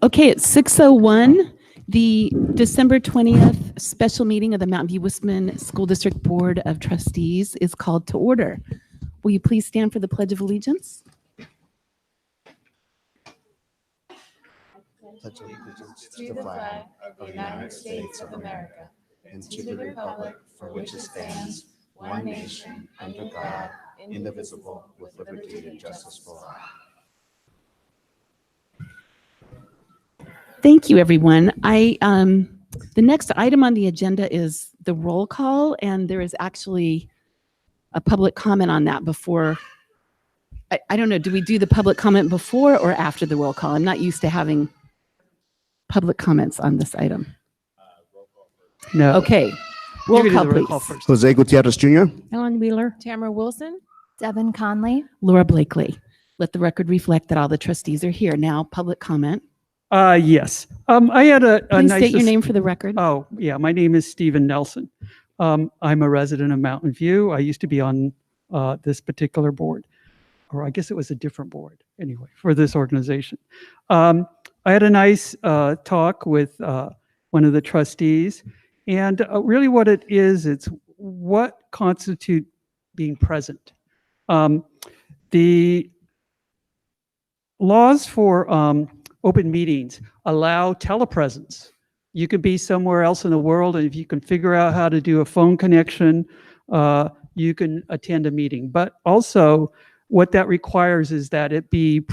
Okay, it's 6:01. The December 20th special meeting of the Mountain View Westman School District Board of Trustees is called to order. Will you please stand for the Pledge of Allegiance? Pledge allegiance to the flag of the United States of America and to the republic for which it stands, one nation, under God, indivisible, with liberty and justice for all. Thank you, everyone. The next item on the agenda is the roll call, and there is actually a public comment on that before. I don't know, do we do the public comment before or after the roll call? I'm not used to having public comments on this item. No. Okay, roll call, please. Jose Gutierrez Jr. Ellen Wheeler. Tamara Wilson. Devin Conley. Laura Blakely. Let the record reflect that all the trustees are here. Now, public comment. Yes. I had a Please nice... state your name for the record. Oh, yeah. My name is Stephen Nelson. I'm a resident of Mountain View. I used to be on this particular board, or I guess it was a different board anyway, for this organization. I had a nice talk with one of the trustees, and really what it is, it's what constitutes being present. The laws for open meetings allow telepresence. You could be somewhere else in the world, and if you can figure out how to do a phone connection, you can attend a meeting. But also, what that requires is that it be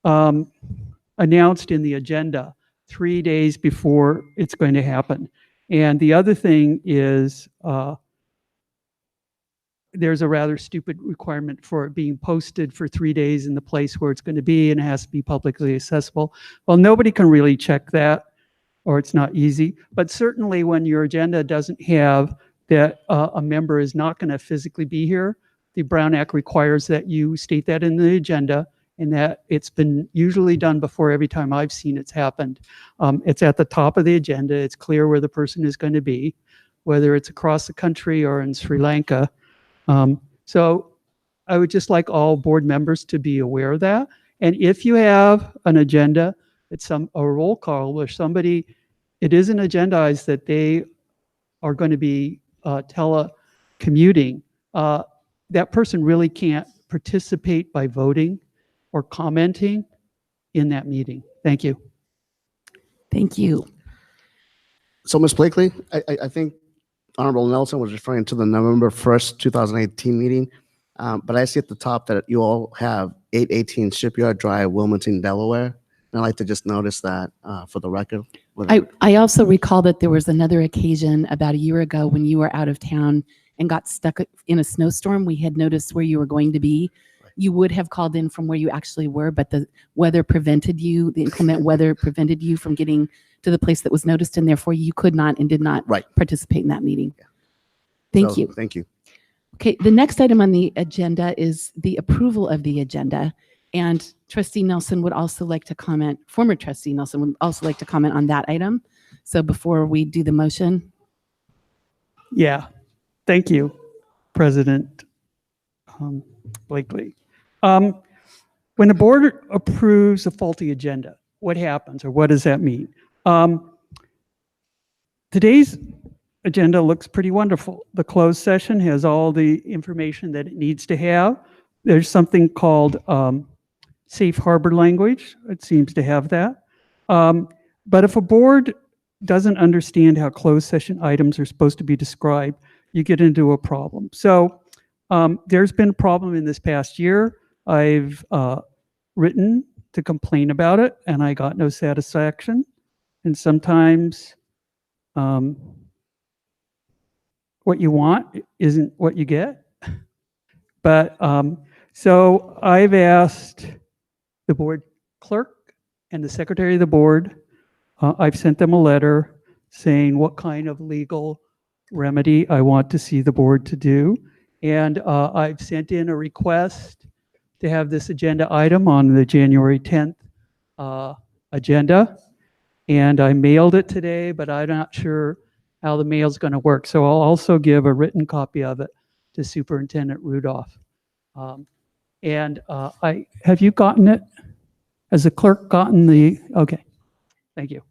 announced in the agenda 3 days before it's going to happen. And the other thing is there's a rather stupid requirement for it being posted for 3 days in the place where it's going to be, and it has to be publicly accessible. Well, nobody can really check that, or it's not easy. But certainly when your agenda doesn't have that a member is not going to physically be here, the Brown Act requires that you state that in the agenda, and that it's been usually done before every time I've seen it's happened. It's at the top of the agenda. It's clear where the person is going to be, whether it's across the country or in Sri Lanka. So I would just like all board members to be aware of that. And if you have an agenda, it's a roll call where somebody, it isn't agendized that they are going to be telecommuting, that person really can't participate by voting or commenting in that meeting. Thank you. Thank you. So, Ms. Blakely, I think Honorable Nelson was referring to the November 1st, 2018 meeting, but I see at the top that you all have 818 Shipyard Drive, Wilmington, Delaware. And I'd like to just notice that for the record. I also recall that there was another occasion about a year ago when you were out of town and got stuck in a snowstorm. We had noticed where you were going to be. You would have called in from where you actually were, but the weather prevented you, the inclement weather prevented you from getting to the place that was noticed, and therefore you could not and did not participate in that meeting. Yeah. Thank you. Thank you. Okay, the next item on the agenda is the approval of the agenda. And Trustee Nelson would also like to comment, former Trustee Nelson would also like to comment on that item. So before we do the motion. Yeah, thank you, President Blakely. When the board approves a faulty agenda, what happens, or what does that mean? Today's agenda looks pretty wonderful. The closed session has all the information that it needs to have. There's something called safe harbor language. It seems to have that. But if a board doesn't understand how closed session items are supposed to be described, you get into a problem. So there's been a problem in this past year. I've written to complain about it, and I got no satisfaction. And sometimes what you want isn't what you get. But so I've asked the board clerk and the secretary of the board, I've sent them a letter saying what kind of legal remedy I want to see the board to do. And I've sent in a request to have this agenda item on the January 10th agenda. And I mailed it today, but I'm not sure how the mail's going to work. So I'll also give a written copy of it to Superintendent Rudolph. Have you gotten it? Has the clerk gotten the, okay, Thank you.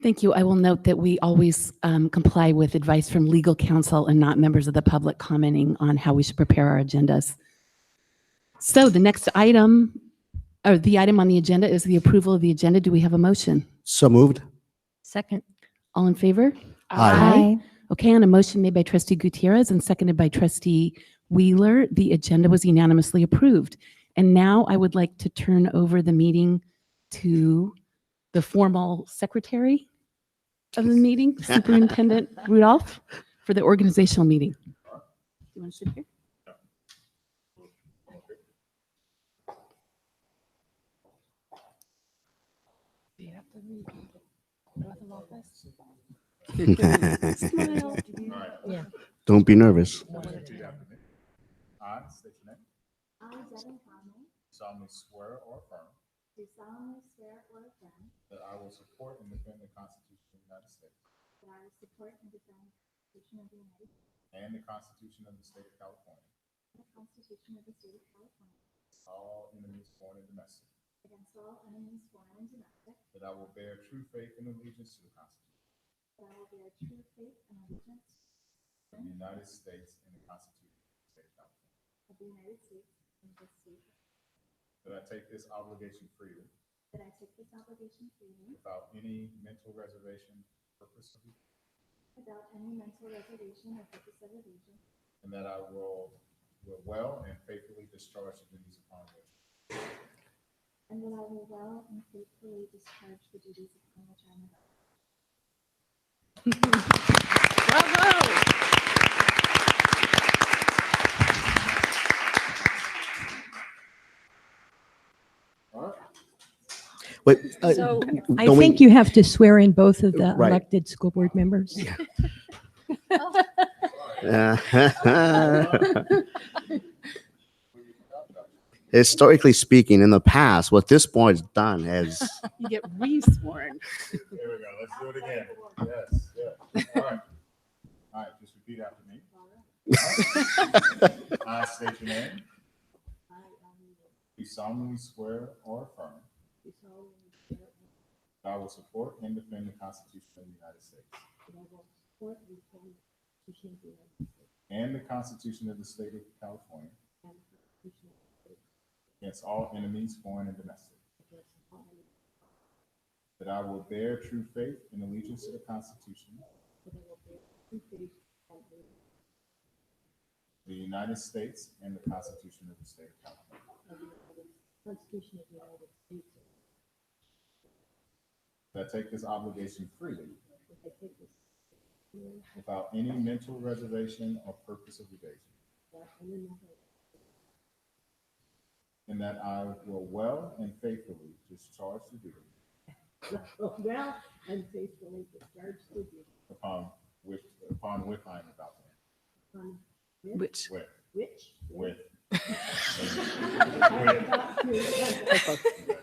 Thank you. I will note that we always comply with advice from legal counsel and not members of the public commenting on how we should prepare our agendas. So the next item, or the item on the agenda, is the approval of the agenda. Do we have a motion? So moved. Second. All in favor? Aye. Okay, on a motion made by trustee Gutierrez and seconded by trustee Wheeler, the agenda was unanimously approved. And now I would like to turn over the meeting to the formal secretary of the meeting, Superintendent Rudolph, for the organizational meeting. Do you want to sit here? Do you have to read the oath of office? Smile. Yeah. Don't be nervous. I state your name. I, Devin Conley, Solemnly swear or affirm do solemnly swear or affirm that I will support and defend the Constitution of the United States that I will support and defend the Constitution of the United States and the Constitution of the State of California, and the Constitution of the State of California, all enemies, foreign and domestic, against all enemies, foreign and domestic, that I will bear true faith and allegiance to the Constitution that I will bear true faith and allegiance of the United States and the Constitution of the State of California, of the United States and the state, that I take this obligation freely that I take this obligation freely without any mental reservation, purpose, or evasion, without any mental reservation or purpose of evasion, and that I will well and faithfully discharge the duties upon which and that I will well and faithfully discharge the duties upon which I am about. Wait, So I don't we- think you have to swear in both of the Right. elected school board members. Historically speaking, in the past, what this board's done is You get re-sworn. There we go. Let's do it again. Yes, yes. All right. All right, just repeat after me. I state your name. Do solemnly swear or affirm that I will support and defend the Constitution of the United States and the Constitution of the State of California against all enemies, foreign and domestic. That I will bear true faith and allegiance to the Constitution of the United States and the Constitution of the State of California. That I take this obligation freely without any mental reservation or purpose of evasion. And that I will well and faithfully discharge the duties Well, and faithfully discharge the duties upon which I am about to enter. Which? With. which With. I am about to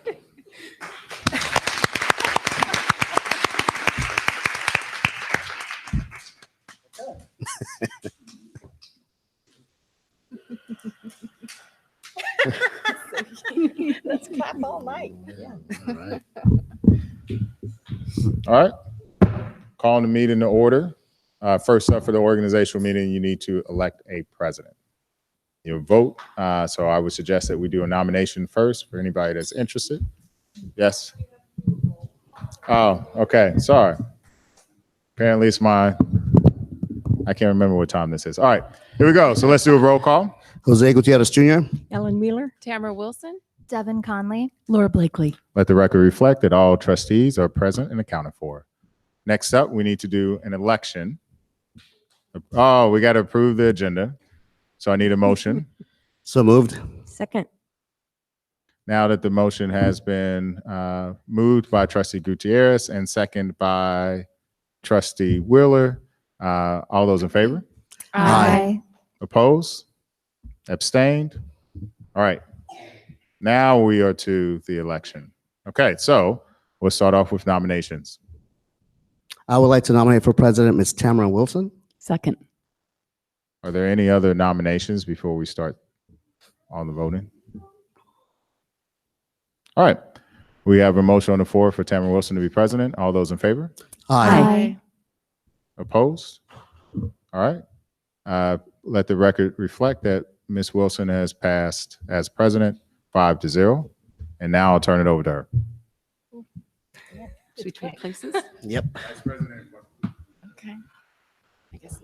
enter. Let's clap all night. all right. All right. Calling the meeting to order. First up for the organizational meeting, you need to elect a president. You'll vote. So I would suggest that we do a nomination first for anybody that's interested. Yes. Oh, okay. Sorry. Apparently it's I can't remember what time this is. All right, here we go. So let's do a roll call. Jose Gutierrez Jr. Ellen Wheeler. Tamara Wilson. Devin Conley, Laura Blakely. Let the record reflect that all trustees are present and accounted for. Next up, we need to do an election. Oh, we got to approve the agenda. So I need a motion. So moved. Second. Now that the motion has been moved by trustee Gutierrez and second by trustee Wheeler, all those in favor? Aye. Opposed? Abstained? All right. Now we are to the election. Okay, so we'll start off with nominations. I would like to nominate for president Ms. Tamara Wilson. Second. Are there any other nominations before we start on the voting? All right. We have a motion on the floor for Tamara Wilson to be president. All those in favor? Aye. Opposed? All right. Let the record reflect that Ms. Wilson has passed as president 5-0. And now I'll turn it over to her. Should we trade places? Yep. Okay. I guess.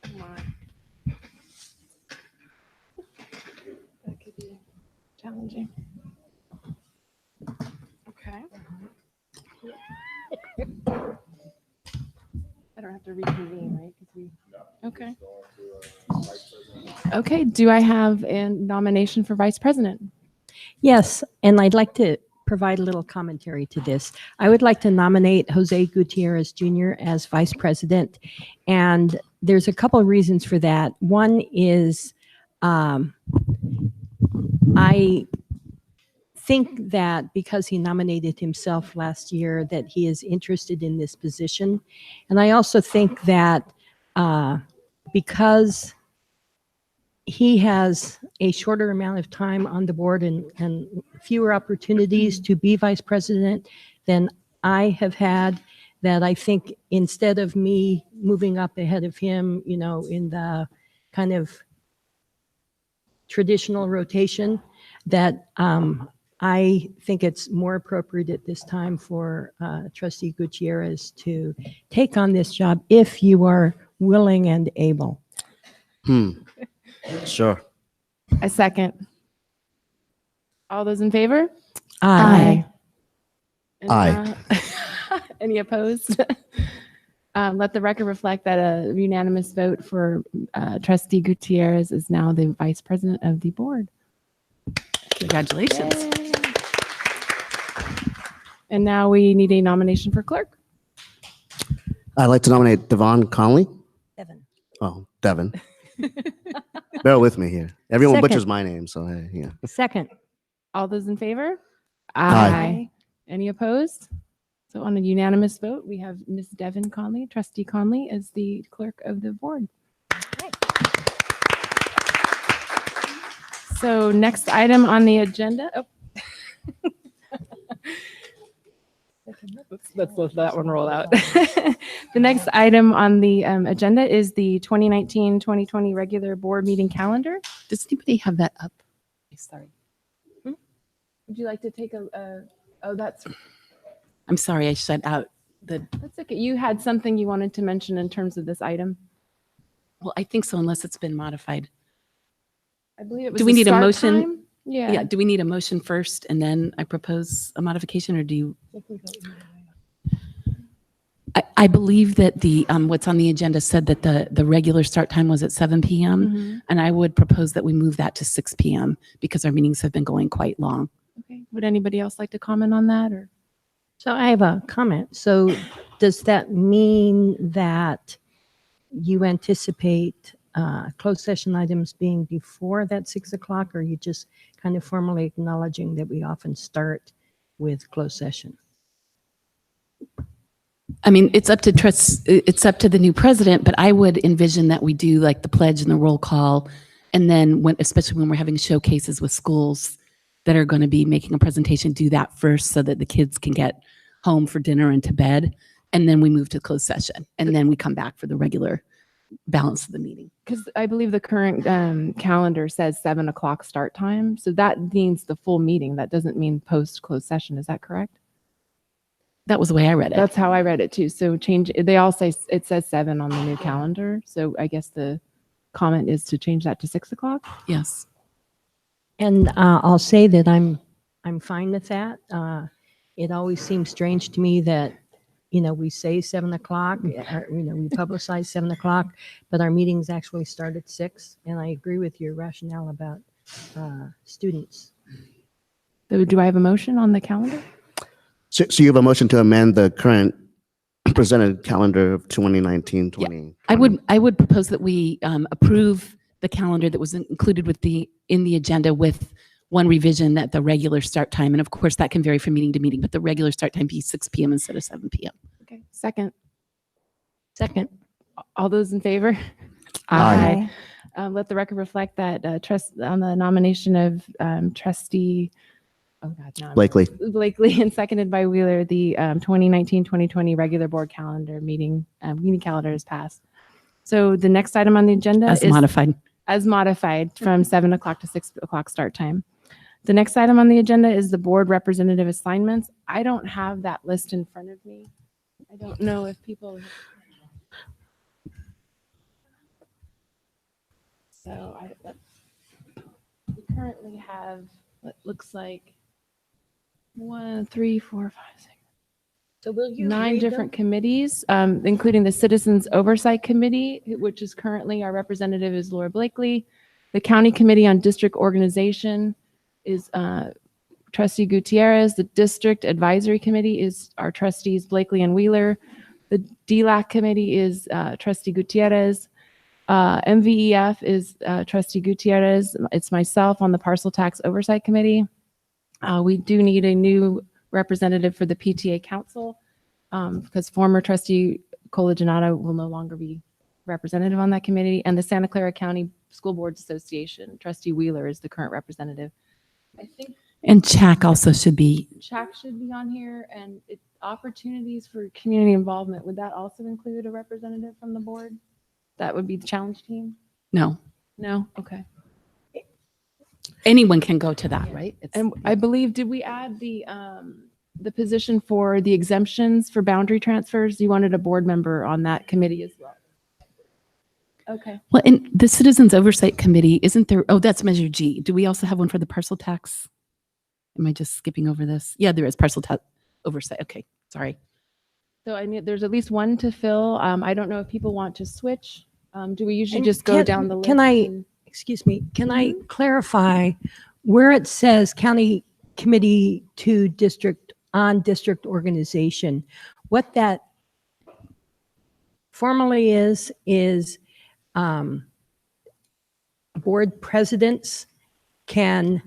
Come on. That could be challenging. Okay. I don't have to reconvene, right? 'Cause we. Okay. Okay, do I have a nomination for vice president? Yes, and I'd like to provide a little commentary to this. I would like to nominate Jose Gutierrez Jr. as vice president. And there's a couple of reasons for that. One is I think that because he nominated himself last year, that he is interested in this position. And I also think that because he has a shorter amount of time on the board and fewer opportunities to be vice president than I have had, that I think instead of me moving up ahead of him, you know, in the kind of traditional rotation, that I think it's more appropriate at this time for Trustee Gutierrez to take on this job if you are willing and able. Sure. A second. All those in favor? Aye. And, Aye. Any opposed? Let the record reflect that a unanimous vote for Trustee Gutierrez is now the vice president of the board. Congratulations. Yay. And now we need a nomination for clerk. I'd like to nominate Devon Conley. Devin. Oh, Devin. Bear with me here. Everyone Second. butchers my name, so hey, yeah. Second. All those in favor? Aye. Any opposed? So on a unanimous vote, we have Ms. Devin Conley, Trustee Conley, as the clerk of the board. So next item on the agenda. Oh. Let's let that one roll out. The next item on the agenda is the 2019-2020 regular board meeting calendar. Does anybody have that up? Sorry. Would you like to take oh, I'm sorry, I shut out that's okay. You had something you wanted to mention in terms of this item? well, I think so, unless it's been modified. I believe it was Do we the need a start motion? time? Yeah. Yeah, do we need a motion first and then I propose a modification, or do you? I believe that the, what's on the agenda said that the regular start time was at 7 PM. Mhm. And I would propose that we move that to 6 PM because our meetings have been going quite long. Okay. Would anybody else like to comment on that, or? So I have a comment. So does that mean that you anticipate closed session items being before that 6 o'clock, or are you just kind of formally acknowledging that we often start with closed session? I mean, it's up to the new president, but I would envision that we do like the pledge and the roll call. And then especially when we're having showcases with schools that are going to be making a presentation, do that first so that the kids can get home for dinner and to bed. And then we move to closed session. And then we come back for the regular balance of the meeting. Because I believe the current calendar says 7 o'clock start time. So that means the full meeting. That doesn't mean post closed session. Is that correct? That was the way I read it. That's how I read it too. So they all say, it says 7 on the new calendar. So I guess the comment is to change that to 6 o'clock. Yes. And I'll say that I'm fine with that. It always seems strange to me that, you know, we say 7 o'clock, or, you know, we publicize 7 o'clock, but our meetings actually start at 6. And I agree with your rationale about students. So do I have a motion on the calendar? So you have a motion to amend the current presented calendar of 2019-20. I would propose that we approve the calendar that was included in the agenda with one revision, that the regular start time, and of course that can vary from meeting to meeting, but the regular start time be 6 PM instead of 7 PM. Okay. Second. Second. All those in favor? Aye. Let the record reflect that on the nomination of trustee, Blakely. Blakely and seconded by Wheeler, the 2019-2020 regular board calendar meeting calendar is passed. So the next item on the agenda As is modified. as modified from 7 o'clock to 6 o'clock start time. The next item on the agenda is the board representative assignments. I don't have that list in front of me. I don't know if people. So we currently have what looks like 1, 3, 4, 5, 6, So will you 9 read different them? committees, including the Citizens Oversight Committee, which is currently our representative is Laura Blakely. The County Committee on District Organization is Trustee Gutierrez. The District Advisory Committee is our trustees Blakely and Wheeler. The DLAC Committee is Trustee Gutierrez. MVEF is Trustee Gutierrez. It's myself on the Parcel Tax Oversight Committee. We do need a new representative for the PTA Council because former Trustee Colaginado will no longer be representative on that committee. And the Santa Clara County School Boards Association, Trustee Wheeler is the current representative. I think And CHAC also should be, CHAC should be on here, and opportunities for community involvement. Would that also include a representative from the board? That would be the challenge team? no, No? Okay. anyone can go to that, right? It's- And I believe, did we add the position for the exemptions for boundary transfers? You wanted a board member on that committee as well. Okay. Well, and the Citizens Oversight Committee, isn't there, oh, that's Measure G. Do we also have one for the parcel tax? Am I just skipping over this? Yeah, there is parcel tax oversight. Okay, sorry. So I mean, there's at least one to fill. I don't know if people want to switch. Do we usually And just go can- down the list? can I- and- Excuse me, can I clarify where it says County Committee to District on District Organization? What that formally is board presidents can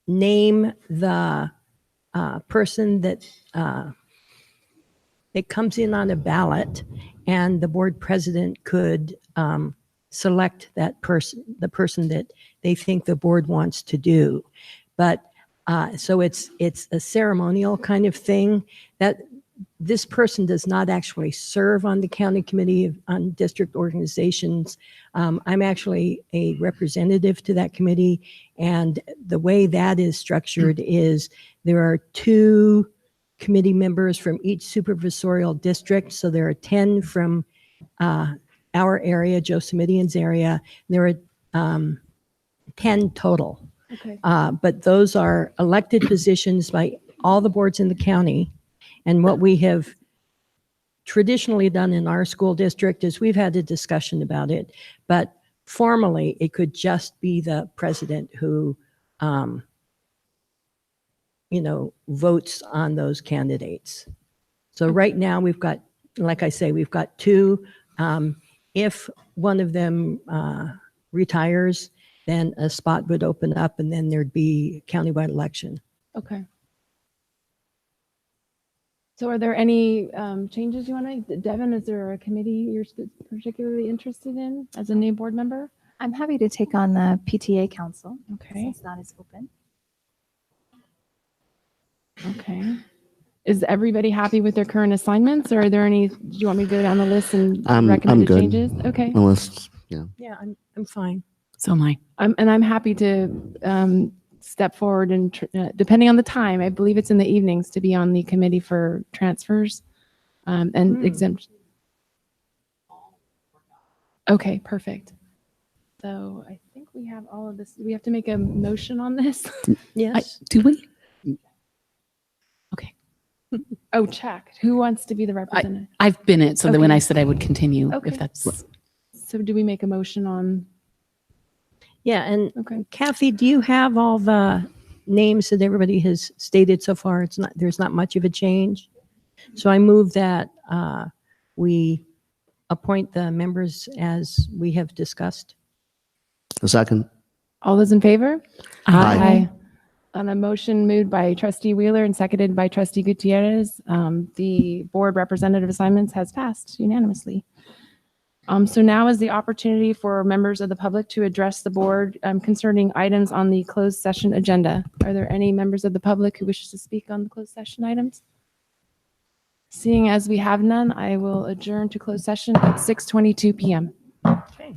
name the person that it comes in on a ballot, and the board president could select that person, the person that they think the board wants to do. But so it's a ceremonial kind of thing that this person does not actually serve on the county committee on district organizations. I'm actually a representative to that committee, and the way that is structured is there are 2 committee members from each supervisorial district. So there are 10 from our area, Joe Simidian's area. There are 10 total. Okay. But those are elected positions by all the boards in the county. And what we have traditionally done in our school district is we've had a discussion about it, but formally it could just be the president who, votes on those candidates. So right now we've got, like I say, we've got 2. If one of them retires, then a spot would open up and then there'd be a countywide election. Okay. So are there any changes you want to, Devin, is there a committee you're particularly interested in as a new board member? I'm happy to take on the PTA Council. Okay. Since that is open. Okay. Is everybody happy with their current assignments, or are there any, do you want me to go down the list and I'm recommend good. changes? Okay. Unless, yeah. Yeah, I'm fine. So am I. I'm happy to step forward and depending on the time, I believe it's in the evenings, to be on the committee for transfers and exempt. Okay, perfect. So I think we have all of this. Do we have to make a motion on this? Yes. Do we? Oh, check. Who wants to be the representative? I've been it, so that when Okay. I said I would continue, Okay. if that's, So do we make a motion on? Yeah, and Okay. Kathy, do you have all the names that everybody has stated so far? There's not much of a change. So I move that we appoint the members as we have discussed. A second. All those in favor? Aye. On a motion moved by Trustee Wheeler and seconded by Trustee Gutierrez, the board representative assignments has passed unanimously. So now is the opportunity for members of the public to address the board concerning items on the closed session agenda. Are there any members of the public who wishes to speak on the closed session items? Seeing as we have none, I will adjourn to closed session at 6:22 p.m. Okay.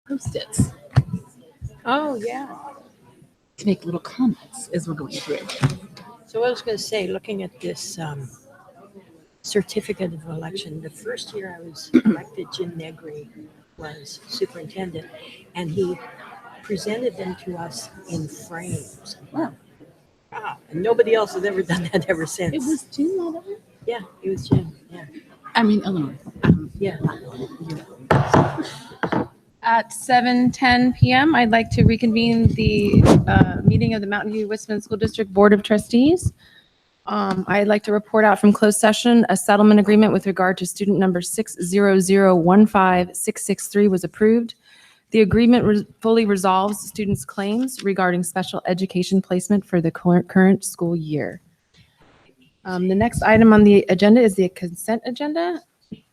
Post-its Oh, yeah. to make little comments as we're going through. So I was going to say, looking at this certificate of election, the first year I was elected, Jim Negri was superintendent, and he presented them to us in frames. Wow. Wow. And nobody else has ever done that ever since. It was Jim, not Eleanor? Yeah, it was Jim. Yeah. I mean, Eleanor. Yeah. At 7:10 PM, I'd like to reconvene the meeting of the Mountain View Westman School District Board of Trustees. I'd like to report out from closed session, a settlement agreement with regard to student number 600156663 was approved. The agreement fully resolves students' claims regarding special education placement for the current school year. The next item on the agenda is the consent agenda.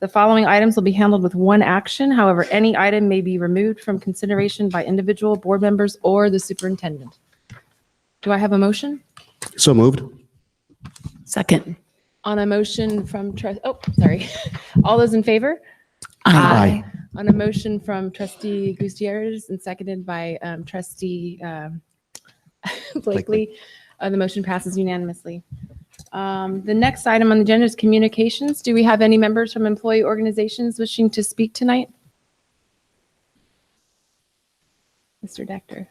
The following items will be handled with one action. However, any item may be removed from consideration by individual board members or the superintendent. Do I have a motion? So moved. Second. On a motion from, all those in favor? Aye. On a motion from trustee Gutierrez and seconded by trustee Blakely, the motion passes unanimously. The next item on the agenda is communications. Do we have any members from employee organizations wishing to speak tonight? Mr. Dector.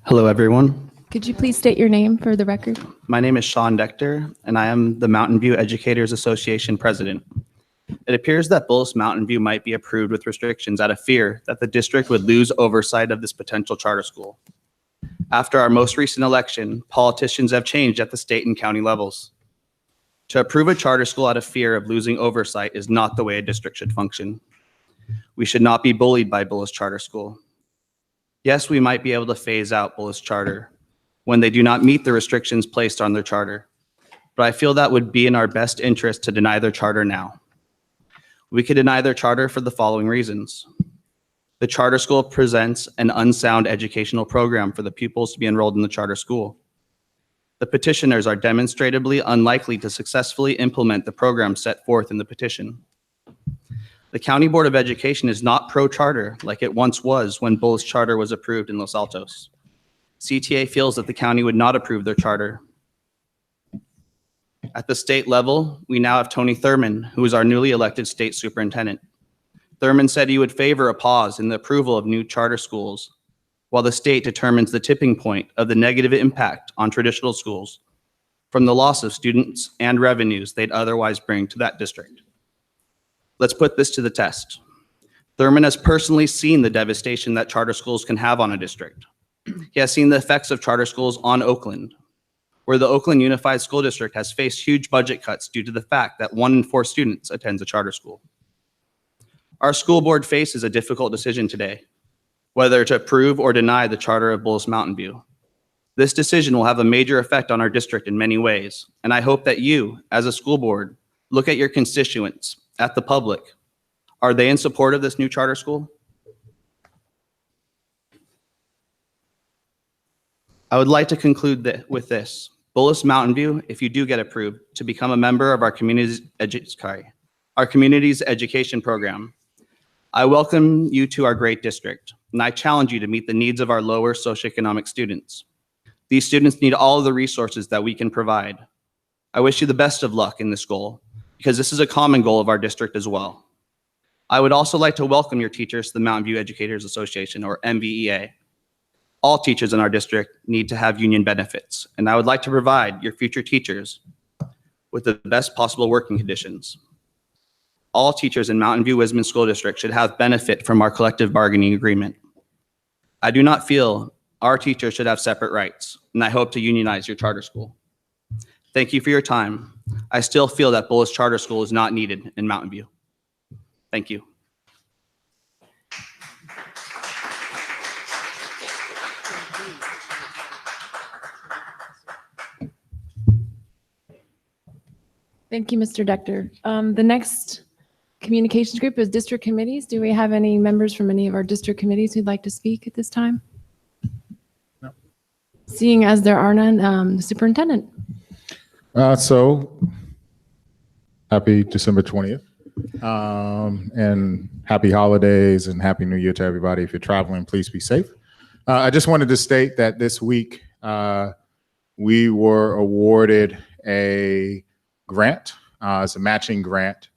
Hello, everyone. Could you please state your name for the record? My name is Sean Dector, and I am the Mountain View Educators Association president. It appears that Bullis Mountain View might be approved with restrictions out of fear that the district would lose oversight of this potential charter school. After our most recent election, politicians have changed at the state and county levels. To approve a charter school out of fear of losing oversight is not the way a district should function. We should not be bullied by Bullis Charter School. Yes, we might be able to phase out Bullis Charter when they do not meet the restrictions placed on their charter, but I feel that would be in our best interest to deny their charter now. We could deny their charter for the following reasons. The charter school presents an unsound educational program for the pupils to be enrolled in the charter school. The petitioners are demonstrably unlikely to successfully implement the program set forth in the petition. The County Board of Education is not pro-charter like it once was when Bullis Charter was approved in Los Altos. CTA feels that the county would not approve their charter. At the state level, we now have Tony Thurman, who is our newly elected state superintendent. Thurman said he would favor a pause in the approval of new charter schools while the state determines the tipping point of the negative impact on traditional schools from the loss of students and revenues they'd otherwise bring to that district. Let's put this to the test. Thurman has personally seen the devastation that charter schools can have on a district. He has seen the effects of charter schools on Oakland, where the Oakland Unified School District has faced huge budget cuts due to the fact that 1 in 4 students attends a charter school. Our school board faces a difficult decision today, whether to approve or deny the charter of Bullis Mountain View. This decision will have a major effect on our district in many ways, and I hope that you, as a school board, look at your constituents, at the public. Are they in support of this new charter school? I would like to conclude with this. Bullis Mountain View, if you do get approved, to become a member of our community's education program. I welcome you to our great district, and I challenge you to meet the needs of our lower socioeconomic students. These students need all of the resources that we can provide. I wish you the best of luck in this goal, because this is a common goal of our district as well. I would also like to welcome your teachers to the Mountain View Educators Association, or MVEA. All teachers in our district need to have union benefits, and I would like to provide your future teachers with the best possible working conditions. All teachers in Mountain View Wisman School District should have benefit from our collective bargaining agreement. I do not feel our teachers should have separate rights, and I hope to unionize your charter school. Thank you for your time. I still feel that Bullis Charter School is not needed in Mountain View. Thank you. Thank you, Mr. Dector. The next communications group is district committees. Do we have any members from any of our district committees who'd like to speak at this time? No. Seeing as there are none, the superintendent. So happy December 20th. And happy holidays and happy new year to everybody. If you're traveling, please be safe. I just wanted to state that this week we were awarded a grant. It's a matching grant.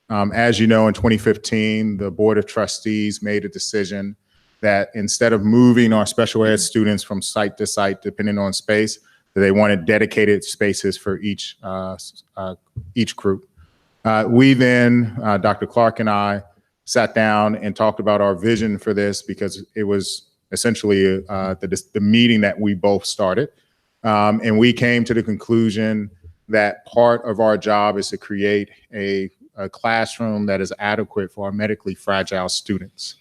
As you know, in 2015, the Board of Trustees made a decision that instead of moving our special ed students from site to site, depending on space, that they wanted dedicated spaces for each group. We then, Dr. Clark and I, sat down and talked about our vision for this because it was essentially the meeting that we both started. And we came to the conclusion that part of our job is to create a classroom that is adequate for our medically fragile students.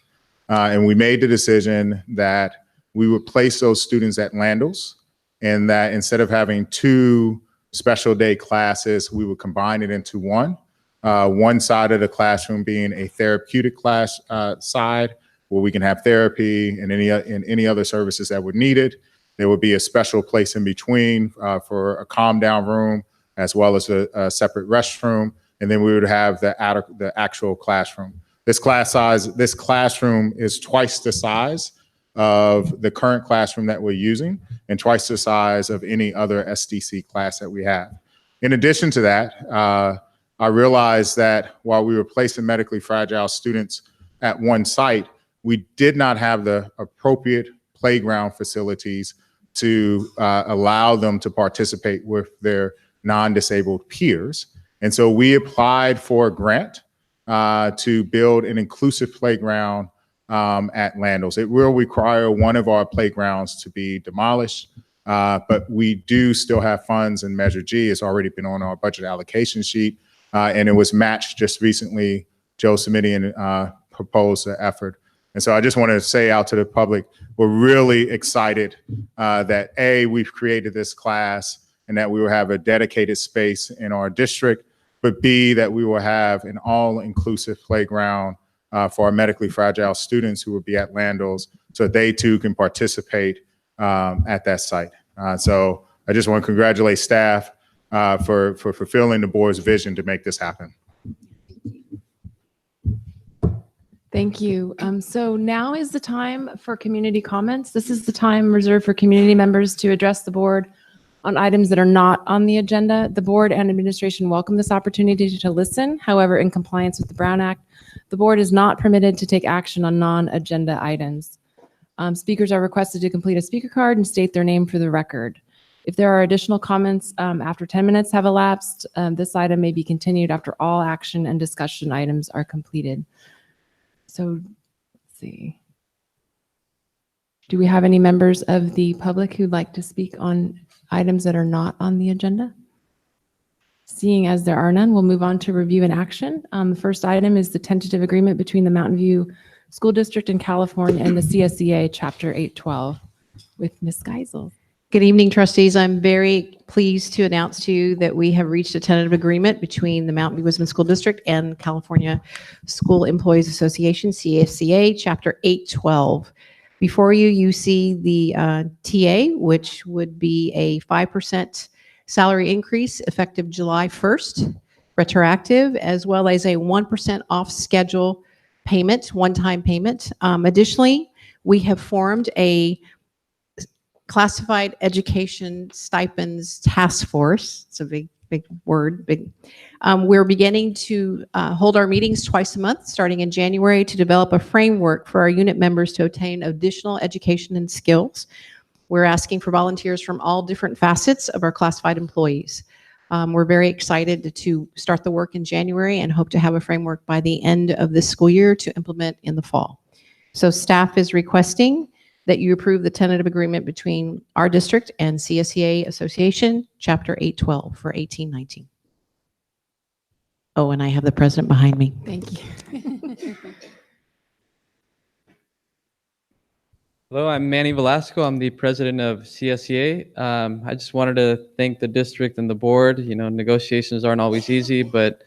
And we made the decision that we would place those students at Landals, and that instead of having 2 special day classes, we would combine it into one. One side of the classroom being a therapeutic class side, where we can have therapy and any other services that were needed. There would be a special place in between for a calm down room, as well as a separate restroom. And then we would have the actual classroom. This classroom is twice the size of the current classroom that we're using and twice the size of any other SDC class that we have. In addition to that, I realized that while we were placing medically fragile students at one site, we did not have the appropriate playground facilities to allow them to participate with their non-disabled peers. And so we applied for a grant to build an inclusive playground at Landals. It will require one of our playgrounds to be demolished, but we do still have funds in Measure G. It's already been on our budget allocation sheet, and it was matched just recently. Joe Simidian proposed the effort. And so I just want to say out to the public, we're really excited that A, we've created this class and that we will have a dedicated space in our district, but B, that we will have an all-inclusive playground for our medically fragile students who will be at Landals, so they too can participate at that site. So I just want to congratulate staff for fulfilling the board's vision to make this happen. Thank you. So now is the time for community comments. This is the time reserved for community members to address the board on items that are not on the agenda. The board and administration welcome this opportunity to listen. However, in compliance with the Brown Act, the board is not permitted to take action on non-agenda items. Speakers are requested to complete a speaker card and state their name for the record. If there are additional comments after 10 minutes have elapsed, this item may be continued after all action and discussion items are completed. So let's see. Do we have any members of the public who'd like to speak on items that are not on the agenda? Seeing as there are none, we'll move on to review and action. The first item is the tentative agreement between the Mountain View School District in California and the CSEA Chapter 812 with Ms. Geisel. Good evening, trustees. I'm very pleased to announce to you that we have reached a tentative agreement between the Mountain View Wisdom School District and California School Employees Association, CSEA, Chapter 812. Before you, you see the TA, which would be a 5% salary increase effective July 1st, retroactive, as well as a 1% off schedule payment, one-time payment. Additionally, we have formed a classified education stipends task force. It's a big word. We're beginning to hold our meetings twice a month, starting in January, to develop a framework for our unit members to obtain additional education and skills. We're asking for volunteers from all different facets of our classified employees. We're very excited to start the work in January and hope to have a framework by the end of this school year to implement in the fall. So staff is requesting that you approve the tentative agreement between our district and CSEA Association, Chapter 812 for 1819. Oh, and I have the president behind me. Thank you. Hello, I'm Manny Velasco. I'm the president of CSEA. I just wanted to thank the district and the board. You know, negotiations aren't always easy, but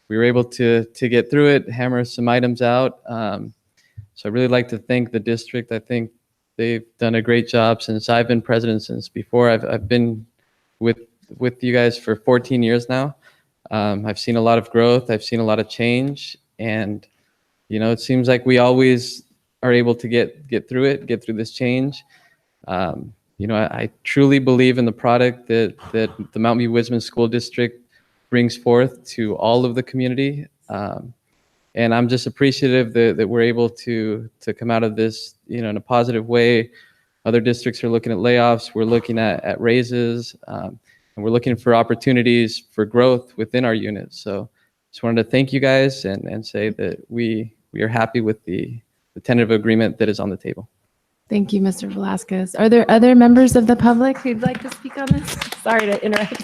we were able to get through it, hammer some items out. So I really like to thank the district. I think they've done a great job since I've been president, since before. I've been with you guys for 14 years now. I've seen a lot of growth. I've seen a lot of change, and it seems like we always are able to get through it, get through this change. I truly believe in the product that the Mountain View Wisdom School District brings forth to all of the community. And I'm just appreciative that we're able to come out of this, in a positive way. Other districts are looking at layoffs. We're looking at raises, and we're looking for opportunities for growth within our unit. So just wanted to thank you guys and say that we are happy with the tentative agreement that is on the table. Thank you, Mr. Velasquez. Are there other members of the public who'd like to speak on this? Sorry to interrupt.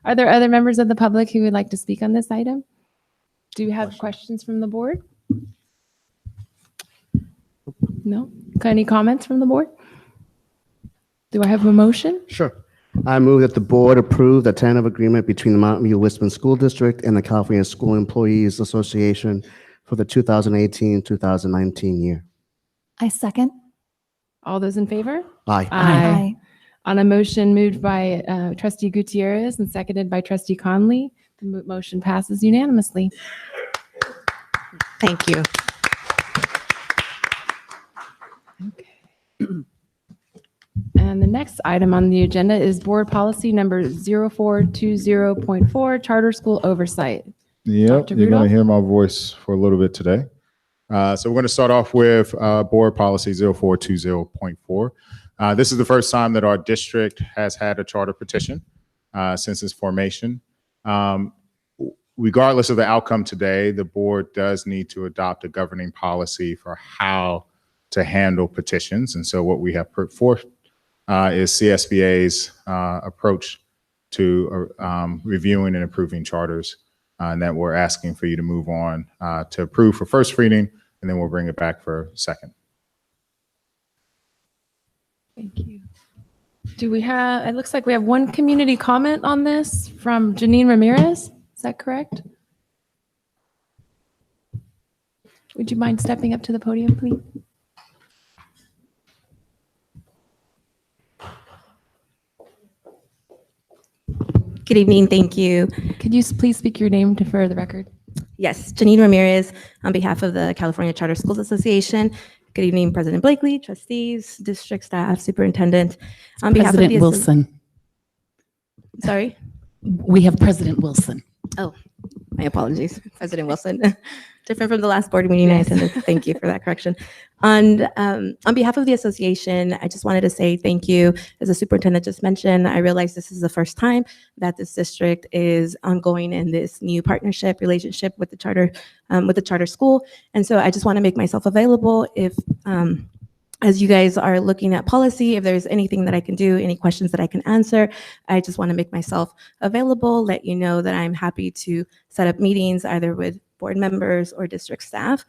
Are there other members of the public who would like to speak on this item? Do you have questions from the board? No? Any comments from the board? Do I have a motion? Sure. I move that the board approve the tentative agreement between the Mountain View Wisdom School District and the California School Employees Association for the 2018-2019 year. I second. All those in favor? Aye. Aye. On a motion moved by Trustee Gutierrez and seconded by Trustee Conley, the motion passes unanimously. Thank you. And the next item on the agenda is board policy number 0420.4, charter school oversight. Yep, Dr. you're going Rudolph? to hear my voice for a little bit today. So we're going to start off with board policy 0420.4. This is the first time that our district has had a charter petition since its formation. Regardless of the outcome today, the board does need to adopt a governing policy for how to handle petitions. And so what we have put forth is CSBA's approach to reviewing and approving charters, and that we're asking for you to move on to approve for first reading, and then we'll bring it back for second. Thank you. Do we have, it looks like we have one community comment on this from Janine Ramirez. Is that correct? Would you mind stepping up to the podium, please? Good evening, thank you. Could you please speak your name for the record? Yes, Janine Ramirez on behalf of the California Charter Schools Association. Good evening, President Blakely, trustees, district staff, superintendent. On behalf President of the Wilson. Sorry? We have President Wilson. Oh, my apologies, President Wilson. Different from the last board meeting I attended. Thank you for that correction. On behalf of the association, I just wanted to say thank you. As the superintendent just mentioned, I realize this is the first time that this district is ongoing in this new partnership relationship with the charter school. And so I just want to make myself available if as you guys are looking at policy, if there's anything that I can do, any questions that I can answer, I just want to make myself available, let you know that I'm happy to set up meetings either with board members or district staff,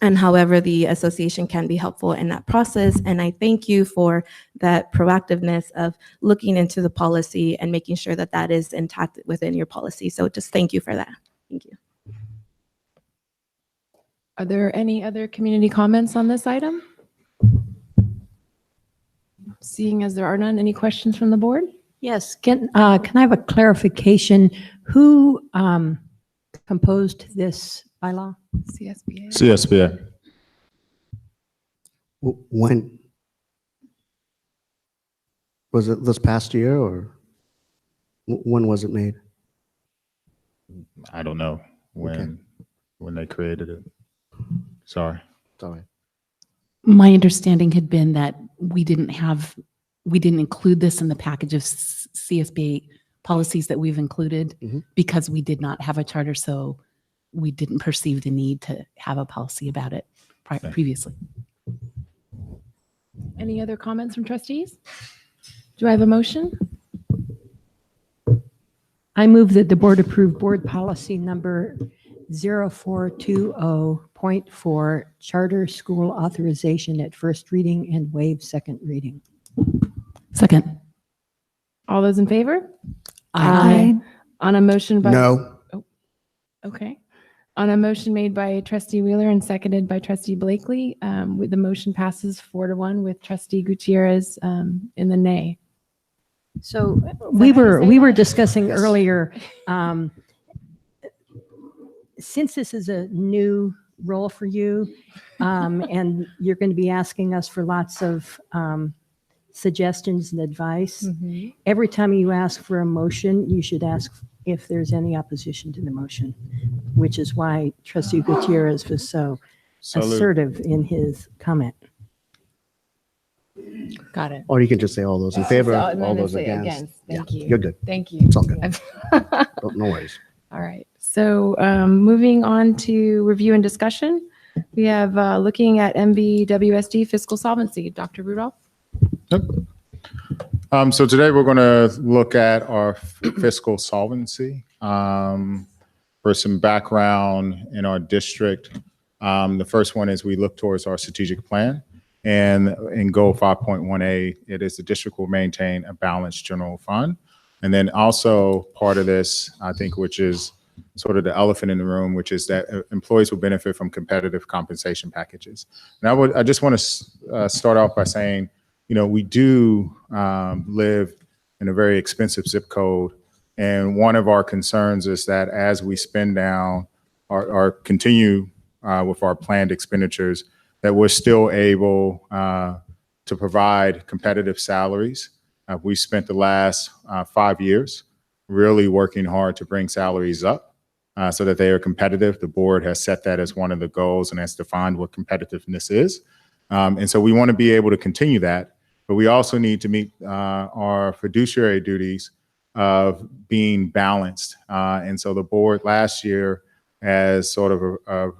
and however the association can be helpful in that process. And I thank you for that proactiveness of looking into the policy and making sure that that is intact within your policy. So just thank you for that. Thank you. Are there any other community comments on this item? Seeing as there are none, any questions from the board? Yes, can I have a clarification? Who composed this bylaw? CSBA. CSBA. When? Was it this past year, or when was it made? I don't know when they created it. Sorry. Sorry. My understanding had been that we didn't include this in the package of CSBA policies that we've included because we did not have a charter, so we didn't perceive the need to have a policy about it previously. Any other comments from trustees? Do I have a motion? I move that the board approve board policy number 0420.4, charter school authorization at first reading and waive second reading. Second. All those in favor? Aye. On a motion by... No. Okay. On a motion made by trustee Wheeler and seconded by trustee Blakely, the motion passes 4-1 with trustee Gutierrez in the nay. So how we you were, say we were that? discussing earlier, since this is a new role for you, and you're going to be asking us for lots of suggestions and advice, every time you ask for a motion, you should ask if there's any opposition to the motion, which is why trustee Gutierrez was so Salute. assertive in his comment. Got it. Or you can just say all those in favor, And then all those say against. Thank you. You're good. Thank you. It's all good. No worries. All right. So moving on to review and discussion, we have looking at MVWSD fiscal solvency. Dr. Rudolph? So today we're going to look at our fiscal solvency. For some background in our district, the first one is we look towards our strategic plan. And in goal 5.1A, it is the district will maintain a balanced general fund. And then also part of this, I think, which is sort of the elephant in the room, which is that employees will benefit from competitive compensation packages. And I just want to start off by saying, you know, we do live in a very expensive zip code. And one of our concerns is that as we spend down or continue with our planned expenditures, that we're still able to provide competitive salaries. We spent the last 5 years really working hard to bring salaries up so that they are competitive. The board has set that as one of the goals and has defined what competitiveness is. And so we want to be able to continue that, but we also need to meet our fiduciary duties of being balanced. And so the board last year, as sort of a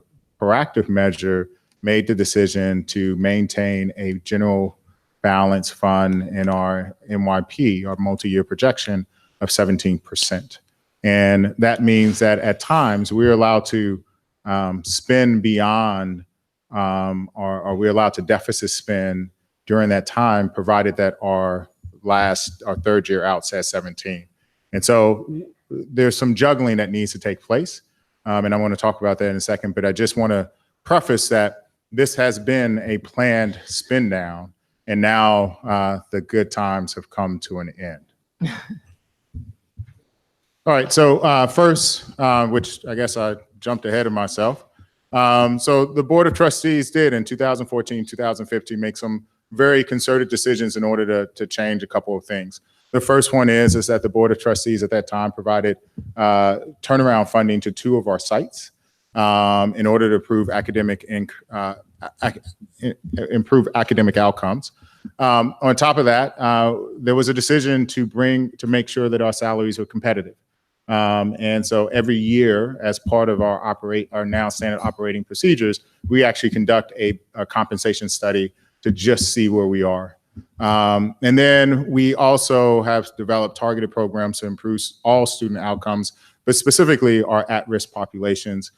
proactive measure, made the decision to maintain a general balance fund in our MYP, our multi-year projection of 17%. And that means that at times we're allowed to spend beyond, or we're allowed to deficit spend during that time, provided that our third year out says 17. And so there's some juggling that needs to take place. And I want to talk about that in a second, but I just want to preface that this has been a planned spin down, and now the good times have come to an end. All right, so first, which I guess I jumped ahead of myself. So the Board of Trustees did in 2014, 2015 make some very concerted decisions in order to change a couple of things. The first one is that the Board of Trustees at that time provided turnaround funding to 2 of our sites in order to improve academic outcomes. On top of that, there was a decision to make sure that our salaries were competitive. And so every year, as part of our now standard operating procedures, we actually conduct a compensation study to just see where we are. And then we also have developed targeted programs to improve all student outcomes, but specifically our at-risk populations,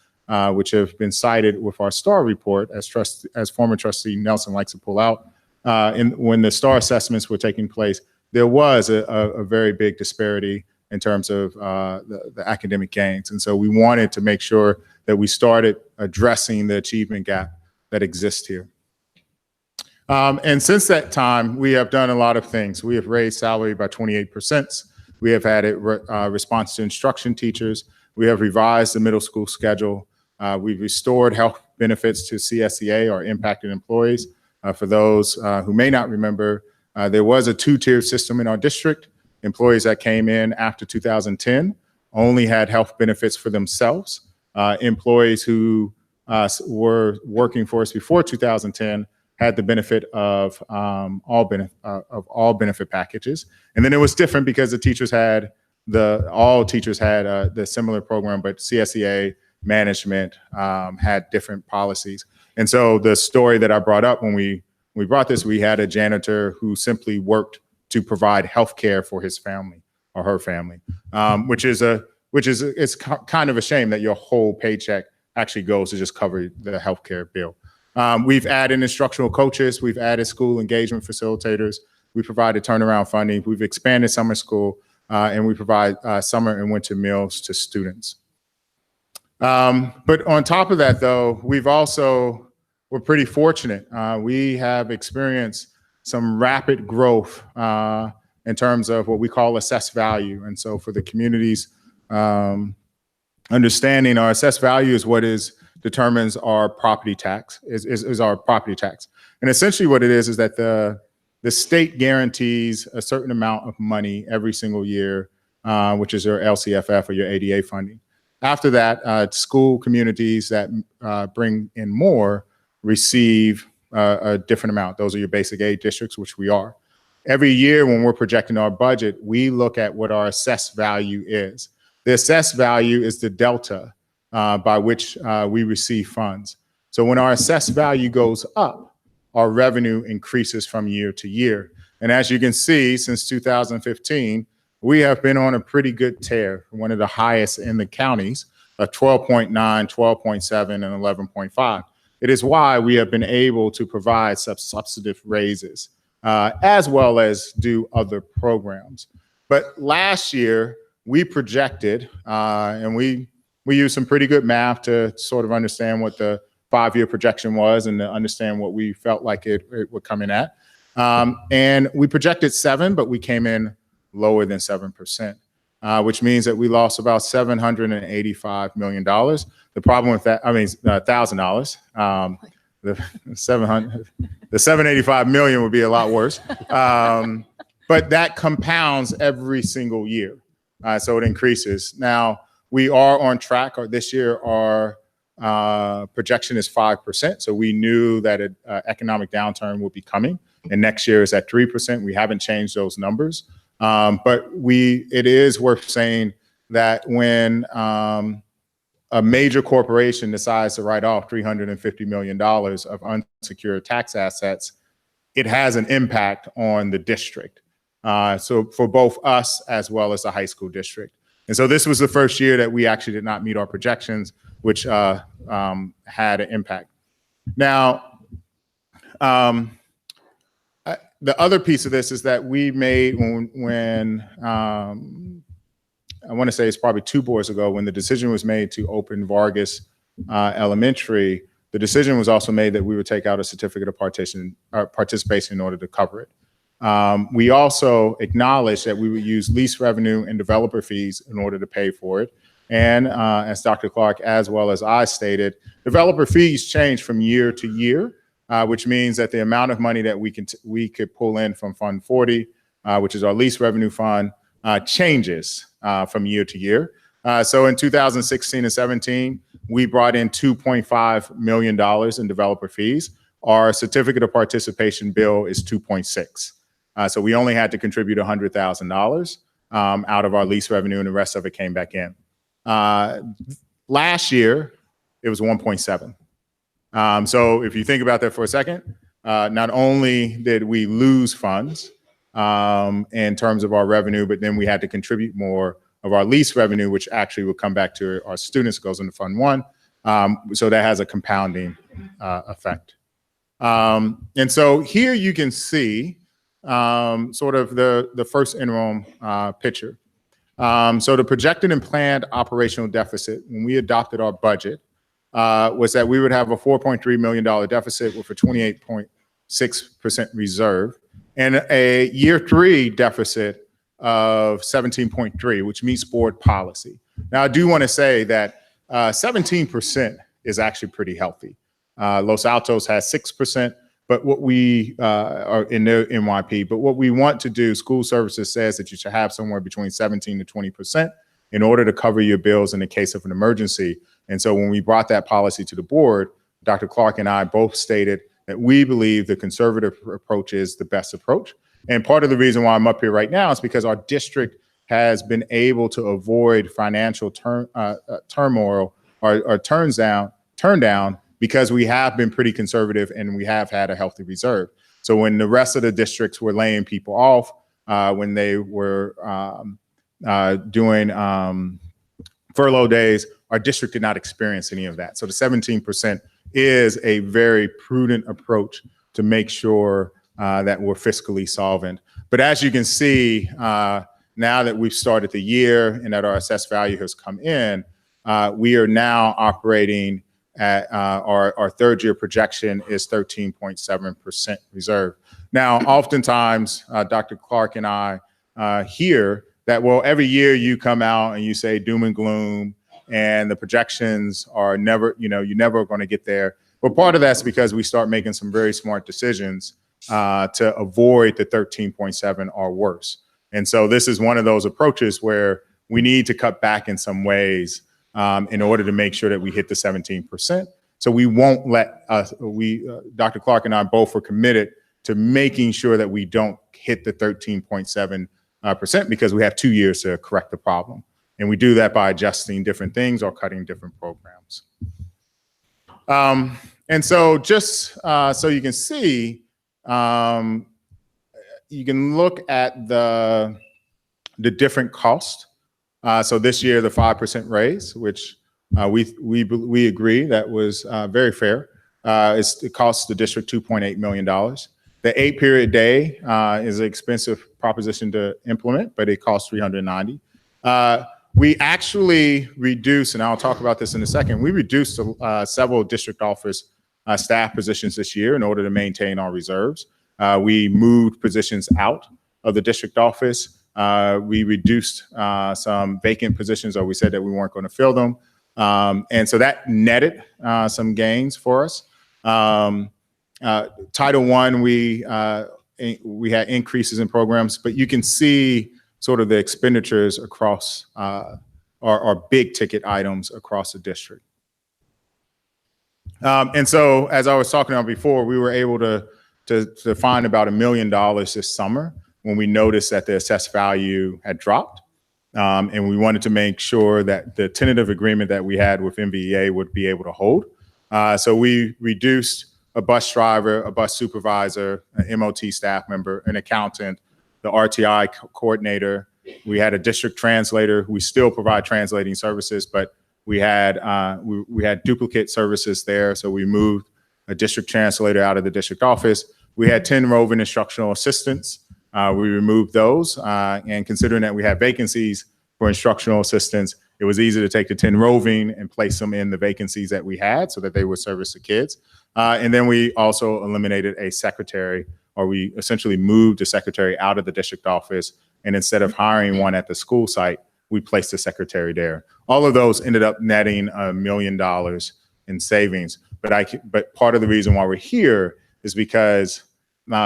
which have been cited with our STAR report, as former trustee Nelson likes to pull out. When the STAR assessments were taking place, there was a very big disparity in terms of the academic gains. And so we wanted to make sure that we started addressing the achievement gap that exists here. And since that time, we have done a lot of things. We have raised salary by 28%. We have added response to instruction teachers. We have revised the middle school schedule. We've restored health benefits to CSEA, or impacted employees. For those who may not remember, there was a 2-tier system in our district. Employees that came in after 2010 only had health benefits for themselves. Employees who were working for us before 2010 had the benefit of all benefit packages. And then it was different because the teachers had all teachers had the similar program, but CSEA management had different policies. And so the story that I brought up when we brought this, we had a janitor who simply worked to provide health care for his family or her family, it's kind of a shame that your whole paycheck actually goes to just cover the healthcare bill. We've added instructional coaches. We've added school engagement facilitators. We provided turnaround funding. We've expanded summer school, and we provide summer and winter meals to students. But on top of that, though, we're pretty fortunate. We have experienced some rapid growth in terms of what we call assessed value. And so for the community's understanding, our assessed value is what determines our property tax, is our property tax. And essentially what it is that the state guarantees a certain amount of money every single year, which is your LCFF or your ADA funding. After that, school communities that bring in more receive a different amount. Those are your basic aid districts, which we are. Every year when we're projecting our budget, we look at what our assessed value is. The assessed value is the delta by which we receive funds. So when our assessed value goes up, our revenue increases from year to year. And as you can see, since 2015, we have been on a pretty good tear, one of the highest in the counties, of 12.9, 12.7, and 11.5. It is why we have been able to provide substantive raises, as well as do other programs. But last year, we projected, and we used some pretty good math to sort of understand what the 5-year projection was and to understand what we felt like it would come in at. And we projected 7, but we came in lower than 7%, which means that we lost about $785 million. The problem with that, I mean, $1,000. The 785 million would be a lot worse. But that compounds every single year. So it increases. Now, we are on track. This year, our projection is 5%. So we knew that an economic downturn would be coming. And next year is at 3%. We haven't changed those numbers. But it is worth saying that when a major corporation decides to write off $350 million of unsecured tax assets, it has an impact on the district. So for both us as well as the high school district. And so this was the first year that we actually did not meet our projections, which had an impact. Now, the other piece of this is that we made when I want to say it's probably 2 boards ago, when the decision was made to open Vargas Elementary, the decision was also made that we would take out a certificate of participation in order to cover it. We also acknowledged that we would use lease revenue and developer fees in order to pay for it. And as Dr. Clark, as well as I stated, developer fees change from year to year, which means that the amount of money that we could pull in from Fund 40, which is our lease revenue fund, changes from year to year. So in 2016 and 17, we brought in $2.5 million in developer fees. Our certificate of participation bill is 2.6. So we only had to contribute $100,000 out of our lease revenue, and the rest of it came back in. Last year, it was 1.7. So if you think about that for a second, not only did we lose funds in terms of our revenue, but then we had to contribute more of our lease revenue, which actually will come back to our students, goes into Fund 1. So that has a compounding effect. And so here you can see sort of the first interim picture. So the projected and planned operational deficit when we adopted our budget was that we would have a $4.3 million deficit with a 28.6% reserve and a year 3 deficit of 17.3, which meets board policy. Now, I do want to say that 17% is actually pretty healthy. Los Altos has 6%, but what we are in their NYP, but what we want to do, school services says that you should have somewhere between 17 to 20% in order to cover your bills in the case of an emergency. And so when we brought that policy to the board, Dr. Clark and I both stated that we believe the conservative approach is the best approach. And part of the reason why I'm up here right now is because our district has been able to avoid financial turmoil or turn down because we have been pretty conservative and we have had a healthy reserve. So when the rest of the districts were laying people off, when they were doing furlough days, our district did not experience any of that. So the 17% is a very prudent approach to make sure that we're fiscally solvent. But as you can see, now that we've started the year and that our assessed value has come in, we are now operating at our third year projection is 13.7% reserve. Now, oftentimes, Dr. Clark and I hear that, well, every year you come out and you say doom and gloom, and the projections are never, you're never going to get there. But part of that's because we start making some very smart decisions to avoid the 13.7 or worse. And so this is one of those approaches where we need to cut back in some ways in order to make sure that we hit the 17%. So we won't let Dr. Clark and I both are committed to making sure that we don't hit the 13.7% because we have 2 years to correct the problem. And we do that by adjusting different things or cutting different programs. And so just so you can see, you can look at the different costs. So this year, the 5% raise, which we agree that was very fair. It costs the district $2.8 million. The 8-period day is an expensive proposition to implement, but it costs $390. We actually reduced, and I'll talk about this in a second, we reduced several district office staff positions this year in order to maintain our reserves. We moved positions out of the district office. We reduced some vacant positions, or we said that we weren't going to fill them. And so that netted some gains for us. Title I, we had increases in programs, but you can see sort of the expenditures across our big ticket items across the district. And so, as I was talking about before, we were able to find about $1 million this summer when we noticed that the assessed value had dropped. And we wanted to make sure that the tentative agreement that we had with MVEA would be able to hold. So we reduced a bus driver, a bus supervisor, an MOT staff member, an accountant, the RTI coordinator. We had a district translator. We still provide translating services, but we had duplicate services there. So we moved a district translator out of the district office. We had 10 roving instructional assistants. We removed those. And considering that we had vacancies for instructional assistants, it was easy to take the 10 roving and place them in the vacancies that we had so that they would service the kids. And then we also eliminated a secretary, or we essentially moved a secretary out of the district office. And instead of hiring one at the school site, we placed a secretary there. All of those ended up netting $1 million in savings. But part of the reason why we're here is because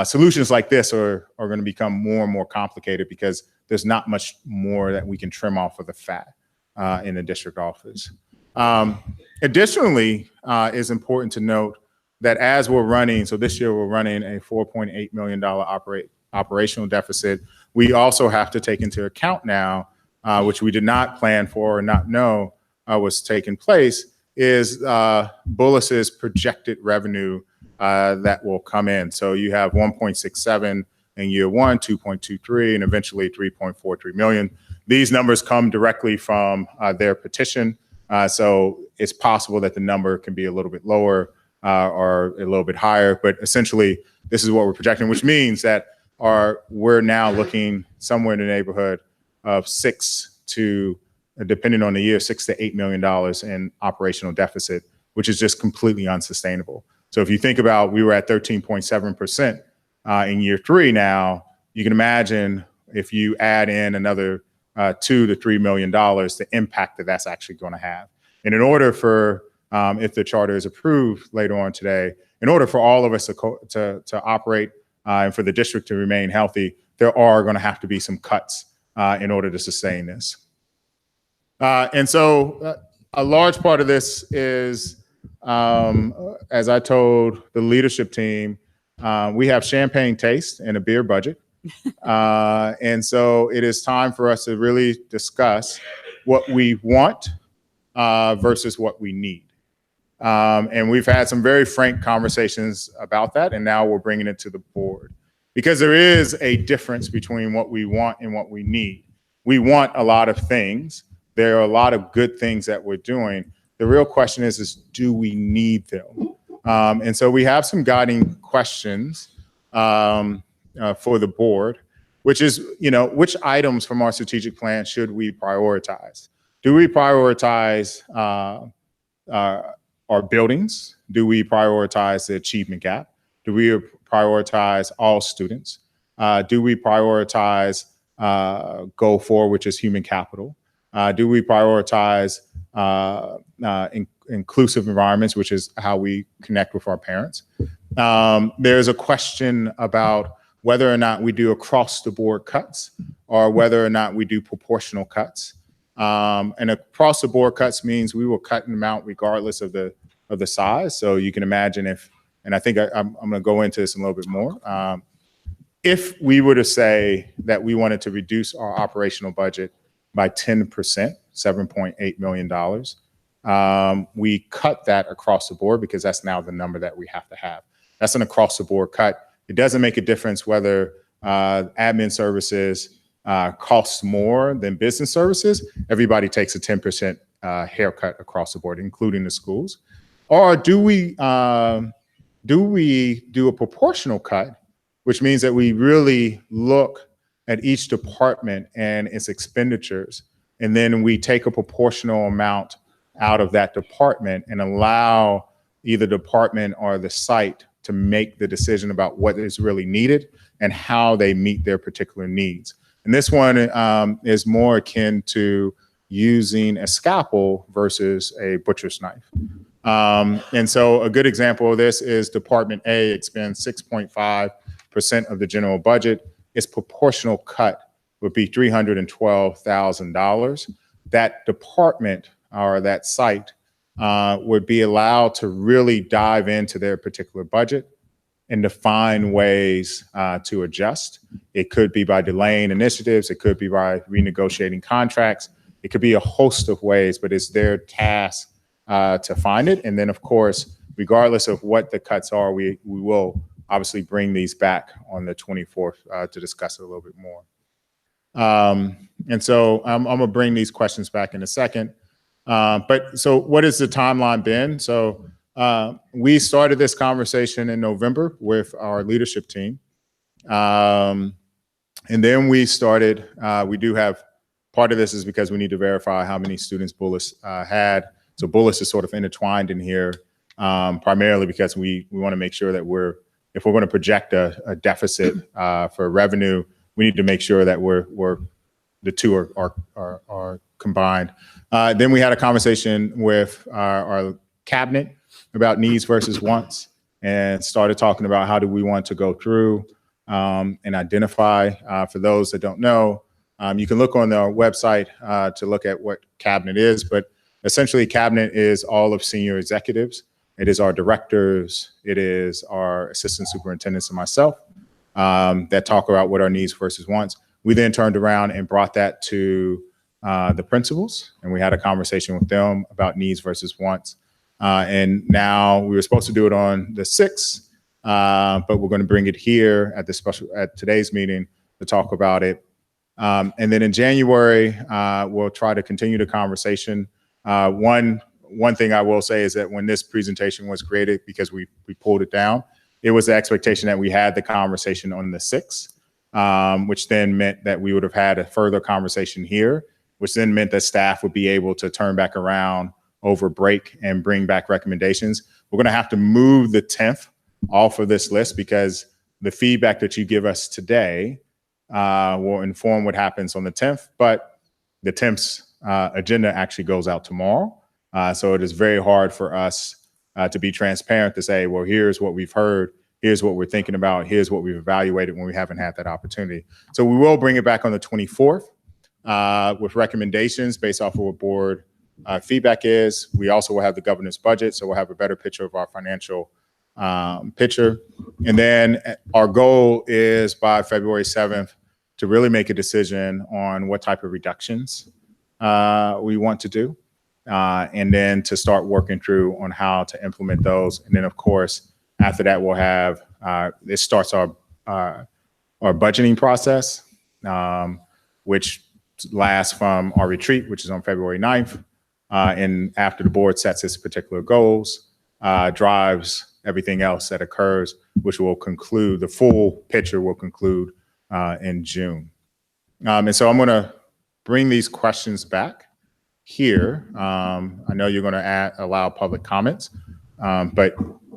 solutions like this are going to become more and more complicated because there's not much more that we can trim off of the fat in the district office. Additionally, it's important to note that as we're running, so this year we're running a $4.8 million operational deficit. We also have to take into account now, which we did not plan for or not know was taking place, is Bullis's projected revenue that will come in. So you have 1.67 in year one, 2.23, and eventually 3.43 million. These numbers come directly from their petition. So it's possible that the number can be a little bit lower or a little bit higher, but essentially this is what we're projecting, which means that we're now looking somewhere in the neighborhood of depending on the year, $6 to $8 million in operational deficit, which is just completely unsustainable. So if you think about, we were at 13.7% in year 3 now, you can imagine if you add in another $2 to $3 million, the impact that that's actually going to have. And in order for, if the charter is approved later on today, in order for all of us to operate and for the district to remain healthy, there are going to have to be some cuts in order to sustain this. And so a large part of this is, as I told the leadership team, we have champagne taste and a beer budget. And so it is time for us to really discuss what we want versus what we need. And we've had some very frank conversations about that, and now we're bringing it to the board. Because there is a difference between what we want and what we need. We want a lot of things. There are a lot of good things that we're doing. The real question is do we need them? And so we have some guiding questions for the board, which is, which items from our strategic plan should we prioritize? do we prioritize our buildings? Do we prioritize the achievement gap? Do we prioritize all students? Do we prioritize goal 4, which is human capital? Do we prioritize inclusive environments, which is how we connect with our parents? There's a question about whether or not we do across the board cuts or whether or not we do proportional cuts. And across the board cuts means we will cut an amount regardless of the size. So you can imagine if, and I think I'm going to go into this a little bit more. If we were to say that we wanted to reduce our operational budget by 10%, $7.8 million, we cut that across the board because that's now the number that we have to have. That's an across the board cut. It doesn't make a difference whether admin services costs more than business services. Everybody takes a 10% haircut across the board, including the schools. Or do we do a proportional cut, which means that we really look at each department and its expenditures, and then we take a proportional amount out of that department and allow either department or the site to make the decision about what is really needed and how they meet their particular needs. And this one is more akin to using a scalpel versus a butcher's knife. And so a good example of this is Department A expends 6.5% of the general budget. Its proportional cut would be $312,000. That department or that site would be allowed to really dive into their particular budget and to find ways to adjust. It could be by delaying initiatives. It could be by renegotiating contracts. It could be a host of ways, but it's their task to find it. And then, of course, regardless of what the cuts are, we will obviously bring these back on the 24th to discuss it a little bit more. And so I'm going to bring these questions back in a second. But so what has the timeline been? So we started this conversation in November with our leadership team. And then we started, we do have, part of this is because we need to verify how many students Bullis had. So Bullis is sort of intertwined in here, primarily because we want to make sure that if we're going to project a deficit for revenue, we need to make sure that the two are combined. Then we had a conversation with our cabinet about needs versus wants and started talking about how do we want to go through and identify. For those that don't know, you can look on our website to look at what cabinet is, but essentially cabinet is all of senior executives. It is our directors, it is our assistant superintendents and myself that talk about what our needs versus wants. We then turned around and brought that to the principals, and we had a conversation with them about needs versus wants. And now we were supposed to do it on the 6th, but we're going to bring it here at today's meeting to talk about it. And then in January, we'll try to continue the conversation. One thing I will say is that when this presentation was created, because we pulled it down, it was the expectation that we had the conversation on the 6th, which then meant that we would have had a further conversation here, which then meant that staff would be able to turn back around over break and bring back recommendations. We're going to have to move the 10th off of this list because the feedback that you give us today will inform what happens on the 10th, but the 10th's agenda actually goes out tomorrow. So it is very hard for us to be transparent to say, well, here's what we've heard, here's what we're thinking about, here's what we've evaluated when we haven't had that opportunity. So we will bring it back on the 24th with recommendations based off of what board feedback is. We also will have the governor's budget, so we'll have a better picture of our financial picture. And then our goal is by February 7th to really make a decision on what type of reductions we want to do. And then to start working through on how to implement those. And then, of course, after that, we'll have, this starts our budgeting process, which lasts from our retreat, which is on February 9th. And after the board sets its particular goals, drives everything else that occurs, which will conclude, the full picture will conclude in June. And so I'm going to bring these questions back. here. I know you're going to allow public comments, but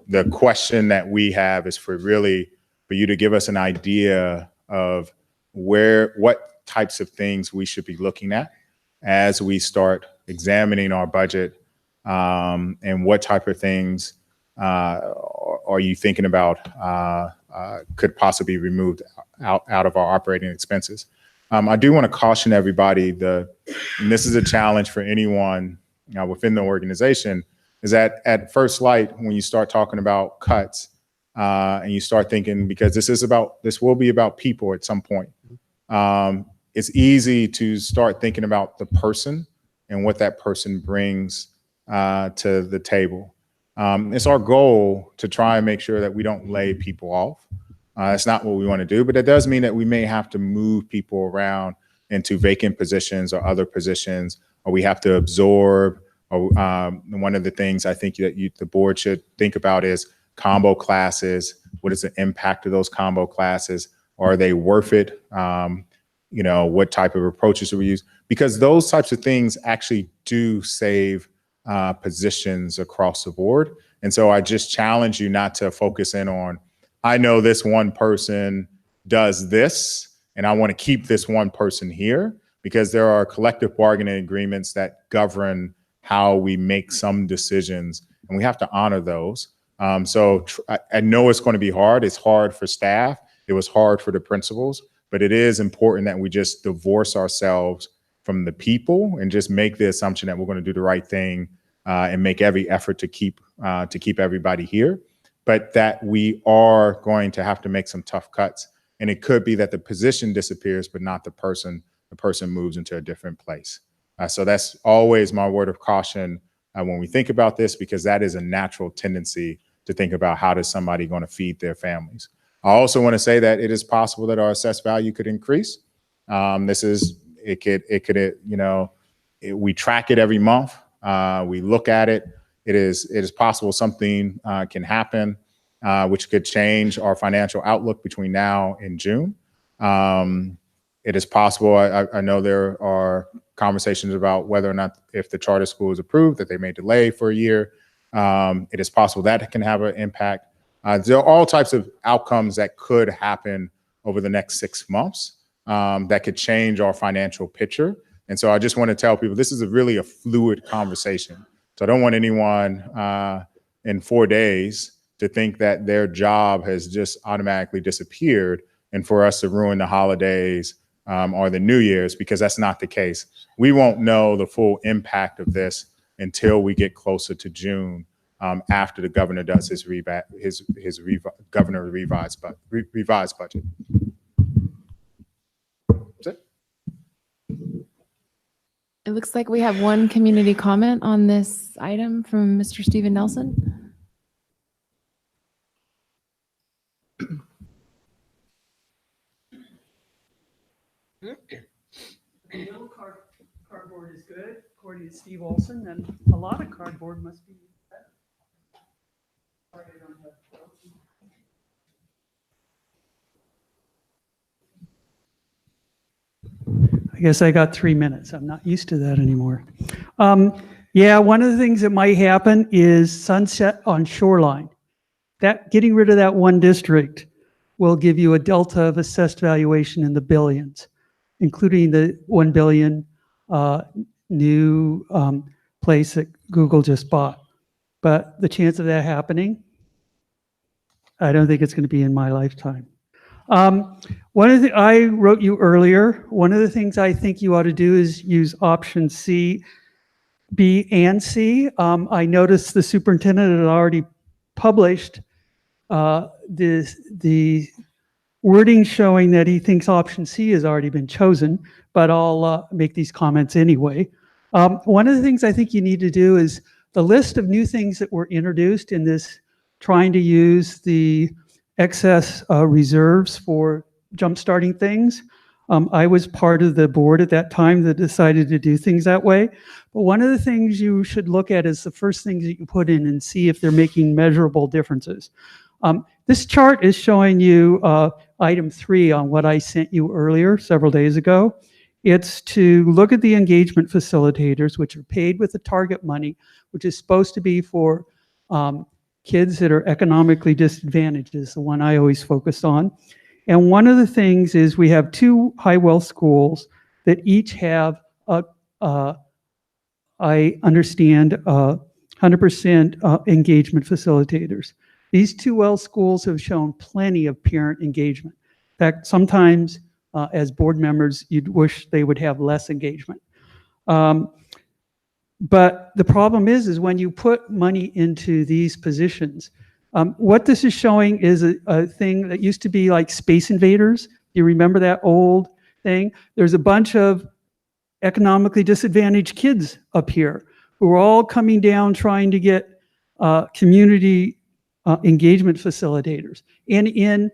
the question that we have is for you to give us an idea of what types of things we should be looking at as we start examining our budget, and what type of things are you thinking about could possibly be removed out of our operating expenses. I do want to caution everybody, and this is a challenge for anyone within the organization, is that at first light, when you start talking about cuts, and you start thinking, because this will be about people at some point, it's easy to start thinking about the person and what that person brings to the table. It's our goal to try and make sure that we don't lay people off. That's not what we want to do, but it does mean that we may have to move people around into vacant positions or other positions, or we have to absorb. Or one of the things I think that the board should think about is combo classes. What is the impact of those combo classes? Are they worth it? What type of approaches should we use? Because those types of things actually do save positions across the board. And so I just challenge you not to focus in on, I know this one person does this, and I want to keep this one person here, because there are collective bargaining agreements that govern how we make some decisions, and we have to honor those. So I know it's going to be hard. It's hard for staff. It was hard for the principals, but it is important that we just divorce ourselves from the people and just make the assumption that we're going to do the right thing, and make every effort to keep everybody here, but that we are going to have to make some tough cuts. And it could be that the position disappears, but not the person. The person moves into a different place. So that's always my word of caution when we think about this, because that is a natural tendency to think about how does somebody going to feed their families. I also want to say that it is possible that our assessed value could increase. We track it every month. We look at it. It is possible something can happen, which could change our financial outlook between now and June. It is possible. I know there are conversations about whether or not, if the charter school is approved, that they may delay for a year. It is possible that can have an impact. There are all types of outcomes that could happen over the next 6 months that could change our financial picture. And so I just want to tell people this is really a fluid conversation. So I don't want anyone in 4 days to think that their job has just automatically disappeared and for us to ruin the holidays or the New Year's, because that's not the case. We won't know the full impact of this until we get closer to June, after the governor does his revised budget. That's it. It looks like we have one community comment on this item from Mr. Stephen Nelson. Cardboard is good, according to Steve Olson, and a lot of cardboard must be better. Sorry, I don't have I guess I got 3 minutes. I'm not used to that anymore. Yeah, one of the things that might happen is sunset on shoreline. That getting rid of that one district will give you a delta of assessed valuation in the billions, including the 1 billion new place that Google just bought. But the chance of that happening, I don't think it's going to be in my lifetime. One of the, I wrote you earlier, one of the things I think you ought to do is use option C, B, and C. I noticed the superintendent had already published the wording showing that he thinks option C has already been chosen, but I'll make these comments anyway. One of the things I think you need to do is the list of new things that were introduced in this, trying to use the excess reserves for jumpstarting things. I was part of the board at that time that decided to do things that way. But one of the things you should look at is the first things that you put in and see if they're making measurable differences. This chart is showing you item 3 on what I sent you earlier, several days ago. It's to look at the engagement facilitators, which are paid with the target money, which is supposed to be for kids that are economically disadvantaged, is the one I always focus on. And one of the things is we have 2 high-wealth schools that each have I understand 100% engagement facilitators. These 2 wealth schools have shown plenty of parent engagement. In fact, sometimes as board members, you'd wish they would have less engagement. But the problem is when you put money into these positions, what this is showing is a thing that used to be like Space Invaders. You remember that old thing? There's a bunch of economically disadvantaged kids up here who are all coming down trying to get community engagement facilitators. And in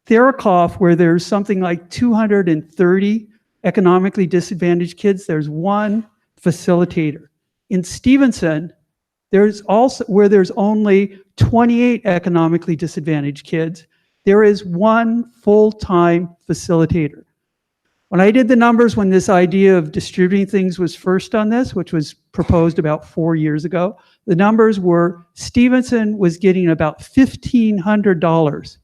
Therakoff, where there's something like 230 economically disadvantaged kids, there's 1 facilitator. In Stevenson, there's also, where there's only 28 economically disadvantaged kids, there is 1 full-time facilitator. When I did the numbers, when this idea of distributing things was first on this, which was proposed about 4 years ago, the numbers were Stevenson was getting about $1,500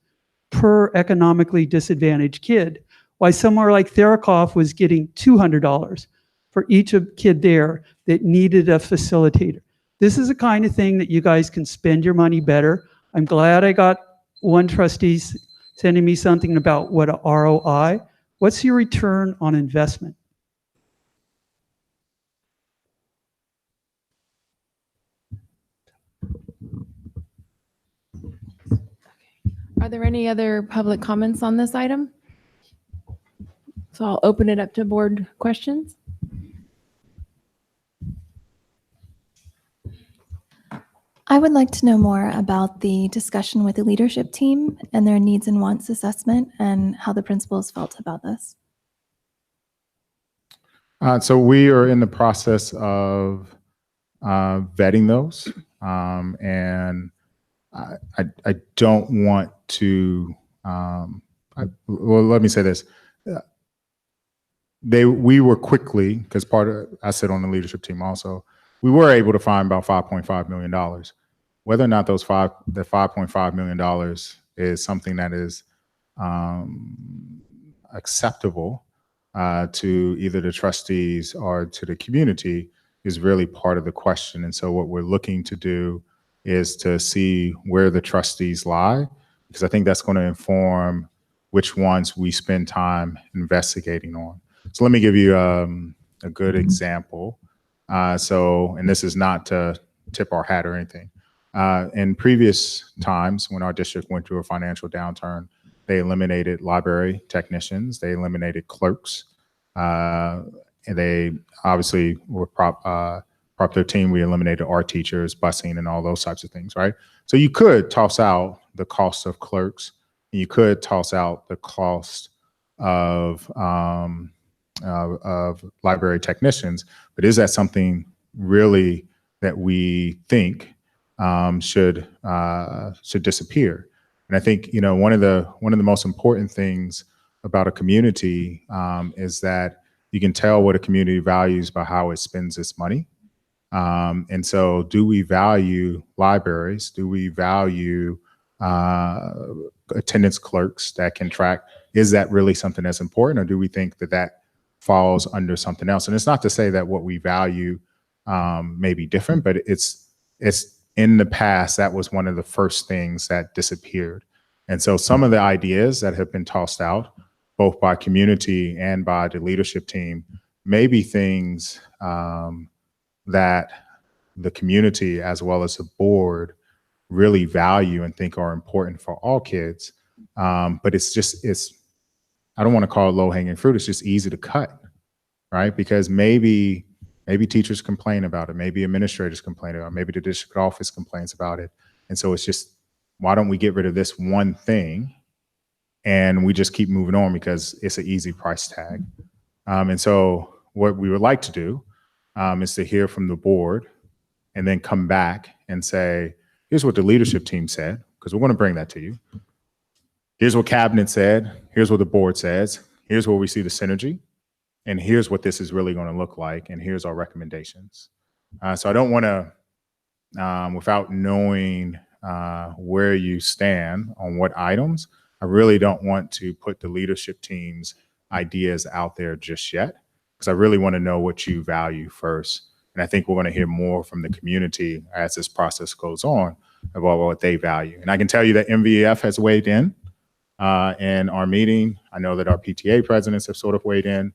per economically disadvantaged kid, while somewhere like Therakoff was getting $200 for each kid there that needed a facilitator. This is the kind of thing that you guys can spend your money better. I'm glad I got one trustee sending me something about what a ROI. What's your return on investment? Are there any other public comments on this item? So I'll open it up to board questions. I would like to know more about the discussion with the leadership team and their needs and wants assessment and how the principals felt about this. So we are in the process of vetting those, and I don't want to. Well, let me say this: we were quickly, because I sit on the leadership team also. We were able to find about $5.5 million. Whether or not the $5.5 million is something that is acceptable to either the trustees or to the community is really part of the question. And so what we're looking to do is to see where the trustees lie, because I think that's going to inform which ones we spend time investigating on. So let me give you a good example. And this is not to tip our hat or anything. In previous times when our district went through a financial downturn, they eliminated library technicians, they eliminated clerks, and they obviously were Prop 13, we eliminated art teachers, busing, and all those types of things, right? So you could toss out the cost of clerks, and you could toss out the cost of library technicians, but is that something really that we think should disappear? And I think, you know, one of the most important things about a community is that you can tell what a community values by how it spends its money. And so, do we value libraries? Do we value attendance clerks that can track? Is that really something that's important, or do we think that falls under something else? And it's not to say that what we value may be different, but it's in the past, that was one of the first things that disappeared. And so some of the ideas that have been tossed out, both by community and by the leadership team, may be things that the community as well as the board really value and think are important for all kids. But I don't want to call it low-hanging fruit. It's just easy to cut, right? Because maybe teachers complain about it. Maybe administrators complain about it. Maybe the district office complains about it. And so it's just, why don't we get rid of this one thing and we just keep moving on because it's an easy price tag. And so what we would like to do is to hear from the board and then come back and say, here's what the leadership team said, because we're going to bring that to you. Here's what cabinet said. Here's what the board says. Here's where we see the synergy. and here's what this is really going to look like, and here's our recommendations. So I don't want to, without knowing where you stand on what items, I really don't want to put the leadership team's ideas out there just yet, because I really want to know what you value first. And I think we're going to hear more from the community as this process goes on about what they value. And I can tell you that MVF has weighed in our meeting. I know that our PTA presidents have sort of weighed in.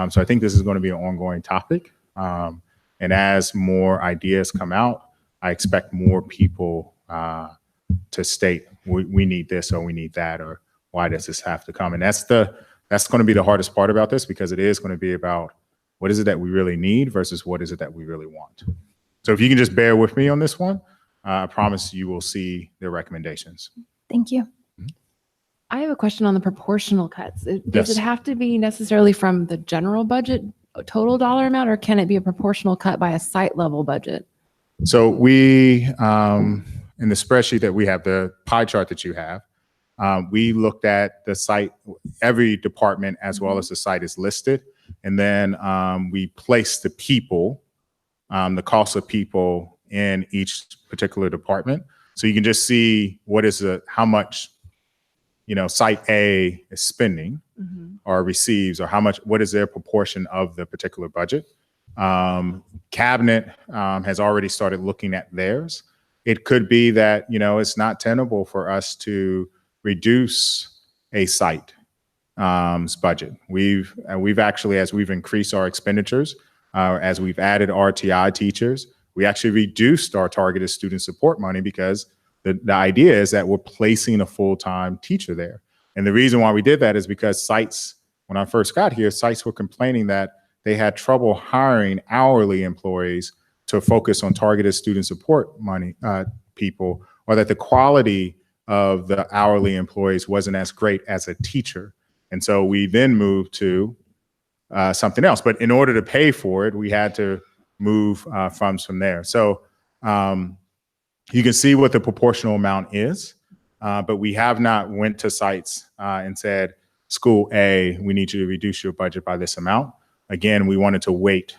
So I think this is going to be an ongoing topic. And as more ideas come out, I expect more people to state, we need this or we need that, or why does this have to come? And that's going to be the hardest part about this, because it is going to be about what is it that we really need versus what is it that we really want. So if you can just bear with me on this one, I promise you will see their recommendations. Thank you. I have a question on the proportional cuts. Does Yes. it have to be necessarily from the general budget total dollar amount, or can it be a proportional cut by a site level budget? So we, in the spreadsheet that we have, the pie chart that you have, we looked at the site, every department as well as the site is listed. And then we placed the people, the cost of people in each particular department. So you can just see what is how much, site A is spending or receives, or what is their proportion of the particular budget. Cabinet has already started looking at theirs. It could be that, it's not tenable for us to reduce a site budget. We've actually, as we've increased our expenditures, as we've added RTI teachers, we actually reduced our targeted student support money, because the idea is that we're placing a full-time teacher there. And the reason why we did that is because sites, when I first got here, sites were complaining that they had trouble hiring hourly employees to focus on targeted student support money people, or that the quality of the hourly employees wasn't as great as a teacher. And so we then moved to something else. But in order to pay for it, we had to move funds from there. So you can see what the proportional amount is, but we have not went to sites and said, school A, we need you to reduce your budget by this amount. Again, we wanted to wait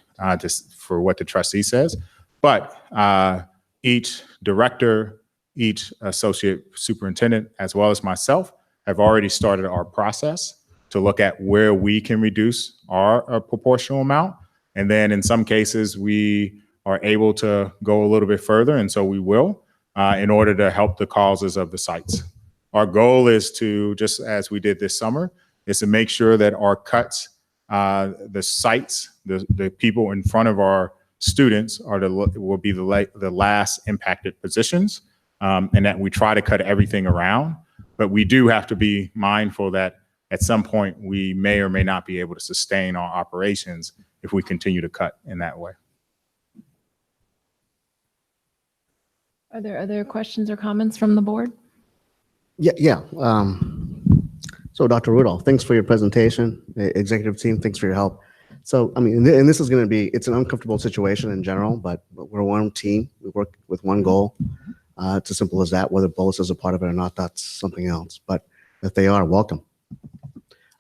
for what the trustee says. But each director, each associate superintendent, as well as myself, have already started our process to look at where we can reduce our proportional amount. And then in some cases, we are able to go a little bit further, and so we will, in order to help the causes of the sites. Our goal is to, just as we did this summer, is to make sure that our cuts, the sites, the people in front of our students will be the last impacted positions, and that we try to cut everything around. But we do have to be mindful that at some point we may or may not be able to sustain our operations if we continue to cut in that way. Are there other questions or comments from the board? Yeah. So Dr. Rudolph, thanks for your presentation. The executive team, thanks for your help. So, I mean, and this is going to be, it's an uncomfortable situation in general, but we're one team. We work with one goal. It's as simple as that. Whether Bullis is a part of it or not, that's something else. But if they are, welcome.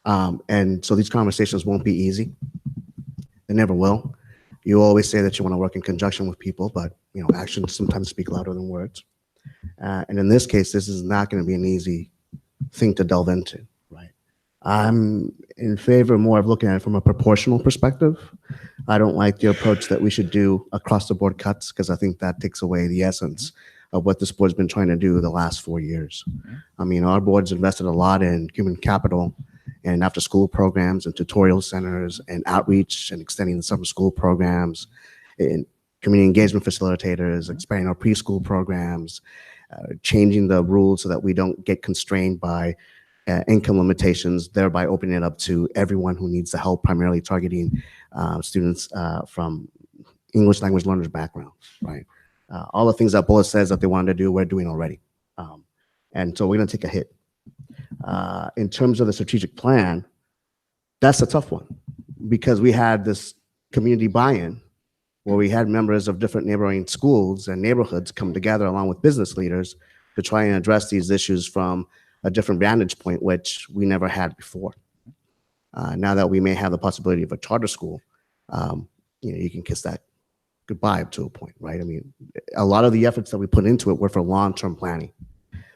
And so these conversations won't be easy. They never will. You always say that you want to work in conjunction with people, but actions sometimes speak louder than words. And in this case, this is not going to be an easy thing to delve into, right? I'm in favor more of looking at it from a proportional perspective. I don't like the approach that we should do across the board cuts, because I think that takes away the essence of what this board's been trying to do the last 4 years. I mean, our board's invested a lot in human capital and after school programs and tutorial centers and outreach and extending the summer school programs and community engagement facilitators, expanding our preschool programs, changing the rules so that we don't get constrained by income limitations, thereby opening it up to everyone who needs the help, primarily targeting students from English language learners backgrounds, right? All the things that Bullis says that they wanted to do, we're doing already. And so we're going to take a hit. In terms of the strategic plan, that's a tough one, because we had this community buy-in where we had members of different neighboring schools and neighborhoods come together along with business leaders to try and address these issues from a different vantage point, which we never had before. Now that we may have the possibility of a charter school, you can kiss that goodbye to a point, right? I mean, a lot of the efforts that we put into it were for long-term planning,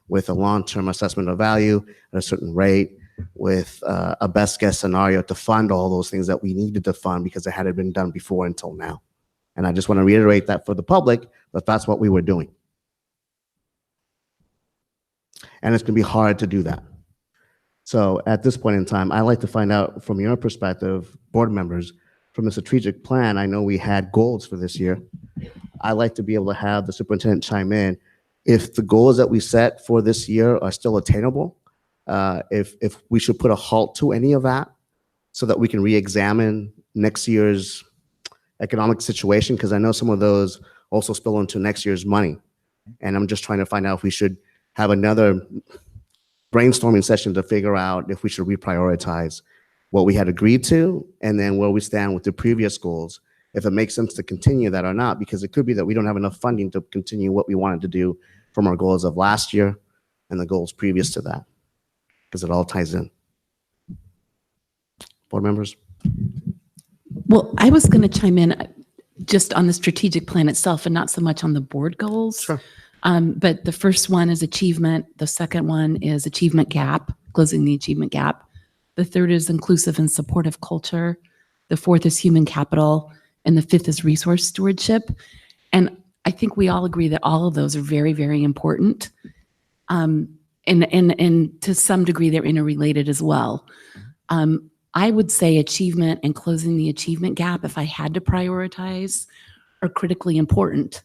with a long-term assessment of value at a certain rate, with a best guess scenario to fund all those things that we needed to fund because it hadn't been done before until now. And I just want to reiterate that for the public, that that's what we were doing. And it's going to be hard to do that. So at this point in time, I'd like to find out from your perspective, board members, from the strategic plan, I know we had goals for this year. I'd like to be able to have the superintendent chime in if the goals that we set for this year are still attainable, if we should put a halt to any of that so that we can re-examine next year's economic situation, because I know some of those also spill into next year's money. And I'm just trying to find out if we should have another brainstorming session to figure out if we should reprioritize what we had agreed to and then where we stand with the previous goals, if it makes sense to continue that or not, because it could be that we don't have enough funding to continue what we wanted to do from our goals of last year and the goals previous to that, because it all ties in. Board members? Well, I was going to chime in just on the strategic plan itself and not so much on the board goals. Sure. But the first one is achievement. The second one is achievement gap, closing the achievement gap. The third is inclusive and supportive culture. The fourth is human capital. And the fifth is resource stewardship. And I think we all agree that all of those are very, very important. And to some degree, they're interrelated as well. I would say achievement and closing the achievement gap, if I had to prioritize, are critically important.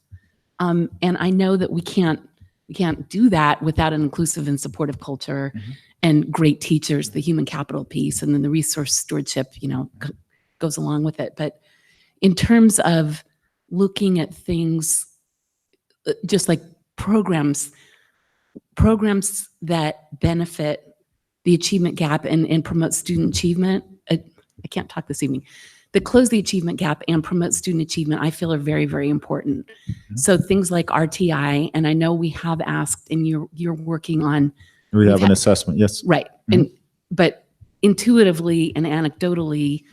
And I know that we can't do that without an inclusive and supportive culture and great teachers, the human capital piece, and then the resource stewardship, goes along with it. But in terms of looking at things just like programs that benefit the achievement gap and promote student achievement, I can't talk this evening, that close the achievement gap and promote student achievement, I feel are very, very important. So things like RTI, and I know we have asked, and you're working on. We have an assessment, yes. Right, but intuitively and anecdotally,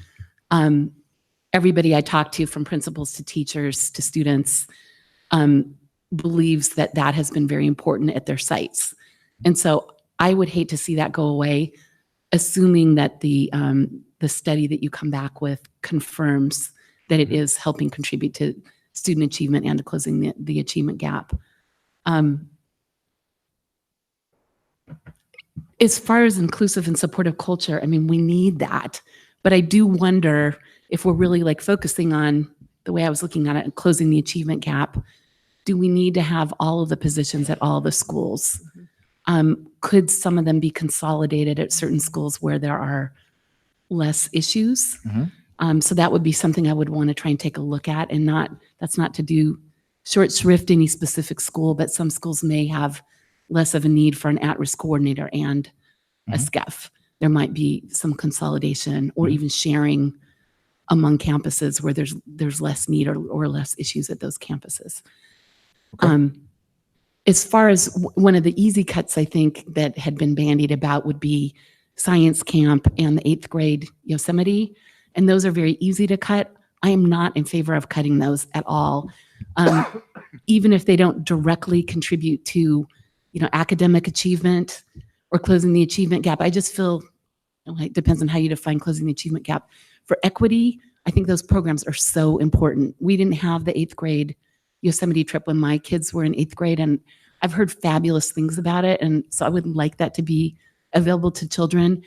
everybody I talk to, from principals to teachers to students, believes that that has been very important at their sites. And so I would hate to see that go away, assuming that the study that you come back with confirms that it is helping contribute to student achievement and to closing the achievement gap. As far as inclusive and supportive culture, I mean, we need that, but I do wonder if we're really like focusing on the way I was looking at it and closing the achievement gap, do we need to have all of the positions at all the schools? Could some of them be consolidated at certain schools where there are less issues? So that would be something I would want to try and take a look at, and that's not to do short shrift any specific school, but some schools may have less of a need for an at-risk coordinator and a SCEF. There might be some consolidation or even sharing among campuses where there's less need or less issues at those campuses. Okay. As far as one of the easy cuts, I think that had been bandied about would be science camp and the 8th grade Yosemite. And those are very easy to cut. I am not in favor of cutting those at all. Even if they don't directly contribute to, academic achievement or closing the achievement gap. I just feel it depends on how you define closing the achievement gap. For equity, I think those programs are so important. We didn't have the 8th grade Yosemite trip when my kids were in 8th grade, and I've heard fabulous things about it. And so I would like that to be available to children.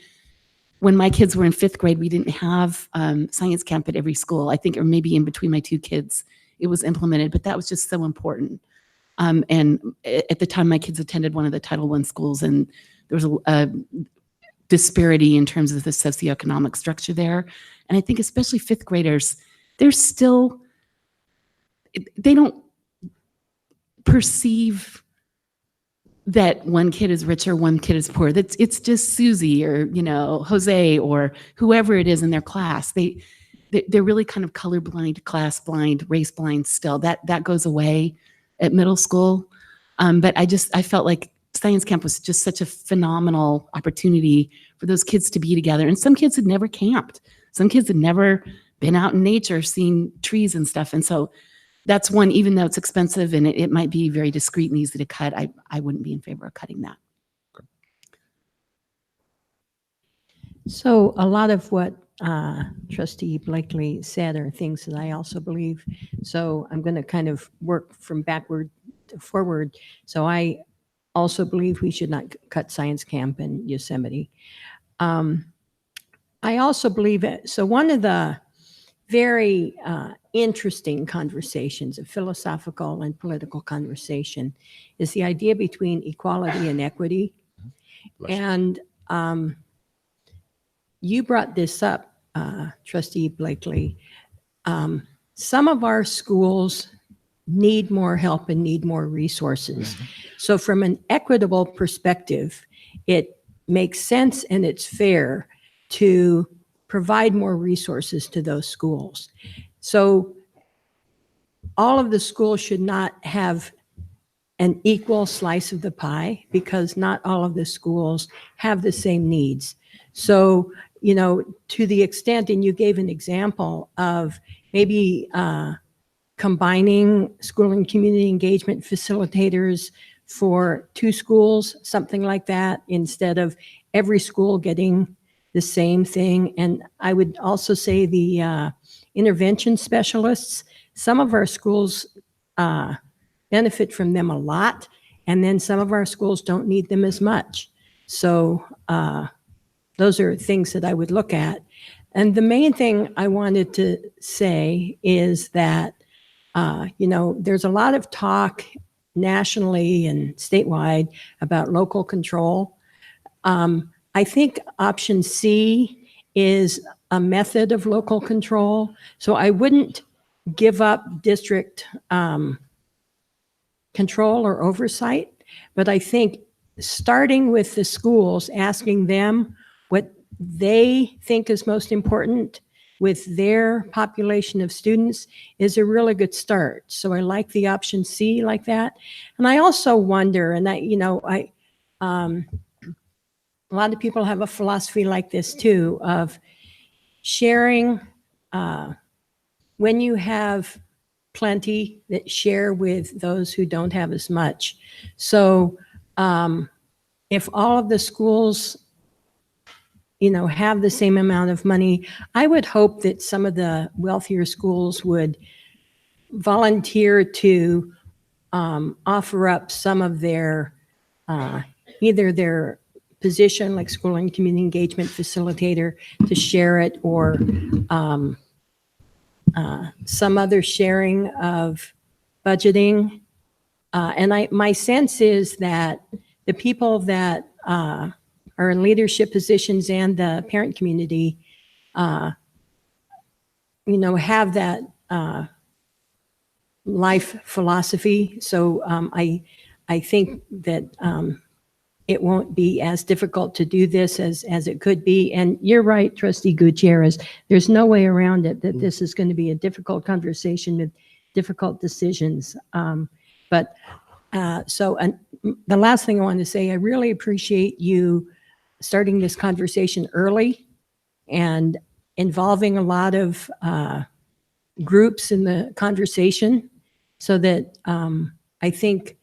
When my kids were in 5th grade, we didn't have science camp at every school. I think, or maybe in between my two kids, it was implemented, but that was just so important. And at the time, my kids attended one of the Title I schools, and there was a disparity in terms of the socioeconomic structure there. And I think especially 5th graders, they don't perceive that one kid is rich or one kid is poor. It's just Susie or, Jose or whoever it is in their class. They're really kind of colorblind, class blind, race blind still. That goes away at middle school. But I felt like science camp was just such a phenomenal opportunity for those kids to be together. And some kids had never camped. Some kids had never been out in nature, seeing trees and stuff. And so that's one, even though it's expensive and it might be very discreet and easy to cut, I wouldn't be in favor of cutting that. So a lot of what Trustee Blakely said are things that I also believe. So I'm going to kind of work from backward to forward. So I also believe we should not cut science camp in Yosemite. I also believe it. So one of the very interesting conversations, a philosophical and political conversation, is the idea between equality and equity. And you brought this up, Trustee Blakely. Some of our schools need more help and need more resources. So from an equitable perspective, it makes sense and it's fair to provide more resources to those schools. So all of the schools should not have an equal slice of the pie because not all of the schools have the same needs. So, you know, to the extent, and you gave an example of maybe combining school and community engagement facilitators for 2 schools, something like that, instead of every school getting the same thing. And I would also say the intervention specialists, some of our schools benefit from them a lot, and then some of our schools don't need them as much. So those are things that I would look at. And the main thing I wanted to say is that, you know, there's a lot of talk nationally and statewide about local control. I think option C is a method of local control. So I wouldn't give up district control or oversight, but I think starting with the schools, asking them what they think is most important with their population of students is a really good start. So I like the option C like that. And I also wonder, and I, you know, a lot of people have a philosophy like this too, of sharing when you have plenty, that share with those who don't have as much. So if all of the schools, you know, have the same amount of money, I would hope that some of the wealthier schools would volunteer to offer up some of their, either their position like school and community engagement facilitator to share it, or some other sharing of budgeting. And my sense is that the people that are in leadership positions and the parent community, you know, have that life philosophy. So I think that it won't be as difficult to do this as it could be. And you're right, Trustee Gutierrez, there's no way around it that this is going to be a difficult conversation with difficult decisions. The last thing I want to say, I really appreciate you starting this conversation early and involving a lot of groups in the conversation, so that I think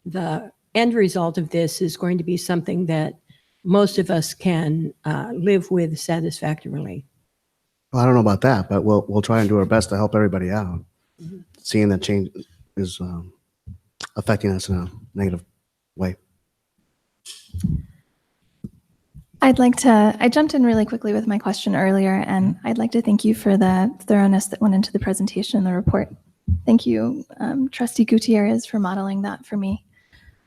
the end result of this is going to be something that most of us can live with satisfactorily. Well, I don't know about that, but we'll try and do our best to help everybody out. Seeing that change is affecting us in a negative way. I jumped in really quickly with my question earlier, and I'd like to thank you for the thoroughness that went into the presentation and the report. Thank you, Trustee Gutierrez, for modeling that for me.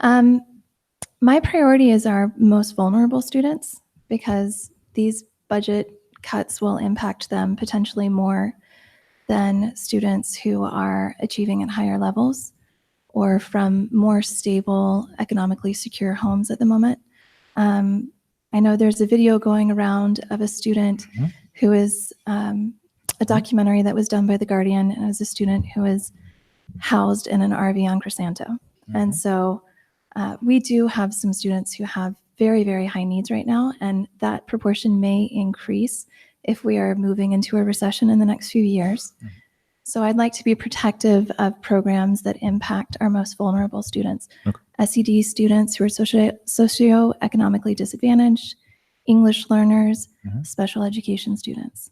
My priority is our most vulnerable students, because these budget cuts will impact them potentially more than students who are achieving at higher levels or from more stable, economically secure homes at the moment. I know there's a video going around of a student who is a documentary that was done by The Guardian, and as a student who is housed in an RV on Crisanto. And so We do have some students who have very, very high needs right now, and that proportion may increase if we are moving into a recession in the next few years. So I'd like to be protective of programs that impact our most vulnerable students. SED students who are socioeconomically disadvantaged, English learners, special education students.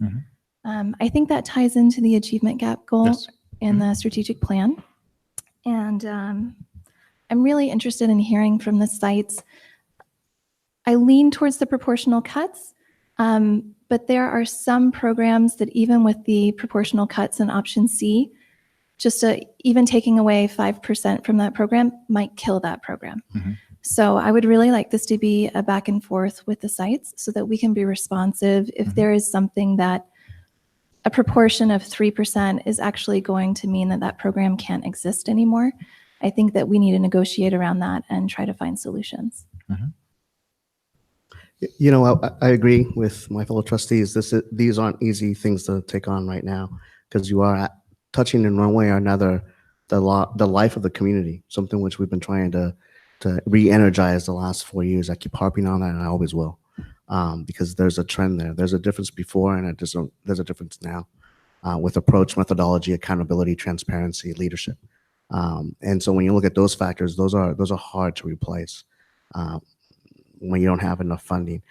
I think that ties into the achievement gap goal in the strategic plan. And I'm really interested in hearing from the sites. I lean towards the proportional cuts, but there are some programs that even with the proportional cuts in option C, just even taking away 5% from that program might kill that program. So I would really like this to be a back and forth with the sites so that we can be responsive if there is something that a proportion of 3% is actually going to mean that that program can't exist anymore. I think that we need to negotiate around that and try to find solutions. You know, I agree with my fellow trustees. These aren't easy things to take on right now because you are touching in one way or another the life of the community, something which we've been trying to re-energize the last 4 years. I keep harping on that, and I always will, because there's a trend there. There's a difference before, and there's a difference now with approach, methodology, accountability, transparency, leadership. And so when you look at those factors, those are hard to replace when you don't have enough funding.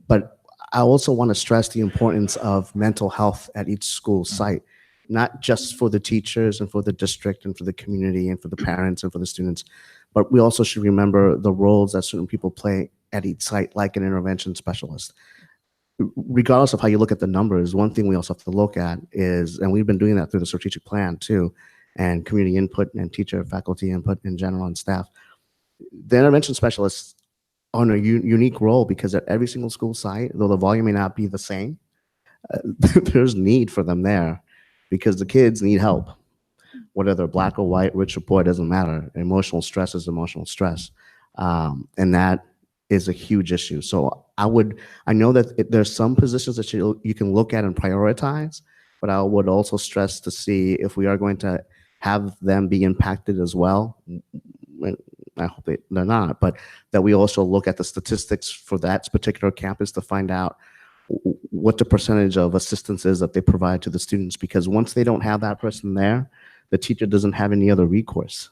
But I also want to stress the importance of mental health at each school site, not just for the teachers and for the district and for the community and for the parents and for the students, but we also should remember the roles that certain people play at each site, like an intervention specialist. Regardless of how you look at the numbers, one thing we also have to look at is, and we've been doing that through the strategic plan too, and community input and teacher, faculty input in general and staff. The intervention specialists are in a unique role because at every single school site, though the volume may not be the same, there's need for them there because the kids need help. Whether they're black or white, rich or poor, it doesn't matter. Emotional stress is emotional stress. And that is a huge issue. So I know that there's some positions that you can look at and prioritize, but I would also stress to see if we are going to have them be impacted as well. I hope they're not, but that we also look at the statistics for that particular campus to find out what the percentage of assistance is that they provide to the students. Because once they don't have that person there, the teacher doesn't have any other recourse,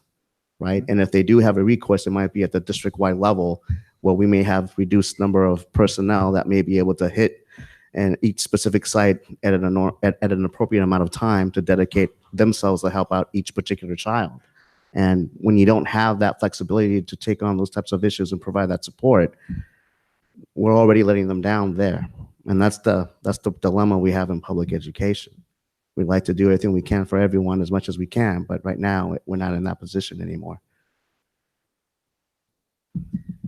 right? And if they do have a recourse, it might be at the district-wide level where we may have reduced number of personnel that may be able to hit and each specific site at an appropriate amount of time to dedicate themselves to help out each particular child. And when you don't have that flexibility to take on those types of issues and provide that support, we're already letting them down there. And that's the dilemma we have in public education. We'd like to do everything we can for everyone as much as we can, but right now we're not in that position anymore.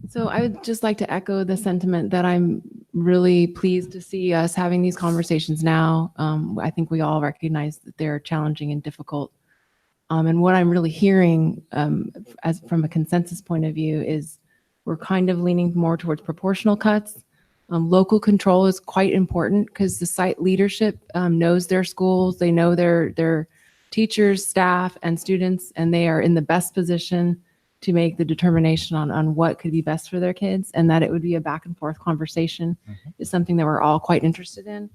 So I would just like to echo the sentiment that I'm really pleased to see us having these conversations now. I think we all recognize that they're challenging and difficult. And what I'm really hearing as from a consensus point of view is we're kind of leaning more towards proportional cuts. Local control is quite important because the site leadership knows their schools, they know their teachers, staff, and students, and they are in the best position to make the determination on what could be best for their kids, and that it would be a back and forth conversation is something that we're all quite interested in.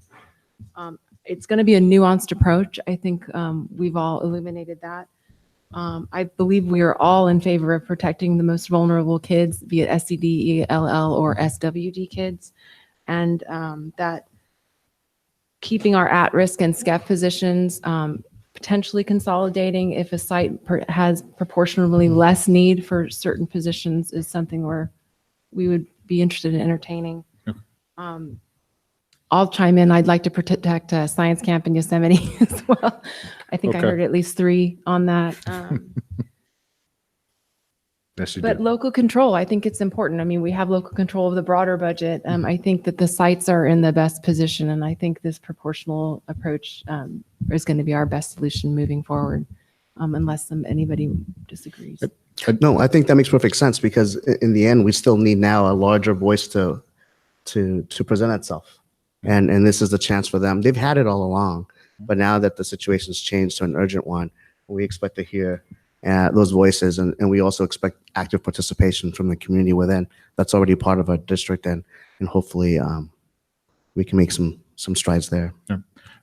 It's going to be a nuanced approach. I think we've all illuminated that. I believe we are all in favor of protecting the most vulnerable kids, be it SED, ELL, or SWD kids, and that keeping our at-risk and SCEF positions, potentially consolidating if a site has proportionally less need for certain positions is something where we would be interested in entertaining. I'll chime in. I'd like to protect Science Camp in Yosemite as well. I think I heard at least 3 on that. But local control, I think it's important. I mean, we have local control of the broader budget. I think that the sites are in the best position, and I think this proportional approach is going to be our best solution moving forward, unless anybody disagrees. No, I think that makes perfect sense because in the end, we still need now a larger voice to present itself. And this is the chance for them. They've had it all along, but now that the situation's changed to an urgent one, we expect to hear those voices. And we also expect active participation from the community within. That's already part of our district, and hopefully we can make some strides there. Yeah.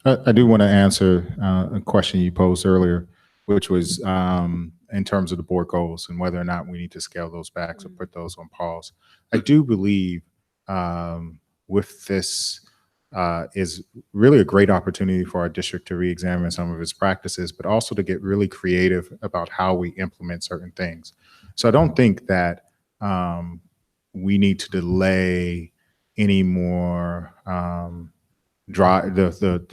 I do want to answer a question you posed earlier, which was in terms of the board goals and whether or not we need to scale those back or put those on pause. I do believe with this is really a great opportunity for our district to re-examine some of its practices, but also to get really creative about how we implement certain things. So I don't think that we need to delay any more the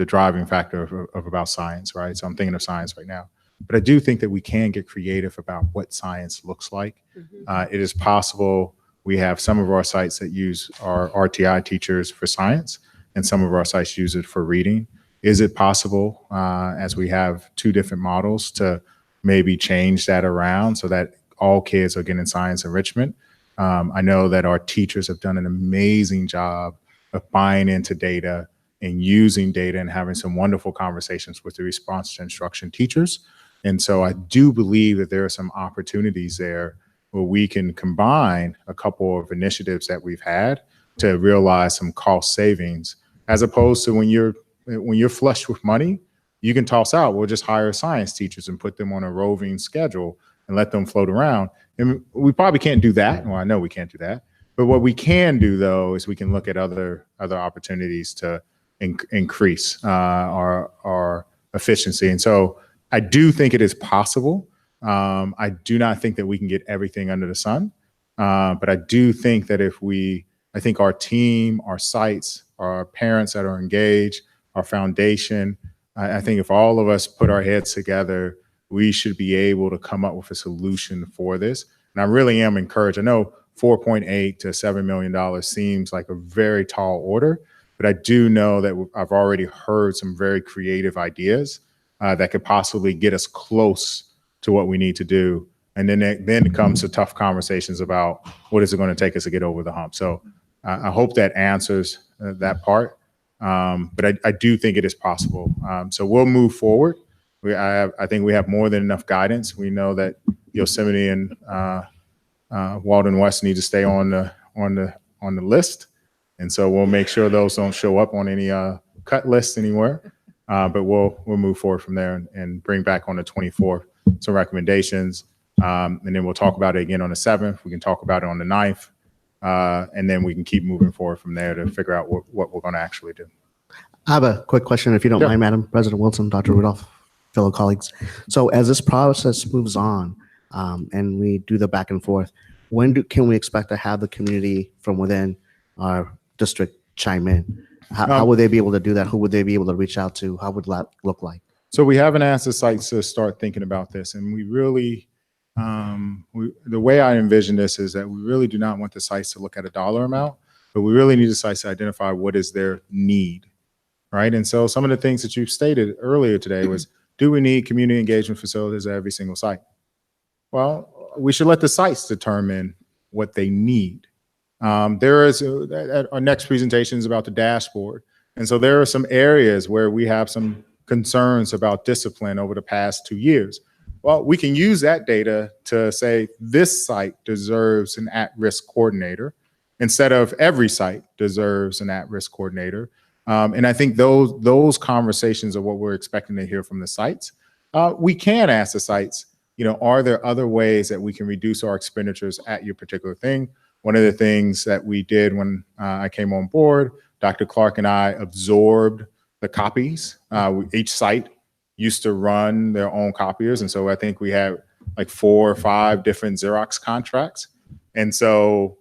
driving factor of about science, right? So I'm thinking of science right now. But I do think that we can get creative about what science looks like. It is possible we have some of our sites that use our RTI teachers for science, and some of our sites use it for reading. Is it possible, as we have two different models, to maybe change that around so that all kids are getting science enrichment? I know that our teachers have done an amazing job of buying into data and using data and having some wonderful conversations with the response to instruction teachers. And so I do believe that there are some opportunities there where we can combine a couple of initiatives that we've had to realize some cost savings, as opposed to when you're flush with money, you can toss out, we'll just hire science teachers and put them on a roving schedule and let them float around. And we probably can't do that. Well, I know we can't do that. But what we can do, though, is we can look at other opportunities to increase our efficiency. And so I do think it is possible. I do not think that we can get everything under the sun. But I do think that I think our team, our sites, our parents that are engaged, our foundation, I think if all of us put our heads together, we should be able to come up with a solution for this. And I really am encouraged. I know $4.8 to $7 million seems like a very tall order, but I do know that I've already heard some very creative ideas that could possibly get us close to what we need to do. And then it comes to tough conversations about what is it going to take us to get over the hump. So I hope that answers that part. But I do think it is possible. So we'll move forward. I think we have more than enough guidance. We know that Yosemite and Walden West need to stay on the list, and so we'll make sure those don't show up on any cut list anywhere. But we'll move forward from there and bring back on the 24th some recommendations, and then we'll talk about it again on the 7th. We can talk about it on the 9th, and then we can keep moving forward from there to figure out what we're going to actually do. I have a quick question, if you don't mind, Madam President Wilson, Dr. Rudolph, fellow colleagues. So as this process moves on and we do the back and forth, can we expect to have the community from within our district chime in? How would they be able to do that? Who would they be able to reach out to? How would that look like? So we haven't asked the sites to start thinking about this, and we really, the way I envision this is that we really do not want the sites to look at a dollar amount, but we really need the sites to identify what is their need, right? And so some of the things that you stated earlier today was, do we need community engagement facilities at every single site? Well, we should let the sites determine what they need. There is our next presentation is about the dashboard. And so there are some areas where we have some concerns about discipline over the past 2 years. Well, we can use that data to say this site deserves an at-risk coordinator instead of every site deserves an at-risk coordinator. And I think those conversations are what we're expecting to hear from the sites. We can ask the sites, are there other ways that we can reduce our expenditures at your particular thing? One of the things that we did when I came on board, Dr. Clark and I absorbed the copies. Each site used to run their own copiers. And so I think we had like 4 or 5 different Xerox contracts. And so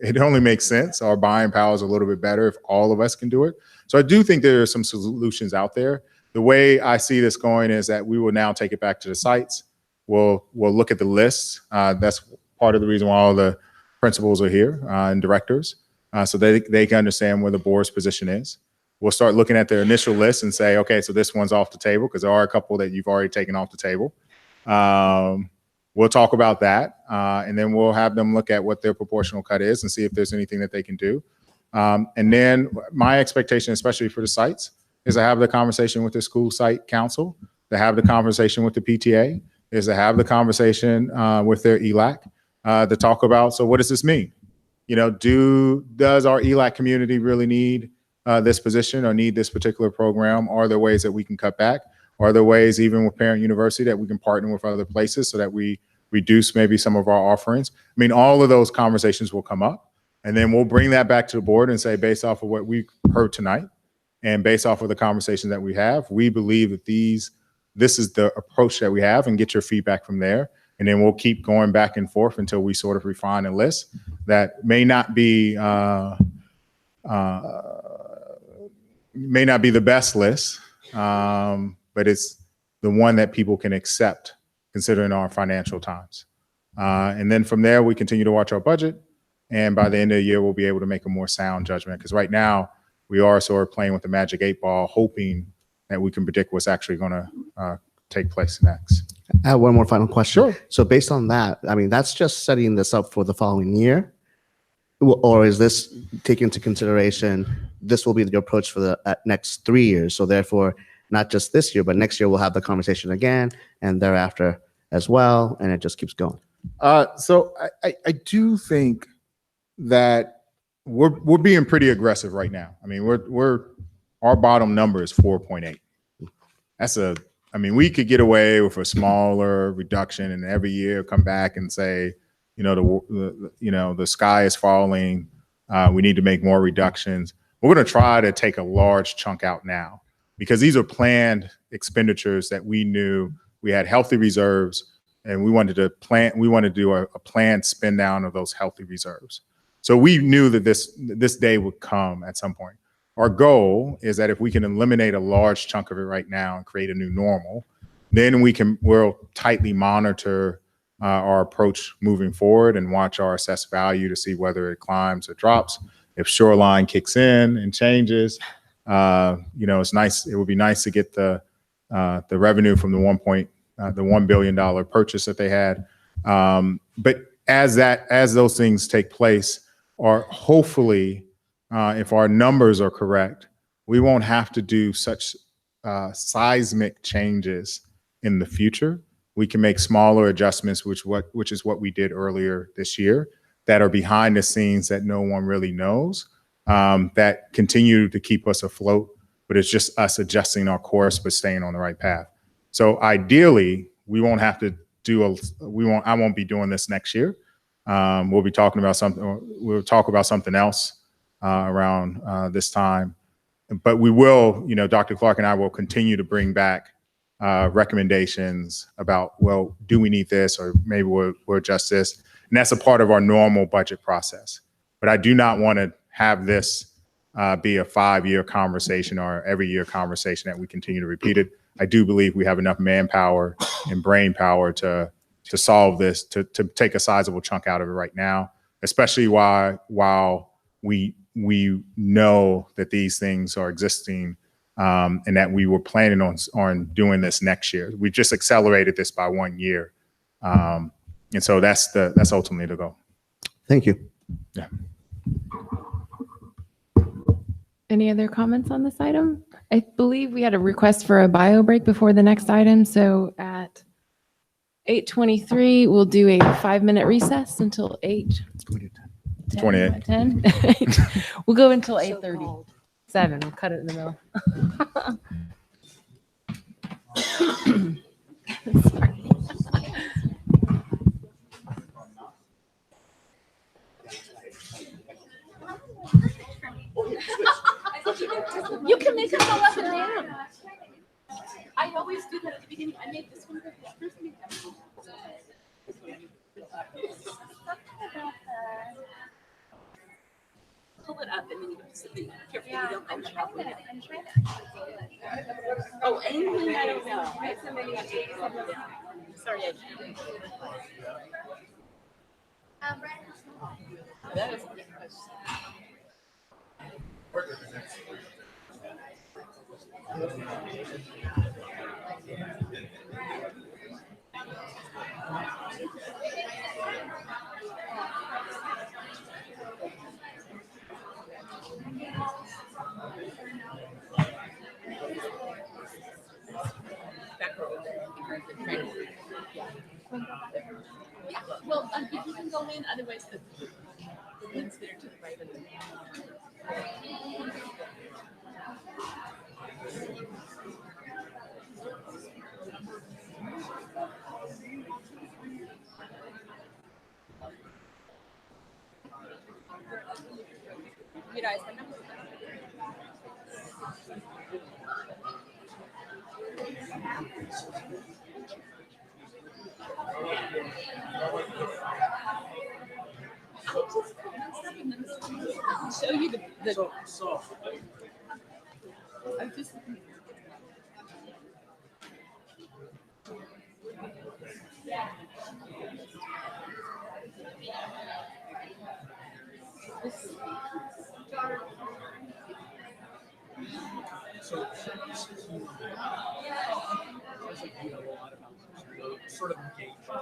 it only makes sense. Our buying power is a little bit better if all of us can do it. So I do think there are some solutions out there. The way I see this going is that we will now take it back to the sites. We'll look at the lists. That's part of the reason why all the principals are here and directors, so they can understand where the board's position is. We'll start looking at their initial list and say, okay, so this one's off the table, because there are a couple that you've already taken off the table. We'll talk about that, and then we'll have them look at what their proportional cut is and see if there's anything that they can do. And then my expectation, especially for the sites, is to have the conversation with the school site council, to have the conversation with the PTA, is to have the conversation with their ELAC to talk about, so what does this mean? You know, does our ELAC community really need this position or need this particular program? Are there ways that we can cut back? Are there ways, even with Parent University, that we can partner with other places so that we reduce maybe some of our offerings? I mean, all of those conversations will come up, and then we'll bring that back to the board and say, based off of what we heard tonight and based off of the conversations that we have, we believe that this is the approach that we have, and get your feedback from there. And then we'll keep going back and forth until we sort of refine a list that may not be the best list, but it's the one that people can accept considering our financial times. And then from there, we continue to watch our budget. And by the end of the year, we'll be able to make a more sound judgment. Because right now, we are sort of playing with the magic 8-ball, hoping that we can predict what's actually going to take place next. I have one more final question. Sure. So based on that, I mean, that's just setting this up for the following year? Or is this taking into consideration, this will be the approach for the next 3 years? So therefore, not just this year, but next year we'll have the conversation again, and thereafter as well, and it just keeps going. So I do think that we're being pretty aggressive right now. I mean, our bottom number is 4.8. I mean, we could get away with a smaller reduction, and every year come back and say, you know, the sky is falling. We need to make more reductions. We're going to try to take a large chunk out now, because these are planned expenditures that we knew we had healthy reserves, and we wanted to do a planned spend down of those healthy reserves. So we knew that this day would come at some point. Our goal is that if we can eliminate a large chunk of it right now and create a new normal, then we'll tightly monitor our approach moving forward and watch our assessed value to see whether it climbs or drops. If shoreline kicks in and changes, it's nice. It would be nice to get the revenue from the $1 billion purchase that they had. But as those things take place, or hopefully, if our numbers are correct, we won't have to do such seismic changes in the future. We can make smaller adjustments, which is what we did earlier this year, that are behind the scenes that no one really knows, that continue to keep us afloat, but it's just us adjusting our course, but staying on the right path. So ideally, we won't have to I won't be doing this next year. We'll be talking about something, we'll talk about something else around this time, but we will, Dr. Clark and I will continue to bring back recommendations about, well, do we need this, or maybe we'll adjust this. And that's a part of our normal budget process. But I do not want to have this be a 5-year conversation or every year conversation that we continue to repeat it. I do believe we have enough manpower and brain power to solve this, to take a sizable chunk out of it right now, especially while we know that these things are existing, and that we were planning on doing this next year. We just accelerated this by 1 year. And so that's ultimately the goal. Thank you. Yeah. Any other comments on this item? I believe we had a request for a bio break before the next item. So at 8:23, we'll do a 5-minute recess until 28. 10. We'll go until 8:37. We'll cut it in the middle. Sorry. You can make it go up and down. I always do that at the beginning. I make this one first. Pull it up and then you have to sit there. Careful, you don't I'm trying that. Oh, anything I don't know. I have somebody on 87 down. Sorry, I can't. That is a good question.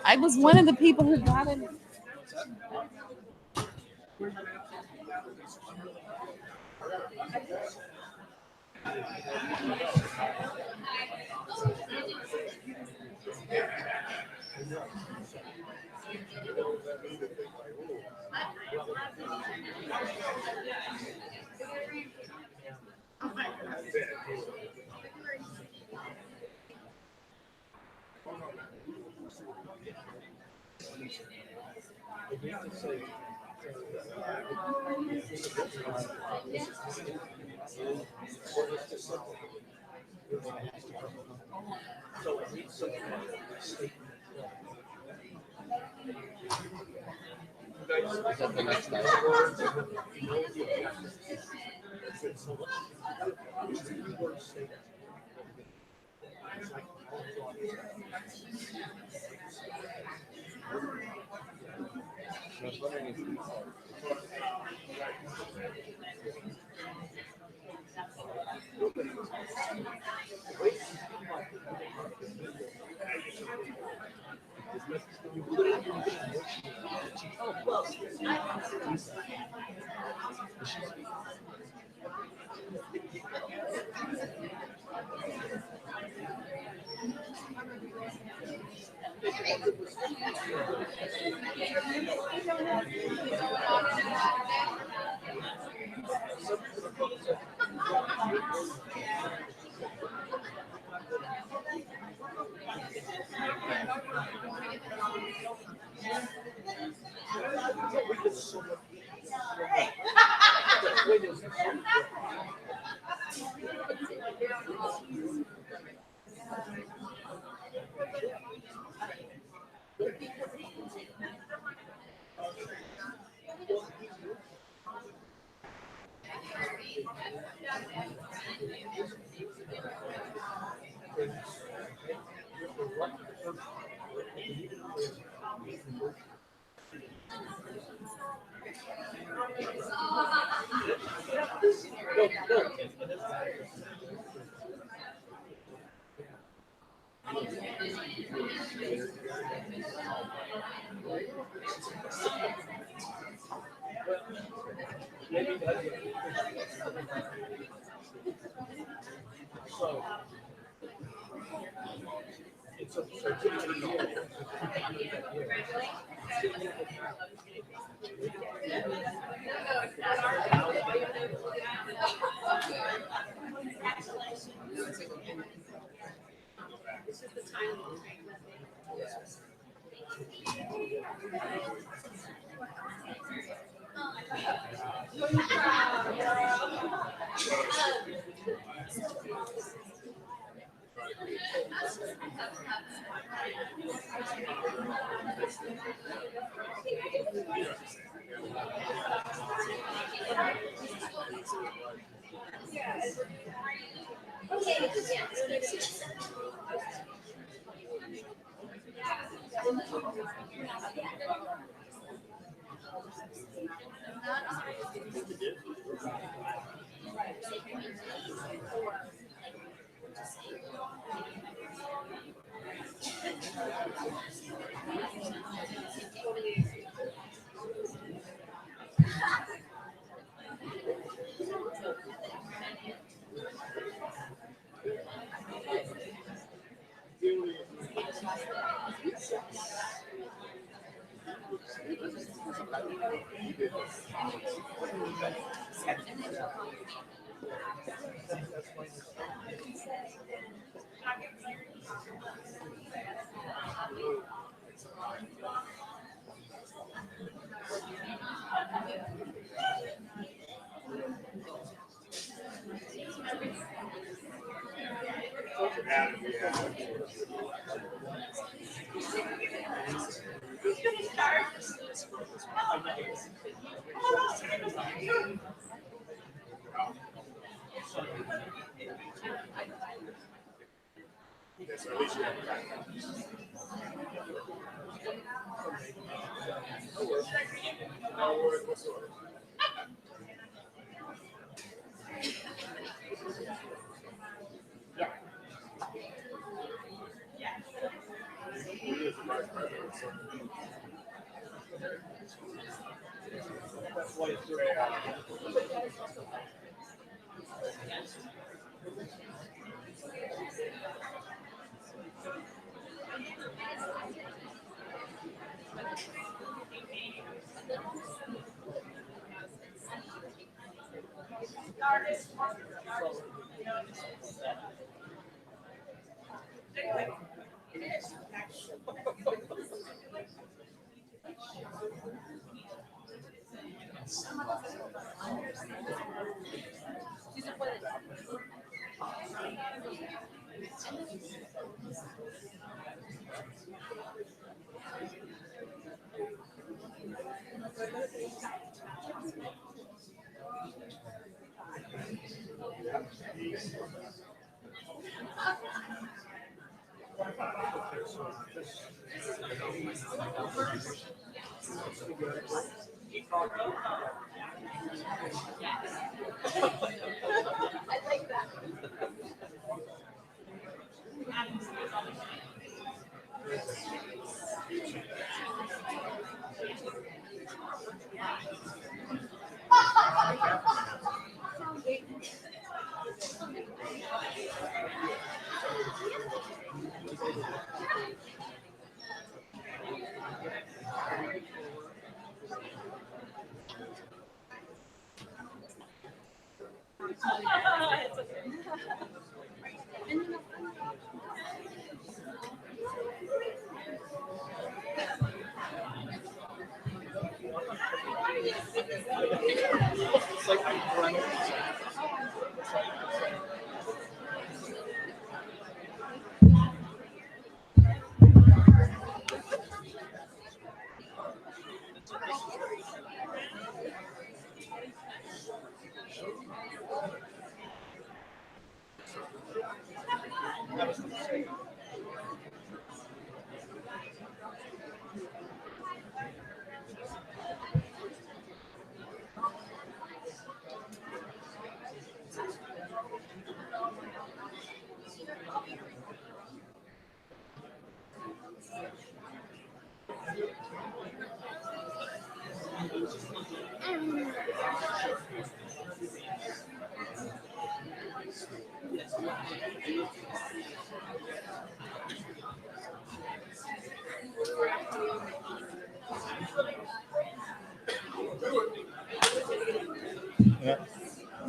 I was one of the people who got it.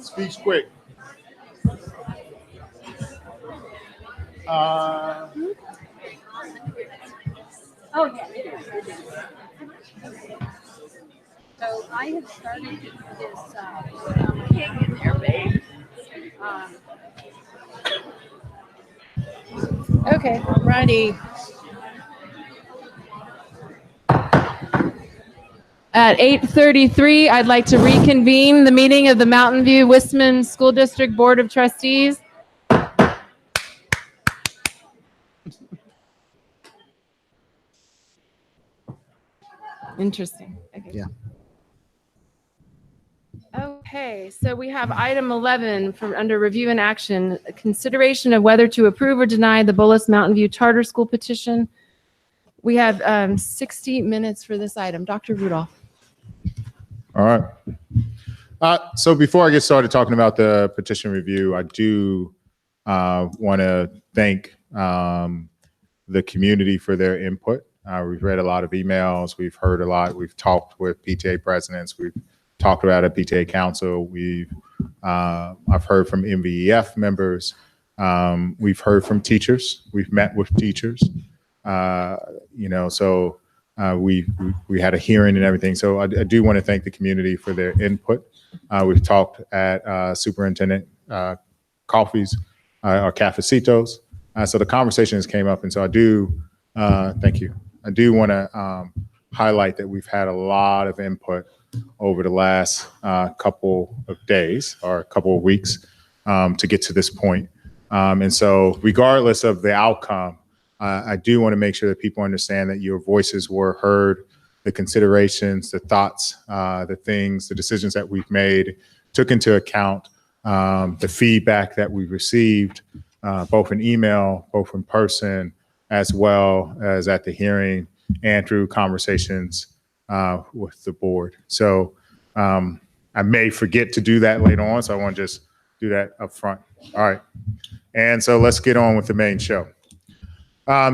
Speaks quick. Oh, yeah, it is. So I have started this gig in there, babe. Okay, righty. At 8:33, I'd like to reconvene the meeting of the Mountain View Wistman School District Board of Trustees. Interesting. Okay. Yeah. Okay, so we have item 11 for under review and action, consideration of whether to approve or deny the Bullis Mountain View Charter School petition. We have 60 minutes for this item. Dr. Rudolph. All right. So before I get started talking about the petition review, I do want to thank the community for their input. We've read a lot of emails. We've heard a lot. We've talked with PTA presidents. We've talked about a PTA council. I've heard from MVEF members. We've heard from teachers. We've met with teachers. So we had a hearing and everything. So I do want to thank the community for their input. We've talked at Superintendent Coffee's or Cafecitos. So the conversations came up, and so I do thank you. I do want to highlight that we've had a lot of input over the last couple of days or a couple of weeks to get to this point. And so regardless of the outcome, I do want to make sure that people understand that your voices were heard, the considerations, the thoughts, the things, the decisions that we've made, took into account the feedback that we received, both in email, both in person, as well as at the hearing and through conversations with the board. So I may forget to do that later on, so I want to just do that up front. All right. And so let's get on with the main show.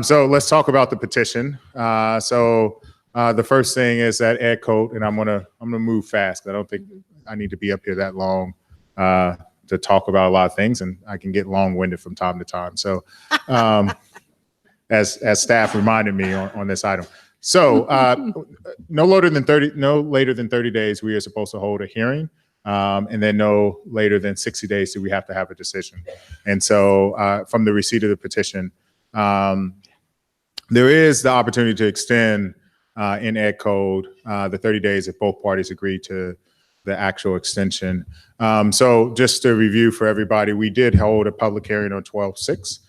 So let's talk about the petition. The first thing is that ed code, and I'm gonna move fast, 'cause I don't think I need to be up here that long to talk about a lot of things, and I can get long-winded from time to time. So as staff reminded me on this item. So no later than 30 days, we are supposed to hold a hearing. And then no later than 60 days do we have to have a decision. And so from the receipt of the petition, there is the opportunity to extend in ed code the 30 days if both parties agree to the actual extension. So just to review for everybody, we did hold a public hearing on 12/6.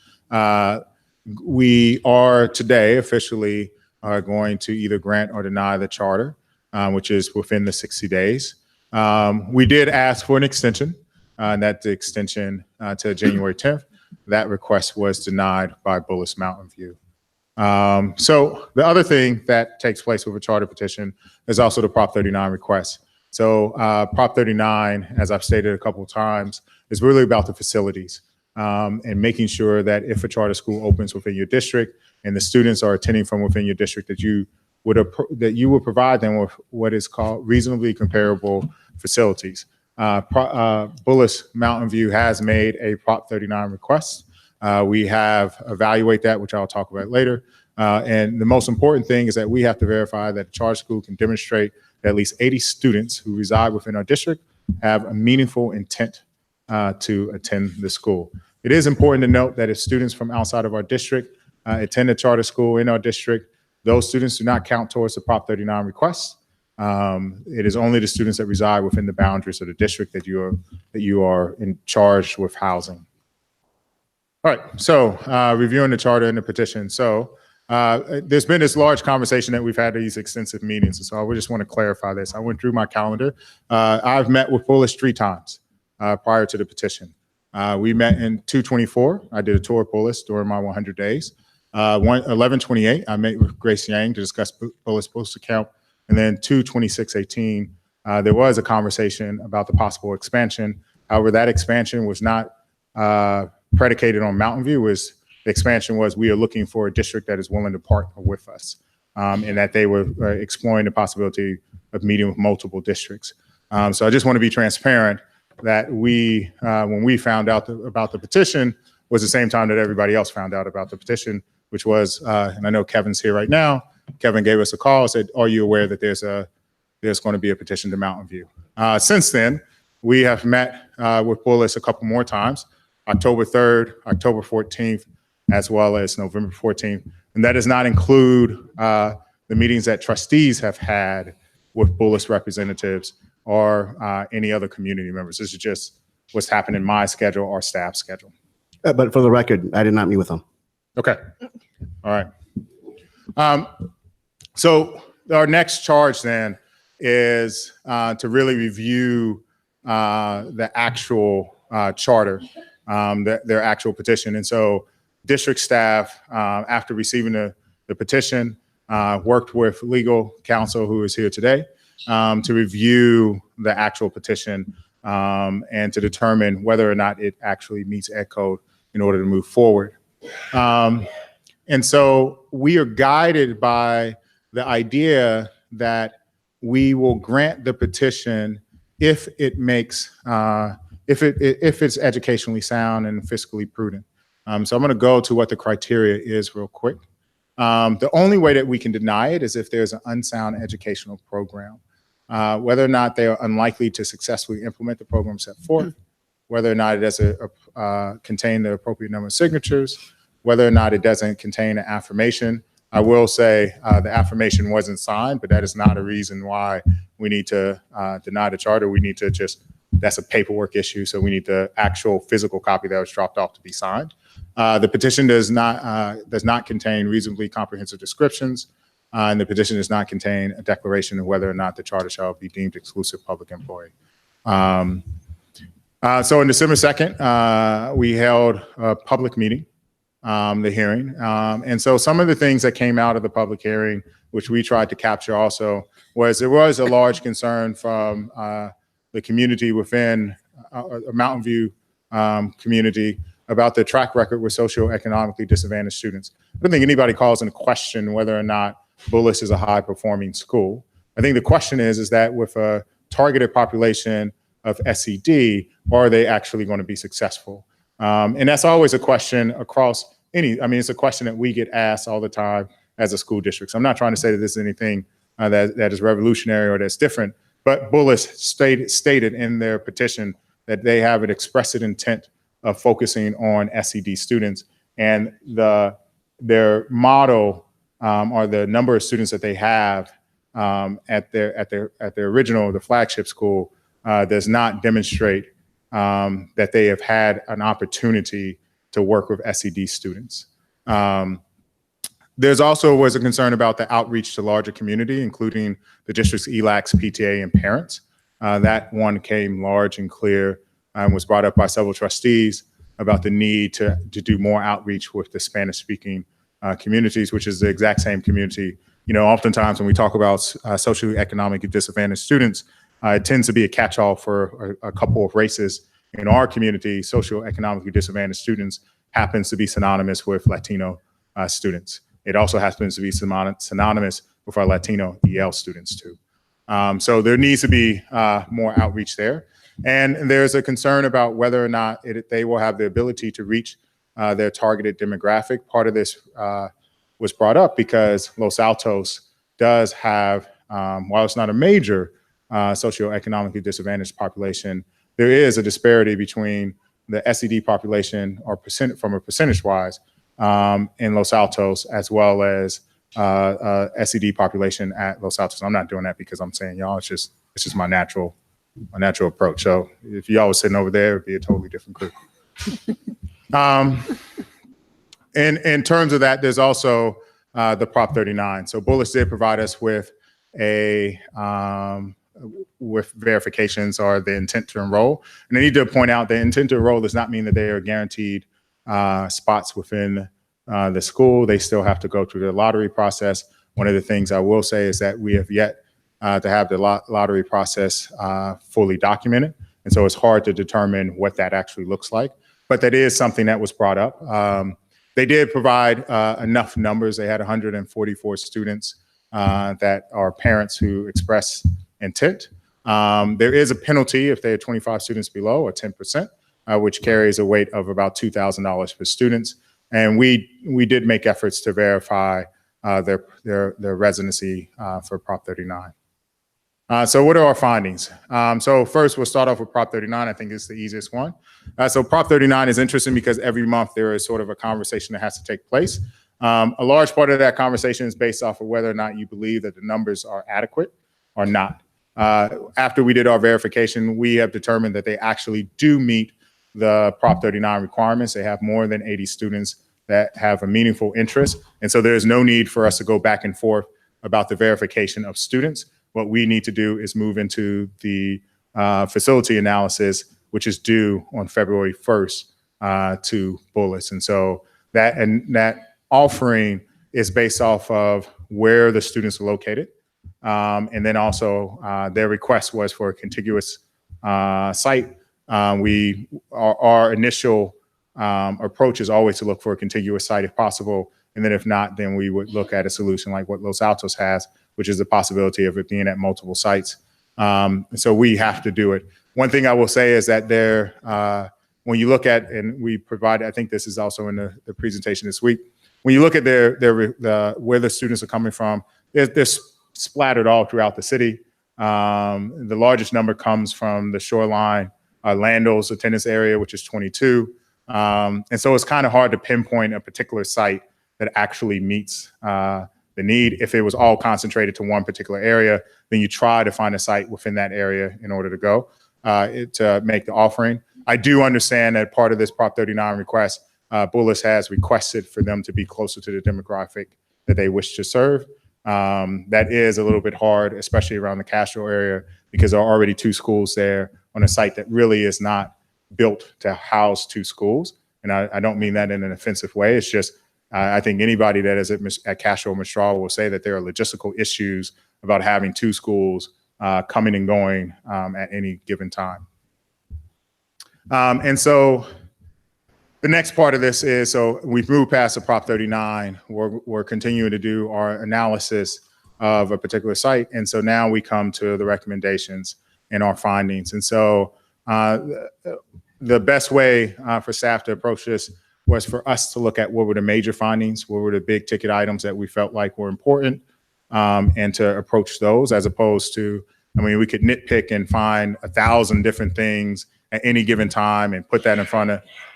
We are today officially going to either grant or deny the charter, which is within the 60 days. We did ask for an extension, and that's the extension to January 10th. That request was denied by Bullis Mountain View. So the other thing that takes place with a charter petition is also the Prop 39 request. So Prop 39, as I've stated a couple of times, is really about the facilities and making sure that if a charter school opens within your district and the students are attending from within your district, that you would provide them with what is called reasonably comparable facilities. Bullis Mountain View has made a Prop 39 request. We have evaluated that, which I'll talk about later. And the most important thing is that we have to verify that a charter school can demonstrate that at least 80 students who reside within our district have a meaningful intent to attend the school. It is important to note that if students from outside of our district attend a charter school in our district, those students do not count towards the Prop 39 request. It is only the students that reside within the boundaries of the district that you are in charge with housing. All right, so reviewing the charter and the petition. So there's been this large conversation that we've had these extensive meetings. So I just want to clarify this. I went through my calendar. I've met with Bullis 3 times prior to the petition. We met in 2/24. I did a tour of Bullis during my 100 days. 11/28, I met with Grace Yang to discuss Bullis post account. And then 2/26/18, there was a conversation about the possible expansion. However, that expansion was not predicated on Mountain View. The expansion was we are looking for a district that is willing to partner with us, and that they were exploring the possibility of meeting with multiple districts. So I just want to be transparent that when we found out about the petition was the same time that everybody else found out about the petition, which was, and I know Kevin's here right now. Kevin gave us a call, said, "Are you aware that there's going to be a petition to Mountain View?" Since then, we have met with Bullis a couple more times, October 3rd, October 14th, as well as November 14th. And that does not include the meetings that trustees have had with Bullis representatives or any other community members. This is just what's happened in my schedule or staff schedule. But for the record, I did not meet with them. Okay. All right. So our next charge then is to really review the actual charter, their actual petition. And so district staff, after receiving the petition, worked with legal counsel who is here today to review the actual petition and to determine whether or not it actually meets ed code in order to move forward. And so we are guided by the idea that we will grant the petition if it makes, if it's educationally sound and fiscally prudent. So I'm going to go to what the criteria is real quick. The only way that we can deny it is if there's an unsound educational program, whether or not they are unlikely to successfully implement the program set forth, whether or not it doesn't contain the appropriate number of signatures, whether or not it doesn't contain an affirmation I will say the affirmation wasn't signed, but that is not a reason why we need to deny the charter. We need to just, that's a paperwork issue, so we need the actual physical copy that was dropped off to be signed. The petition does not contain reasonably comprehensive descriptions, and the petition does not contain a declaration of whether or not the charter shall be deemed exclusive public employee. So on December 2nd, we held a public meeting, the hearing. And so some of the things that came out of the public hearing, which we tried to capture also, was there was a large concern from the community within Mountain View community about the track record with socioeconomically disadvantaged students. I don't think anybody calls into question whether or not Bullis is a high-performing school. I think the question is that with a targeted population of SED, are they actually going to be successful? And that's always a question across it's a question that we get asked all the time as a school district. So I'm not trying to say that this is anything that is revolutionary or that's different, but Bullis stated in their petition that they have an expressed intent of focusing on SED students, and their model or the number of students that they have at their original, the flagship school, does not demonstrate that they have had an opportunity to work with SED students. There's also was a concern about the outreach to larger community, including the district's ELACs, PTA, and parents. That one came large and clear and was brought up by several trustees about the need to do more outreach with the Spanish-speaking communities, which is the exact same community. You know, oftentimes when we talk about socially economically disadvantaged students, it tends to be a catch-all for a couple of races. In our community, socioeconomically disadvantaged students happens to be synonymous with Latino students. It also happens to be synonymous with our Latino EL students too. So there needs to be more outreach there. And there's a concern about whether or not they will have the ability to reach their targeted demographic. Part of this was brought up because Los Altos does have, while it's not a major socioeconomically disadvantaged population, there is a disparity between the SED population or from a percentage-wise in Los Altos, as well as SED population at Los Altos. I'm not doing that because I'm saying y'all. It's just my natural approach. So if y'all was sitting over there, it'd be a totally different group. In terms of that, there's also the Prop 39. So Bullis did provide us with with verifications or the intent to enroll. And I need to point out the intent to enroll does not mean that they are guaranteed spots within the school. They still have to go through the lottery process. One of the things I will say is that we have yet to have the lottery process fully documented. And so it's hard to determine what that actually looks like. But that is something that was brought up. They did provide enough numbers. They had 144 students that are parents who express intent. There is a penalty if they are 25 students below, or 10%, which carries a weight of about $2,000 per students. And we did make efforts to verify their residency for Prop 39. So what are our findings? So first, we'll start off with Prop 39. I think it's the easiest one. So Prop 39 is interesting because every month there is sort of a conversation that has to take place. A large part of that conversation is based off of whether or not you believe that the numbers are adequate or not. After we did our verification, we have determined that they actually do meet the Prop 39 requirements. They have more than 80 students that have a meaningful interest. And so there's no need for us to go back and forth about the verification of students. What we need to do is move into the facility analysis, which is due on February 1st to Bullis. And so that offering is based off of where the students are located. And then also their request was for a contiguous site. Our initial approach is always to look for a contiguous site if possible. And then if not, then we would look at a solution like what Los Altos has, which is the possibility of it being at multiple sites. So we have to do it. One thing I will say is that when you look at, and we provide, I think this is also in the presentation this week, when you look at where the students are coming from, they're splattered all throughout the city. The largest number comes from the Shoreline, Lando's attendance area, which is 22. And so it's kind of hard to pinpoint a particular site that actually meets the need. If it was all concentrated to one particular area, then you try to find a site within that area in order to go to make the offering. I do understand that part of this Prop 39 request, Bullis has requested for them to be closer to the demographic that they wish to serve. That is a little bit hard, especially around the Castro area, because there are already 2 schools there on a site that really is not built to house 2 schools. And I don't mean that in an offensive way. It's just, I think anybody that is at Castro or Mistral will say that there are logistical issues about having 2 schools coming and going at any given time. And so the next part of this is, so we've moved past the Prop 39. We're continuing to do our analysis of a particular site. And so now we come to the recommendations and our findings. And so the best way for staff to approach this was for us to look at what were the major findings, what were the big ticket items that we felt like were important, and to approach those, as opposed to, I mean, we could nitpick and find 1,000 different things at any given time and put that in front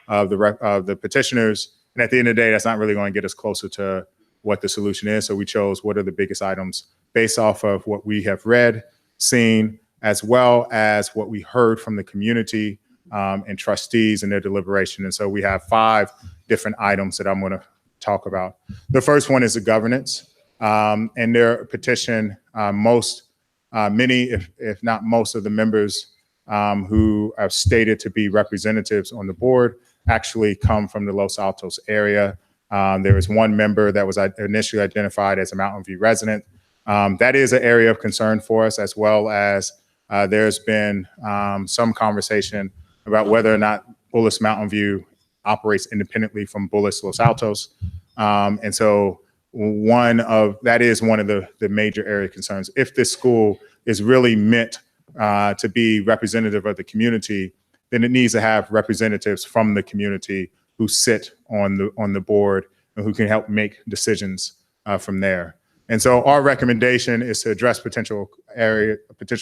of the petitioners. And at the end of the day, that's not really going to get us closer to what the solution is. So we chose what are the biggest items based off of what we have read, seen, as well as what we heard from the community and trustees in their deliberation. And so we have 5 different items that I'm going to talk about. The first one is the governance. And their petition, many, if not most of the members who are stated to be representatives on the board actually come from the Los Altos area. There was one member that was initially identified as a Mountain View resident. That is an area of concern for us, as well as there's been some conversation about whether or not Bullis Mountain View operates independently from Bullis Los Altos. And so that is one of the major area concerns. If this school is really meant to be representative of the community, then it needs to have representatives from the community who sit on the board and who can help make decisions from there. And so our recommendation is to address potential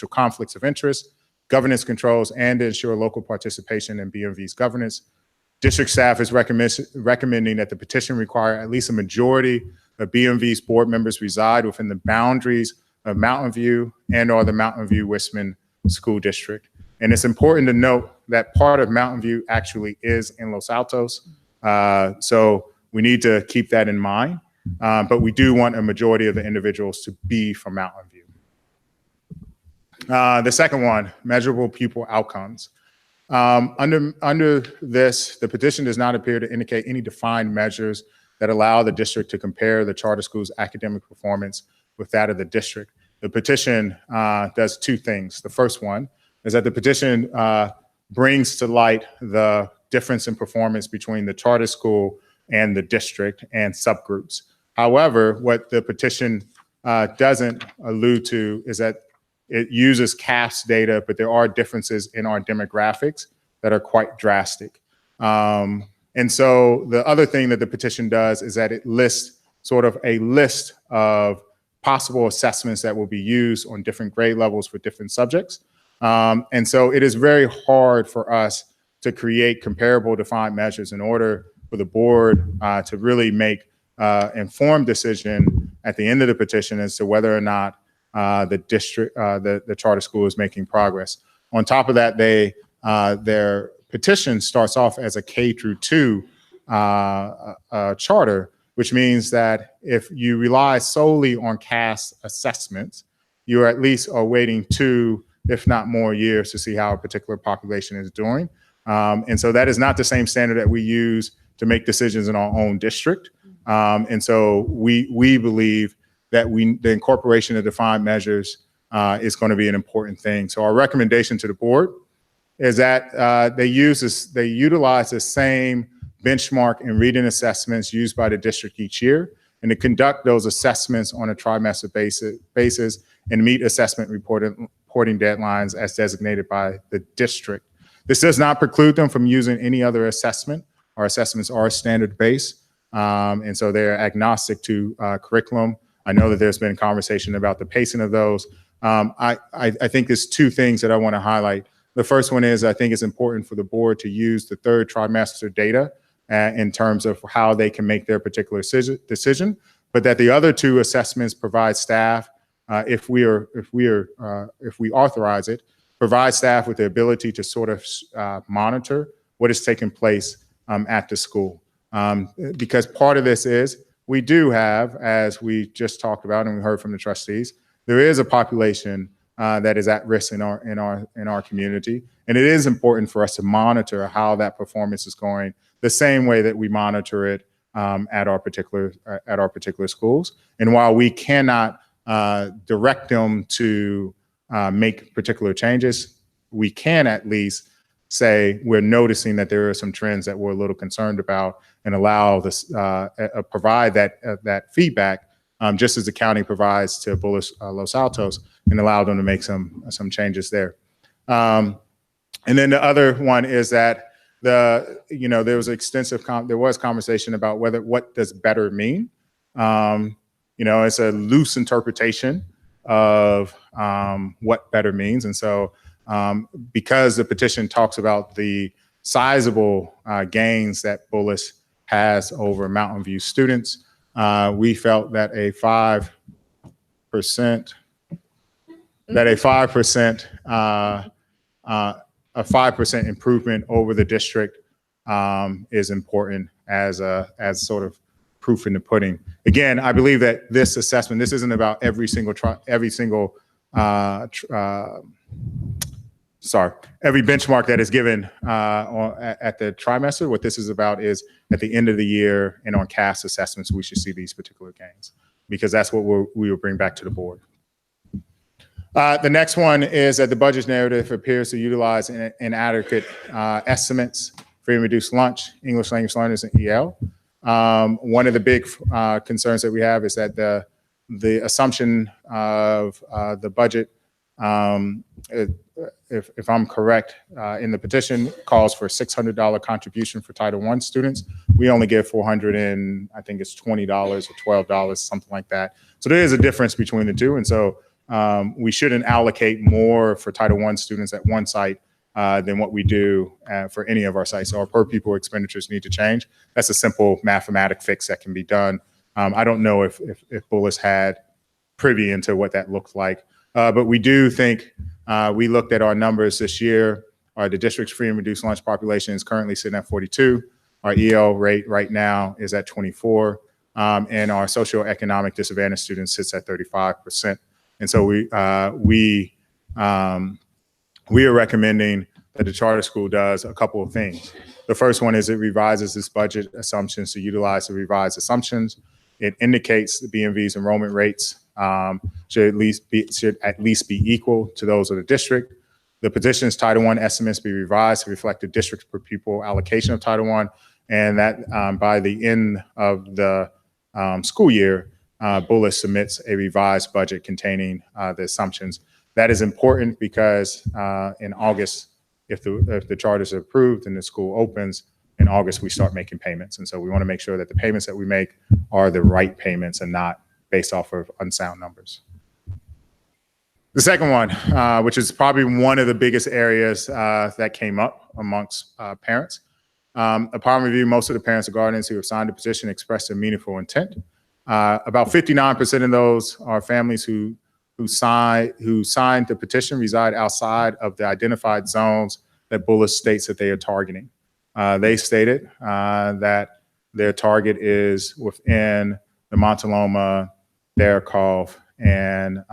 conflicts of interest, governance controls, and to ensure local participation in BMV's governance. District staff is recommending that the petition require at least a majority of BMV's board members reside within the boundaries of Mountain View and/or the Mountain View Westman School District. And it's important to note that part of Mountain View actually is in Los Altos. So we need to keep that in mind. But we do want a majority of the individuals to be from Mountain View. The second one, measurable pupil outcomes. Under this, the petition does not appear to indicate any defined measures that allow the district to compare the charter school's academic performance with that of the district. The petition does 2 things. The first one is that the petition brings to light the difference in performance between the charter school and the district and subgroups. However, what the petition doesn't allude to is that it uses CAFS data, but there are differences in our demographics that are quite drastic. And so the other thing that the petition does is that it lists sort of a list of possible assessments that will be used on different grade levels for different subjects. And so it is very hard for us to create comparable defined measures in order for the board to really make informed decision at the end of the petition as to whether or not the district, the charter school is making progress. On top of that, their petition starts off as a K through 2 charter, which means that if you rely solely on CAS assessments, you at least are waiting 2, if not more years to see how a particular population is doing. And so that is not the same standard that we use to make decisions in our own district. And so we believe that the incorporation of defined measures is going to be an important thing. So our recommendation to the board is that they utilize the same benchmark and reading assessments used by the district each year, and to conduct those assessments on a trimester basis and meet assessment reporting deadlines as designated by the district. This does not preclude them from using any other assessment. Our assessments are standard-based, and so they're agnostic to curriculum. I know that there's been conversation about the pacing of those. I think there's 2 things that I want to highlight. The first one is I think it's important for the board to use the 3rd trimester data in terms of how they can make their particular decision, but that the other two assessments provide staff, if we authorize it, provide staff with the ability to sort of monitor what is taking place at the school. Because part of this is we do have, as we just talked about and we heard from the trustees, there is a population that is at risk in our community, and it is important for us to monitor how that performance is going, the same way that we monitor it at our particular schools. And while we cannot direct them to make particular changes, we can at least say we're noticing that there are some trends that we're a little concerned about, and allow this provide that feedback, just as the county provides to Bullis Los Altos, and allow them to make some changes there. And then the other one is that there was conversation about what does better mean. It's a loose interpretation of what better means, and so because the petition talks about the sizable gains that Bullis has over Mountain View students, we felt that a 5% improvement over the district is important as sort of proof in the pudding. Again, I believe that this assessment, this isn't about every benchmark that is given at the trimester. What this is about is at the end of the year and on CAS assessments, we should see these particular gains, because that's what we will bring back to the board. The next one is that the budget narrative appears to utilize inadequate estimates, free and reduced lunch, English language learners, and EL. One of the big concerns that we have is that the assumption of the budget, if I'm correct, in the petition calls for $600 contribution for Title I students. We only give $400 and I think it's $20 or $12, something like that. So there is a difference between the two. And so we shouldn't allocate more for Title I students at one site than what we do for any of our sites. So our per pupil expenditures need to change. That's a simple mathematic fix that can be done. I don't know if Bullis had privy into what that looks like, but we do think we looked at our numbers this year. The district's free and reduced lunch population is currently sitting at 42. Our EL rate right now is at 24, and our socioeconomic disadvantaged students sits at 35%. And so we are recommending that the charter school does a couple of things. The first one is it revises its budget assumptions to utilize the revised assumptions. It indicates the BMV's enrollment rates should at least be equal to those of the district. The petition's Title I estimates be revised to reflect the district's per pupil allocation of Title I, and that by the end of the school year, Bullis submits a revised budget containing the assumptions. That is important because in August, if the charters are approved and the school opens, in August we start making payments. And so we want to make sure that the payments that we make are the right payments and not based off of unsound numbers. The second one, which is probably one of the biggest areas that came up amongst parents. Upon review, most of the parents or guardians who have signed the petition expressed a meaningful intent. About 59% of those are families who signed the petition reside outside of the identified zones that Bullis states that they are targeting. They stated that their target is within the Montaloma, Darakoff, and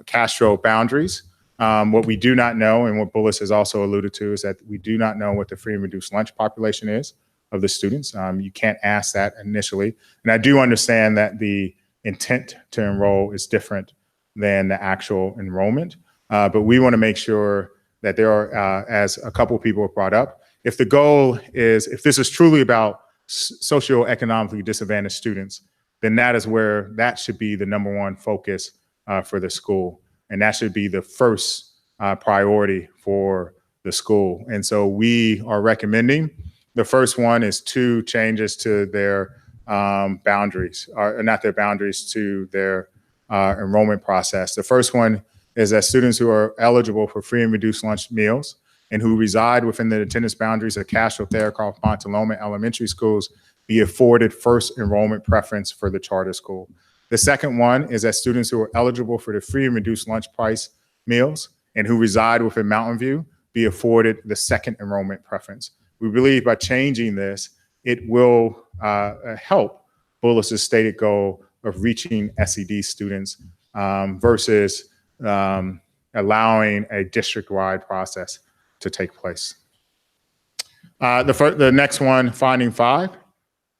Castro boundaries. What we do not know, and what Bullis has also alluded to, is that we do not know what the free and reduced lunch population is of the students. You can't ask that initially. And I do understand that the intent to enroll is different than the actual enrollment. But we want to make sure that there are, as a couple of people have brought up, if the goal is, if this is truly about socioeconomically disadvantaged students, then that should be the number one focus for the school. And that should be the first priority for the school. And so we are recommending, the first one is 2 changes to their boundaries, or not their boundaries, to their enrollment process. The first one is that students who are eligible for free and reduced lunch meals and who reside within the attendance boundaries of Castro, Therakoff, Montaloma elementary schools be afforded first enrollment preference for the charter school. The second one is that students who are eligible for the free and reduced lunch price meals and who reside within Mountain View be afforded the second enrollment preference. We believe by changing this, it will help Bullis's stated goal of reaching SED students versus allowing a district-wide process to take place. The next one, finding 5.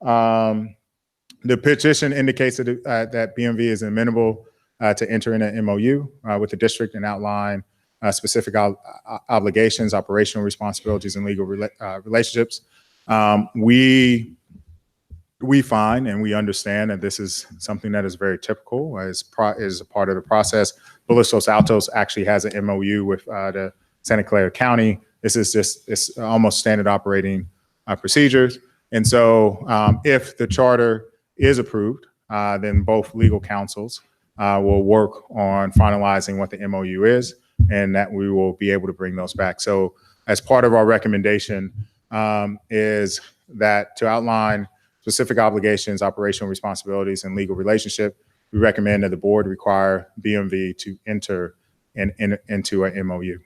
The petition indicates that BMV is amenable to enter in an MOU with the district and outline specific obligations, operational responsibilities, and legal relationships. We find and we understand that this is something that is very typical as a part of the process. Bullis Los Altos actually has an MOU with the Santa Clara County. This is it's almost standard operating procedures. And so if the charter is approved, then both legal counsels will work on finalizing what the MOU is, and that we will be able to bring those back. So as part of our recommendation is that to outline specific obligations, operational responsibilities, and legal relationship, we recommend that the board require BMV to enter into an MOU.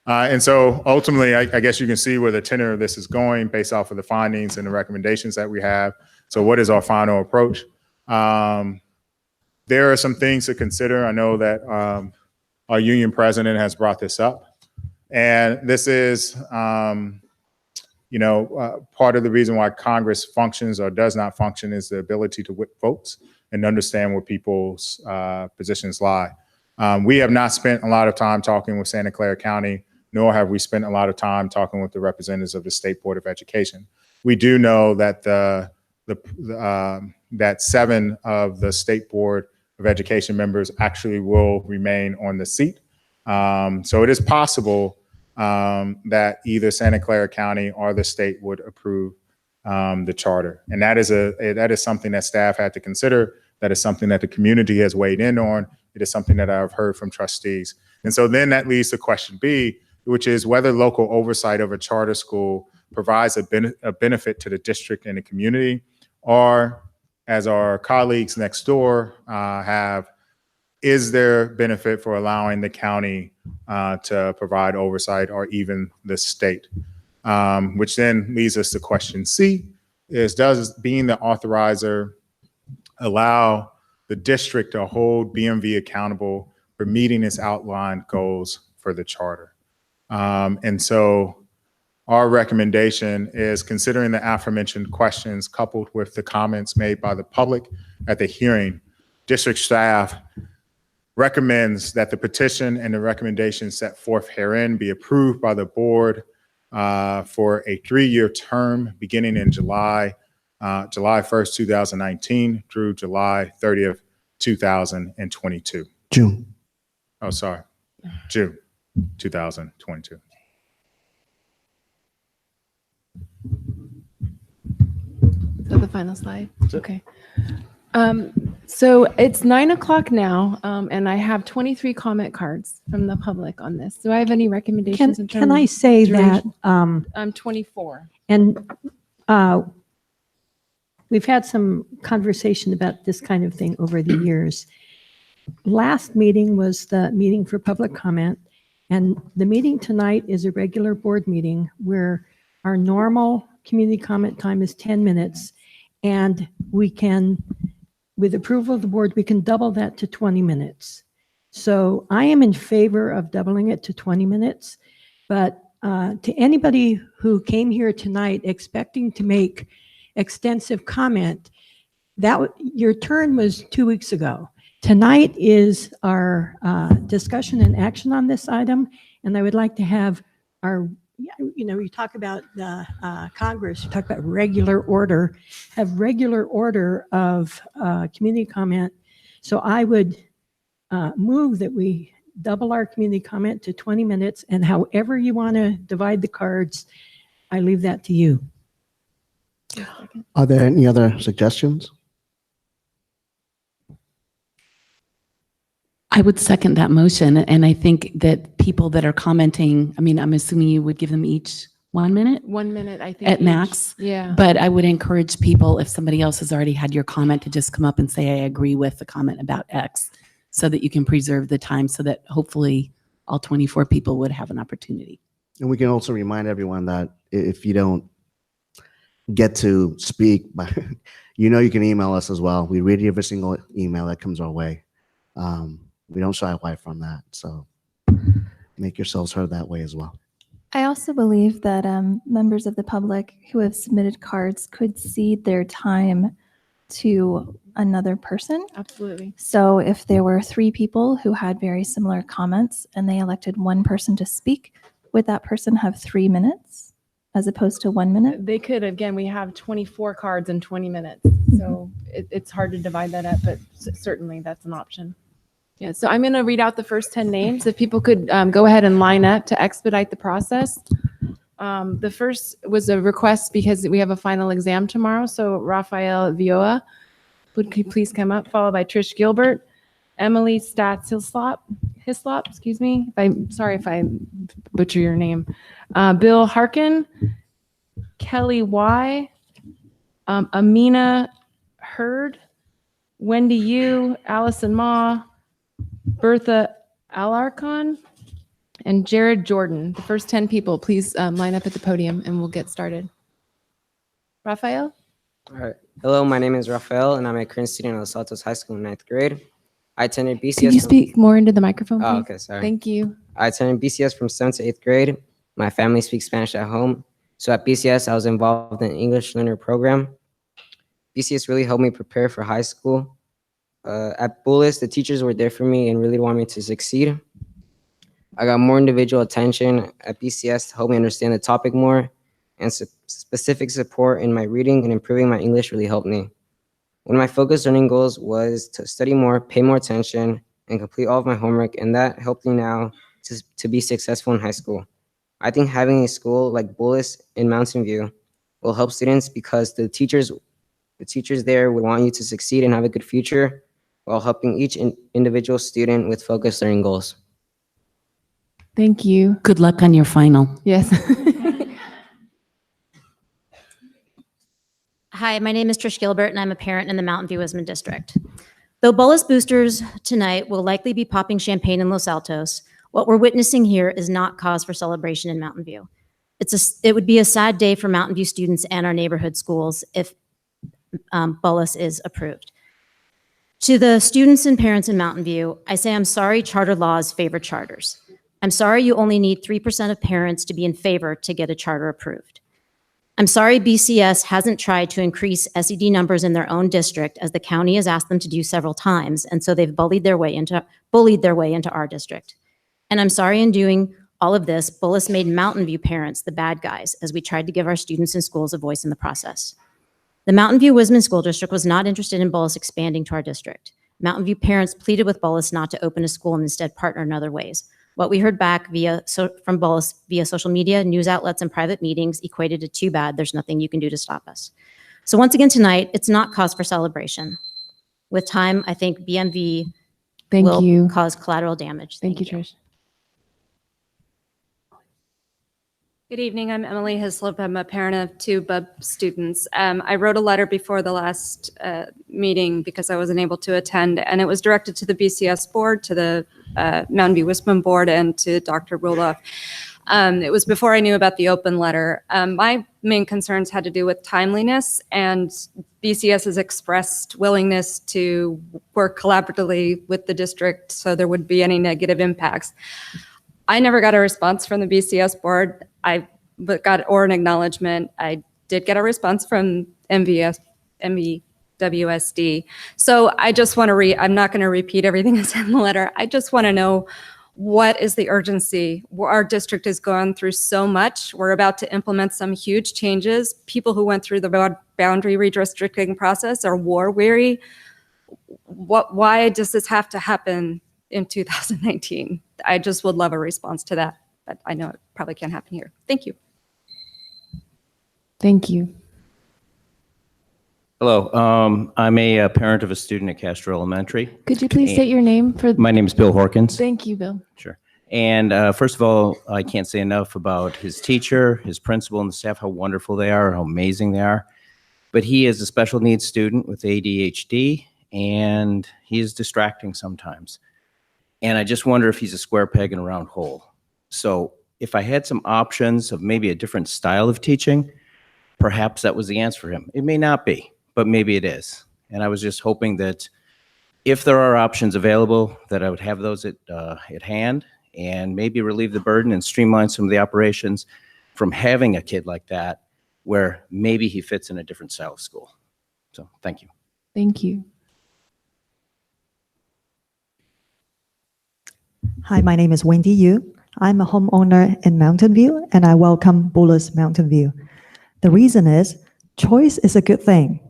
And so ultimately, I guess you can see where the tenor of this is going based off of the findings and the recommendations that we have. So what is our final approach? There are some things to consider. I know that our union president has brought this up. And this is, part of the reason why Congress functions or does not function is the ability to whip votes and understand where people's positions lie. We have not spent a lot of time talking with Santa Clara County, nor have we spent a lot of time talking with the representatives of the State Board of Education. We do know that that 7 of the State Board of Education members actually will remain on the seat. So it is possible that either Santa Clara County or the state would approve the charter. And that is something that staff had to consider. That is something that the community has weighed in on. It is something that I've heard from trustees. And so then that leads to question B, which is whether local oversight of a charter school provides a benefit to the district and the community, or as our colleagues next door have, is there benefit for allowing the county to provide oversight, or even the state? Which then leads us to question C, is does being the authorizer allow the district to hold BMV accountable for meeting its outlined goals for the charter? And so our recommendation is, considering the aforementioned questions coupled with the comments made by the public at the hearing, district staff recommends that the petition and the recommendations set forth herein be approved by the board for a 3-year term beginning in July 1st, 2019 through July 30th, 2022. June. Oh, sorry, June 2022. So the final slide. Okay. So it's 9 o'clock now, and I have 23 comment cards from the public on this. Do I have any recommendations in terms Can I say that, I'm 24. and we've had some conversation about this kind of thing over the years. Last meeting was the meeting for public comment, and the meeting tonight is a regular board meeting where our normal community comment time is 10 minutes, and we can, with approval of the board, we can double that to 20 minutes. So I am in favor of doubling it to 20 minutes, but to anybody who came here tonight expecting to make extensive comment, your turn was 2 weeks ago. Tonight is our discussion and action on this item, and I would like to have our, you talk about the Congress, you talk about regular order, have regular order of community comment. So I would move that we double our community comment to 20 minutes, and however you want to divide the cards, I leave that to you. Are there any other suggestions? I would second that motion. And I think that people that are commenting, I mean, I'm assuming you would give them each 1 minute 1 minute, I think. at each. max. Yeah. But I would encourage people, if somebody else has already had your comment, to just come up and say, I agree with the comment about X, so that you can preserve the time, so that hopefully all 24 people would have an opportunity. And we can also remind everyone that if you don't get to speak, you know, you can email us as well. We read every single email that comes our way. We don't shy away from that. So make yourselves heard that way as well. I also believe that members of the public who have submitted cards could cede their time to another person. Absolutely. So if there were 3 people who had very similar comments and they elected one person to speak, would that person have 3 minutes as opposed to 1 minute? They could, again, we have 24 cards in 20 minutes. So it's hard to divide that up, but certainly that's an option. Yeah, so I'm going to read out the first 10 names. If people could go ahead and line up to expedite the process. The first was a request because we have a final exam tomorrow. So Rafael Vioa, would you please come up, followed by Trish Gilbert, Emily Stats Hislop, excuse me. Sorry if I butcher your name. Bill Harkin, Kelly Y, Amina Hurd, Wendy Yu, Allison Ma, Bertha Alarcon, and Jared Jordan. The first 10 people, please line up at the podium and we'll get started. Raphael? All right. Hello, my name is Rafael, and I'm a current student at Los Altos High School in 9th grade. I attended BCS. Could you speak more into the microphone, please? Oh, okay, sorry. Thank you. I attended BCS from 7th to 8th grade. My family speaks Spanish at home. So at BCS, I was involved in an English learner program. BCS really helped me prepare for high school. At Bullis, the teachers were there for me and really wanted me to succeed. I got more individual attention at BCS to help me understand the topic more, and specific support in my reading and improving my English really helped me. One of my focused learning goals was to study more, pay more attention, and complete all of my homework, and that helped me now to be successful in high school. I think having a school like Bullis in Mountain View will help students because the teachers there would want you to succeed and have a good future while helping each individual student with focused learning goals. Thank you. Good luck on your final. Yes. Hi, my name is Trish Gilbert, and I'm a parent in the Mountain View Wisman District. Though Bullis boosters tonight will likely be popping champagne in Los Altos, what we're witnessing here is not cause for celebration in Mountain View. It would be a sad day for Mountain View students and our neighborhood schools if Bullis is approved. To the students and parents in Mountain View, I say I'm sorry charter laws favor charters. I'm sorry you only need 3% of parents to be in favor to get a charter approved. I'm sorry BCS hasn't tried to increase SED numbers in their own district, as the county has asked them to do several times, and so they've bullied their way into our district. And I'm sorry in doing all of this, Bullis made Mountain View parents the bad guys as we tried to give our students and schools a voice in the process. The Mountain View Wisman School District was not interested in Bullis expanding to our district. Mountain View parents pleaded with Bullis not to open a school and instead partner in other ways. What we heard back from Bullis via social media, news outlets, and private meetings equated to too bad, there's nothing you can do to stop us. So once again tonight, it's not cause for celebration. With time, I think BMV will cause collateral damage. Thank you, Trish. Good evening, I'm Emily Hislop. I'm a parent of 2 BUB students. I wrote a letter before the last meeting because I wasn't able to attend, and it was directed to the BCS board, to the Mountain View Wisman board, and to Dr. Ruloff. It was before I knew about the open letter. My main concerns had to do with timeliness, and BCS has expressed willingness to work collaboratively with the district so there would be any negative impacts. I never got a response from the BCS board. I got an acknowledgement. I did get a response from MVWSD. So I just want to I'm not going to repeat everything that's in the letter. I just want to know, what is the urgency? Our district has gone through so much. We're about to implement some huge changes. People who went through the boundary redistricting process are war weary. Why does this have to happen in 2019? I just would love a response to that, but I know it probably can't happen here. Thank you. Thank you. Hello, I'm a parent of a student at Castro Elementary. Could you please state your name for? My name is Bill Horkins. Thank you, Bill. Sure. And first of all, I can't say enough about his teacher, his principal, and the staff, how wonderful they are, how amazing they are. But he is a special needs student with ADHD, and he is distracting sometimes. And I just wonder if he's a square peg in a round hole. So if I had some options of maybe a different style of teaching, perhaps that was the answer for him. It may not be, but maybe it is. And I was just hoping that if there are options available, that I would have those at hand and maybe relieve the burden and streamline some of the operations from having a kid like that, where maybe he fits in a different style of school. So thank you. Thank you. Hi, my name is Wendy Yu. I'm a homeowner in Mountain View, and I welcome Bullis Mountain View. The reason is choice is a good thing.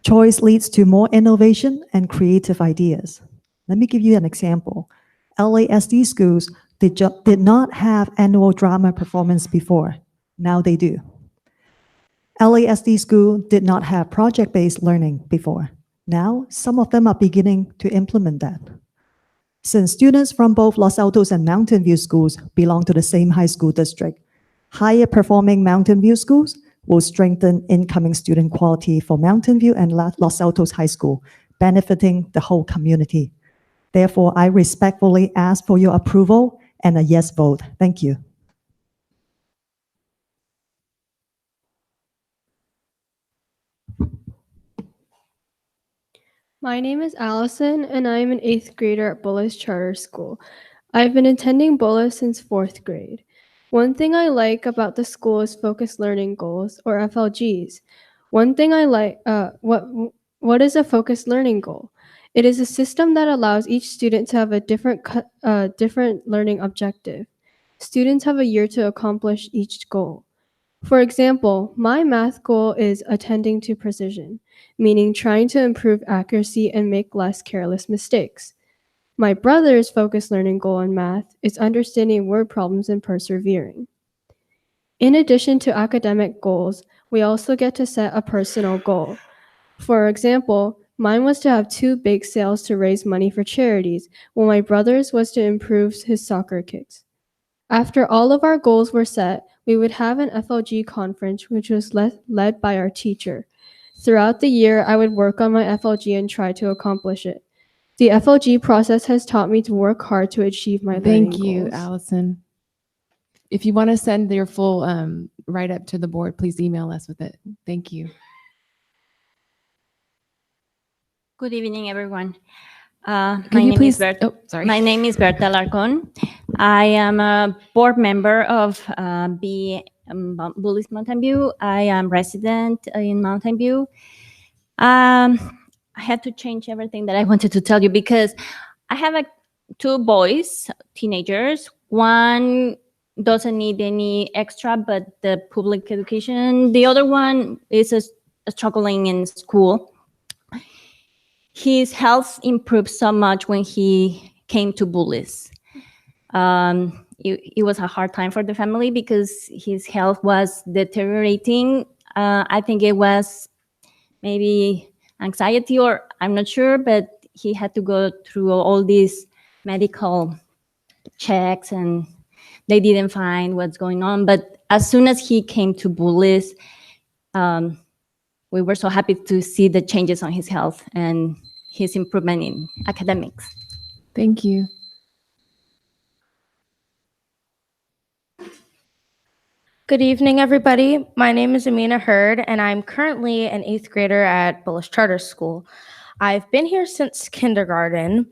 Choice leads to more innovation and creative ideas. Let me give you an example. LASD schools did not have annual drama performance before. Now they do. LASD school did not have project-based learning before. Now, some of them are beginning to implement that. Since students from both Los Altos and Mountain View schools belong to the same high school district, higher performing Mountain View schools will strengthen incoming student quality for Mountain View and Los Altos High School, benefiting the whole community. Therefore, I respectfully ask for your approval and a yes vote. Thank you. My name is Allison, and I am an 8th grader at Bullis Charter School. I've been attending Bullis since 4th grade. One thing I like about the school is focused learning goals, or FLGs. One thing I like, what is a focused learning goal? It is a system that allows each student to have a different learning objective. Students have a year to accomplish each goal. For example, my math goal is attending to precision, meaning trying to improve accuracy and make less careless mistakes. My brother's focused learning goal in math is understanding word problems and persevering. In addition to academic goals, we also get to set a personal goal. For example, mine was to have 2 bake sales to raise money for charities, while my brother's was to improve his soccer kicks. After all of our goals were set, we would have an FLG conference, which was led by our teacher. Throughout the year, I would work on my FLG and try to accomplish it. The FLG process has taught me to work hard to achieve my learning Thank you, goals. Allison. If you want to send your full write-up to the board, please email us with it. Thank you. Good evening, everyone. Could My you name please- is Berta. oh, sorry. My name is Berta Larcon. I am a board member of Bullis Mountain View. I am resident in Mountain View. I had to change everything that I wanted to tell you because I have 2 boys, teenagers. One doesn't need any extra, but the public education. The other one is struggling in school. His health improved so much when he came to Bullis. It was a hard time for the family because his health was deteriorating. I think it was maybe anxiety, or I'm not sure, but he had to go through all these medical checks and they didn't find what's going on. But as soon as he came to Bullis, we were so happy to see the changes on his health and his improvement in academics. Thank you. Good evening, everybody. My name is Amina Hurd, and I'm currently an 8th grader at Bullis Charter School. I've been here since kindergarten,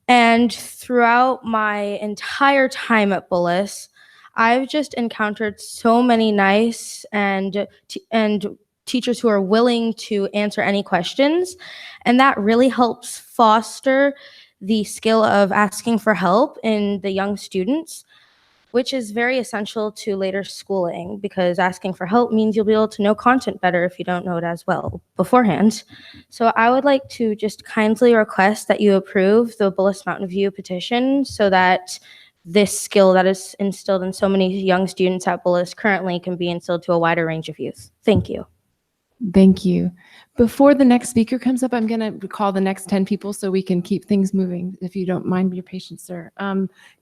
and throughout my entire time at Bullis, I've just encountered so many nice and teachers who are willing to answer any questions, and that really helps foster the skill of asking for help in the young students, which is very essential to later schooling because asking for help means you'll be able to know content better if you don't know it as well beforehand. So I would like to just kindly request that you approve the Bullis Mountain View petition so that this skill that is instilled in so many young students at Bullis currently can be instilled to a wider range of youth. Thank you. Thank you. Before the next speaker comes up, I'm going to call the next 10 people so we can keep things moving, if you don't mind your patience, sir.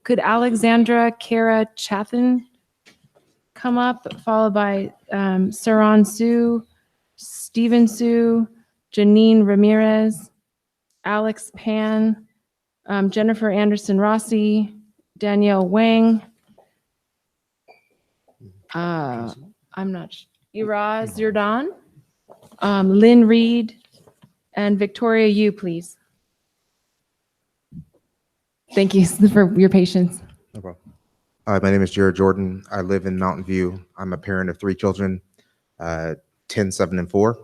Could Alexandra Kara Chathan come up, followed by Saran Sue, Stephen Sue, Janine Ramirez, Alex Pan, Jennifer Anderson Rossi, Danielle Wang, I'm not sure, Iraz Zerdan, Lynn Reed, and Victoria Yu, please. Thank you for your patience. No problem. My name is Jared Jordan. I live in Mountain View. I'm a parent of 3 children, 10, 7, and 4.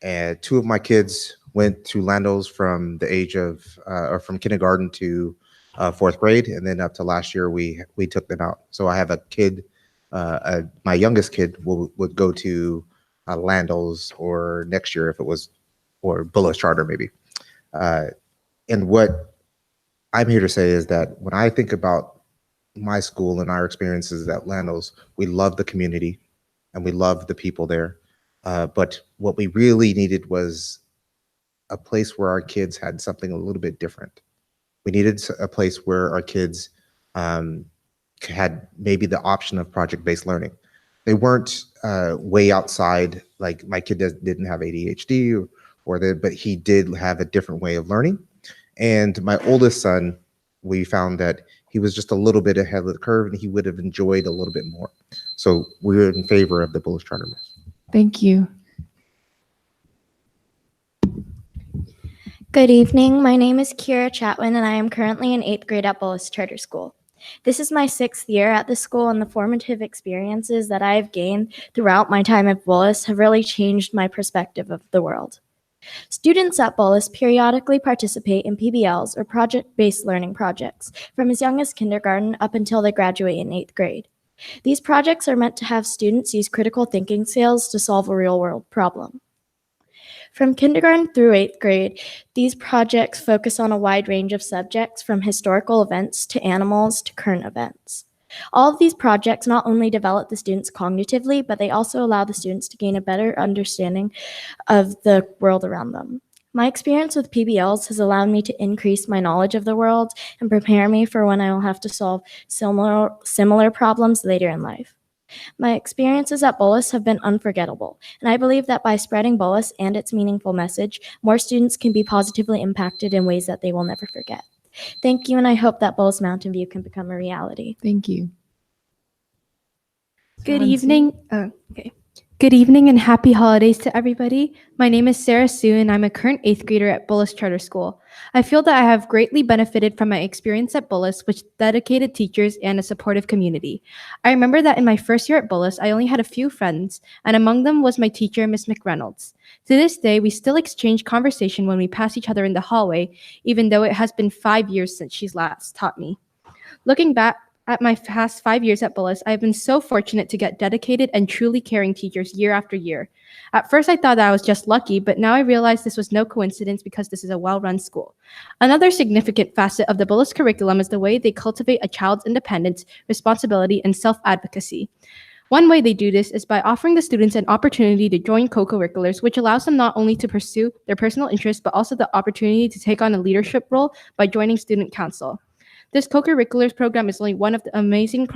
And 2 of my kids went to Lando's from the age of, or from kindergarten to 4th grade. And then up to last year, we took them out. So I have a kid, my youngest kid would go to Lando's, or next year if it was, or Bullis Charter maybe. And what I'm here to say is that when I think about my school and our experiences at Lando's, we love the community and we love the people there. But what we really needed was a place where our kids had something a little bit different. We needed a place where our kids had maybe the option of project-based learning. They weren't way outside, like my kid didn't have ADHD but he did have a different way of learning. And my oldest son, we found that he was just a little bit ahead of the curve and he would have enjoyed a little bit more. So we're in favor of the Bullis Charter. Thank you. Good evening. My name is Kira Chatwin, and I am currently in 8th grade at Bullis Charter School. This is my 6th year at the school, and the formative experiences that I have gained throughout my time at Bullis have really changed my perspective of the world. Students at Bullis periodically participate in PBLs, or project-based learning projects, from as young as kindergarten up until they graduate in 8th grade. These projects are meant to have students use critical thinking skills to solve a real-world problem. From kindergarten through 8th grade, these projects focus on a wide range of subjects, from historical events to animals to current events. All of these projects not only develop the students cognitively, but they also allow the students to gain a better understanding of the world around them. My experience with PBLs has allowed me to increase my knowledge of the world and prepare me for when I will have to solve similar problems later in life. My experiences at Bullis have been unforgettable, and I believe that by spreading Bullis and its meaningful message, more students can be positively impacted in ways that they will never forget. Thank you, and I hope that Bullis Mountain View can become a reality. Thank you. Good evening. Good evening and happy holidays to everybody. My name is Sarah Sue, and I'm a current 8th grader at Bullis Charter School. I feel that I have greatly benefited from my experience at Bullis, with dedicated teachers and a supportive community. I remember that in my first year at Bullis, I only had a few friends, and among them was my teacher, Miss McReynolds. To this day, we still exchange conversation when we pass each other in the hallway, even though it has been 5 years since she's last taught me. Looking back at my past 5 years at Bullis, I have been so fortunate to get dedicated and truly caring teachers year after year. At first, I thought that I was just lucky, but now I realize this was no coincidence because this is a well-run school. Another significant facet of the Bullis curriculum is the way they cultivate a child's independence, responsibility, and self-advocacy. One way they do this is by offering the students an opportunity to join co-curriculars, which allows them not only to pursue their personal interests, but also the opportunity to take on a leadership role by joining student council. This co-curriculars program is only one of the amazing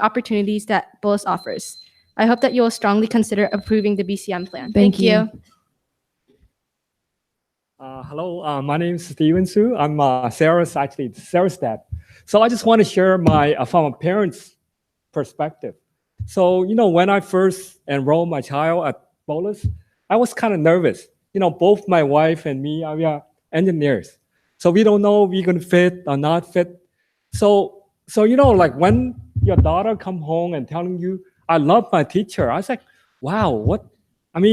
opportunities that Bullis offers. I hope that you will strongly consider approving the BCM plan. Thank you. Hello, my name is Stephen Su. I'm Sarah's dad. So I just want to share my from a parent's perspective. So, when I first enrolled my child at Bullis, I was kind of nervous. Both my wife and me are engineers. So we don't know if we're going to fit or not fit. So like when your daughter come home and telling you, I love my teacher, I was like, wow,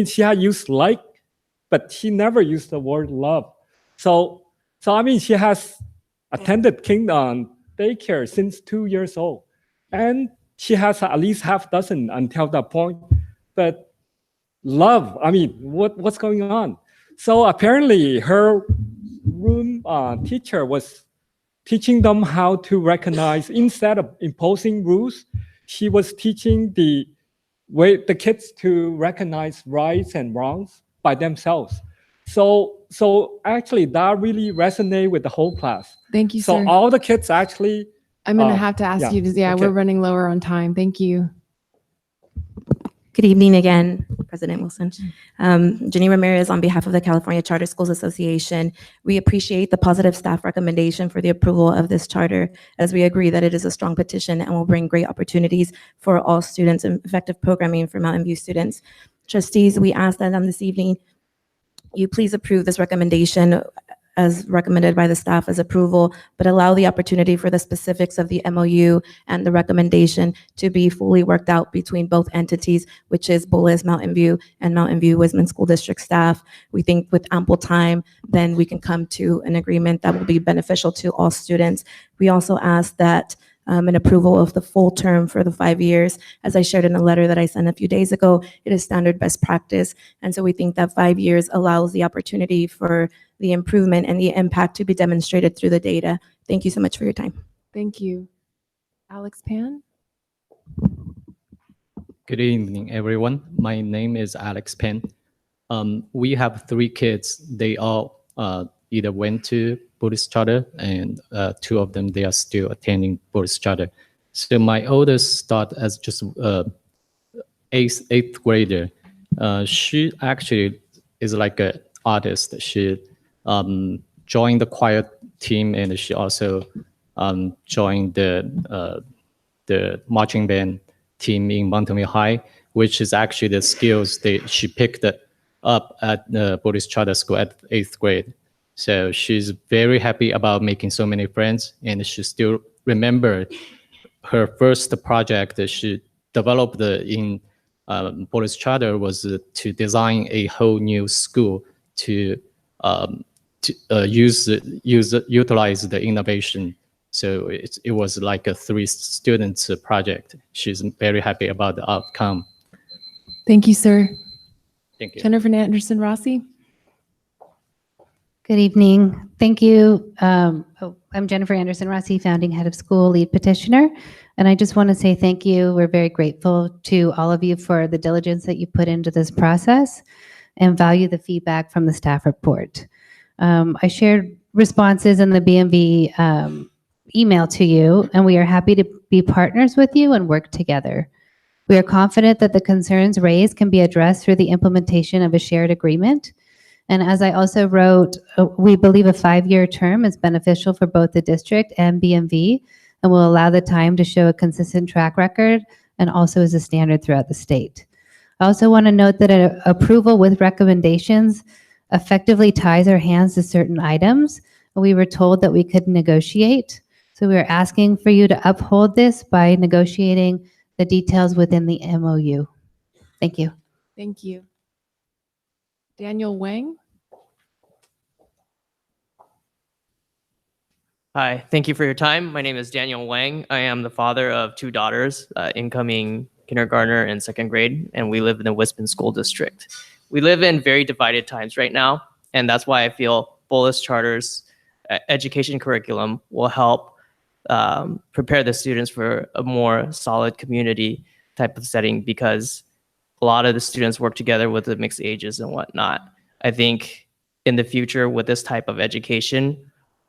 she had used like, but she never used the word love. So she has attended Kingdom daycare since 2 years old. And she has at least half dozen until that point. But love, what's going on? So apparently her room teacher was teaching them how to recognize, instead of imposing rules, she was teaching the way the kids to recognize rights and wrongs by themselves. So actually that really resonate with the whole class. Thank you, So sir. all the kids actually. I'm going to have to ask you to, okay. we're running lower on time. Thank you. Good evening again, President Wilson. Jenny Ramirez on behalf of the California Charter Schools Association. We appreciate the positive staff recommendation for the approval of this charter, as we agree that it is a strong petition and will bring great opportunities for all students and effective programming for Mountain View students. Trustees, we ask that on this evening, you please approve this recommendation as recommended by the staff as approval, but allow the opportunity for the specifics of the MOU and the recommendation to be fully worked out between both entities, which is Bullis, Mountain View, and Mountain View Wisman School District staff. We think with ample time, then we can come to an agreement that will be beneficial to all students. We also ask that an approval of the full term for the 5 years. As I shared in a letter that I sent a few days ago, it is standard best practice. And so we think that 5 years allows the opportunity for the improvement and the impact to be demonstrated through the data. Thank you so much for your time. Thank you. Alex Pan? Good evening, everyone. My name is Alex Pan. We have 3 kids. They all either went to Buddhist Charter, and 2 of them, they are still attending Buddhist Charter. So my oldest started as just eighth grader. She actually is like an artist. She joined the choir team, and she also joined the marching band team in Mountain View High, which is actually the skills that she picked up at the Buddhist Charter School at 8th grade. So she's very happy about making so many friends, and she still remembered her first project that she developed in Buddhist Charter was to design a whole new school to utilize the innovation. So it was like a 3 students project. She's very happy about the outcome. Thank you, sir. Thank you. Jennifer Anderson Rossi? Good evening. Thank you. I'm Jennifer Anderson Rossi, founding head of school, lead petitioner. And I just want to say thank you. We're very grateful to all of you for the diligence that you put into this process and value the feedback from the staff report. I shared responses in the BMV email to you, and we are happy to be partners with you and work together. We are confident that the concerns raised can be addressed through the implementation of a shared agreement. And as I also wrote, we believe a 5-year term is beneficial for both the district and BMV and will allow the time to show a consistent track record and also is a standard throughout the state. I also want to note that an approval with recommendations effectively ties our hands to certain items. We were told that we could negotiate. So we are asking for you to uphold this by negotiating the details within the MOU. Thank you. Thank you. Daniel Wang? Hi, thank you for your time. My name is Daniel Wang. I am the father of 2 daughters, incoming kindergartner and 2nd grade, and we live in the Wisman School District. We live in very divided times right now, and that's why I feel Bullis Charter's education curriculum will help prepare the students for a more solid community type of setting, because a lot of the students work together with the mixed ages and whatnot. I think in the future with this type of education,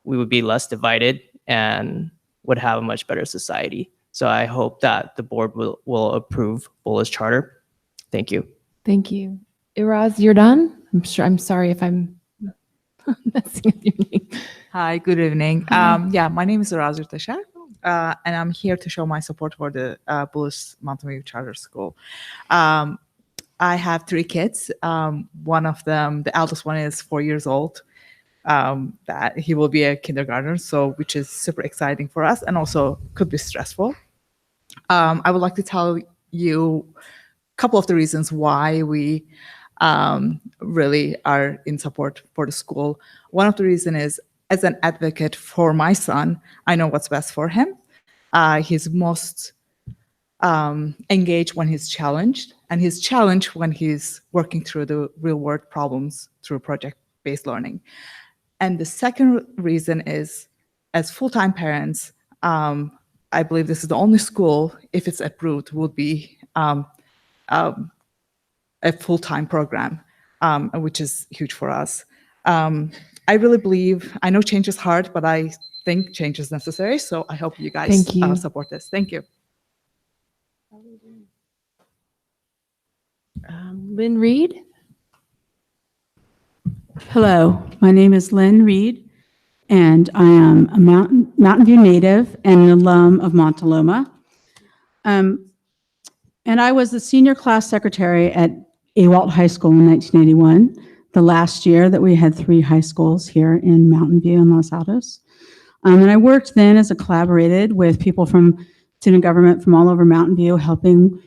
we would be less divided and would have a much better society. So I hope that the board will approve Bullis Charter. Thank you. Thank you. Iraz, you're done? I'm sorry if I'm messing up your name. Hi, good evening. Hi. Yeah, my name is Razir Tashar, and I'm here to show my support for the Bullis Mountain View Charter School. I have 3 kids. One of them, the eldest one, is 4 years old. That he will be a kindergartner, so which is super exciting for us and also could be stressful. I would like to tell you a couple of the reasons why we really are in support for the school. One of the reasons is, as an advocate for my son, I know what's best for him. He's most engaged when he's challenged, and he's challenged when he's working through the real world problems through project-based learning. And the second reason is, as full-time parents, I believe this is the only school, if it's approved, would be a full-time program, which is huge for us. I really believe, I know change is hard, but I think change is necessary. So I hope you guys Thank you. support this. Thank you. Lynn Reed? Hello, my name is Lynn Reed, and I am a Mountain View native and an alum of Montaloma. And I was the senior class secretary at Ewalt High School in 1981, the last year that we had 3 high schools here in Mountain View and Los Altos. And I worked then as collaborated with people from student government from all over Mountain View, helping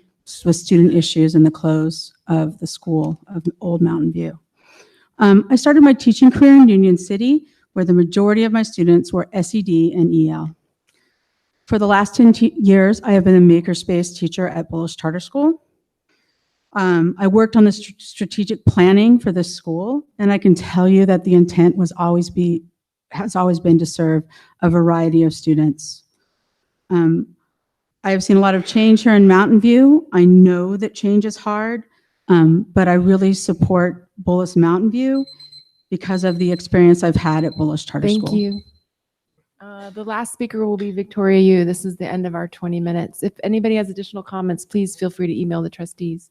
with student issues in the close of the school of Old Mountain View. I started my teaching career in Union City, where the majority of my students were SED and EL. For the last 10 years, I have been a makerspace teacher at Bullish Charter School. I worked on the strategic planning for this school, and I can tell you that the intent has always been to serve a variety of students. I have seen a lot of change here in Mountain View. I know that change is hard, but I really support Bullis Mountain View because of the experience I've had at Bullish Charter School. Thank you. The last speaker will be Victoria Yu. This is the end of our 20 minutes. If anybody has additional comments, please feel free to email the trustees.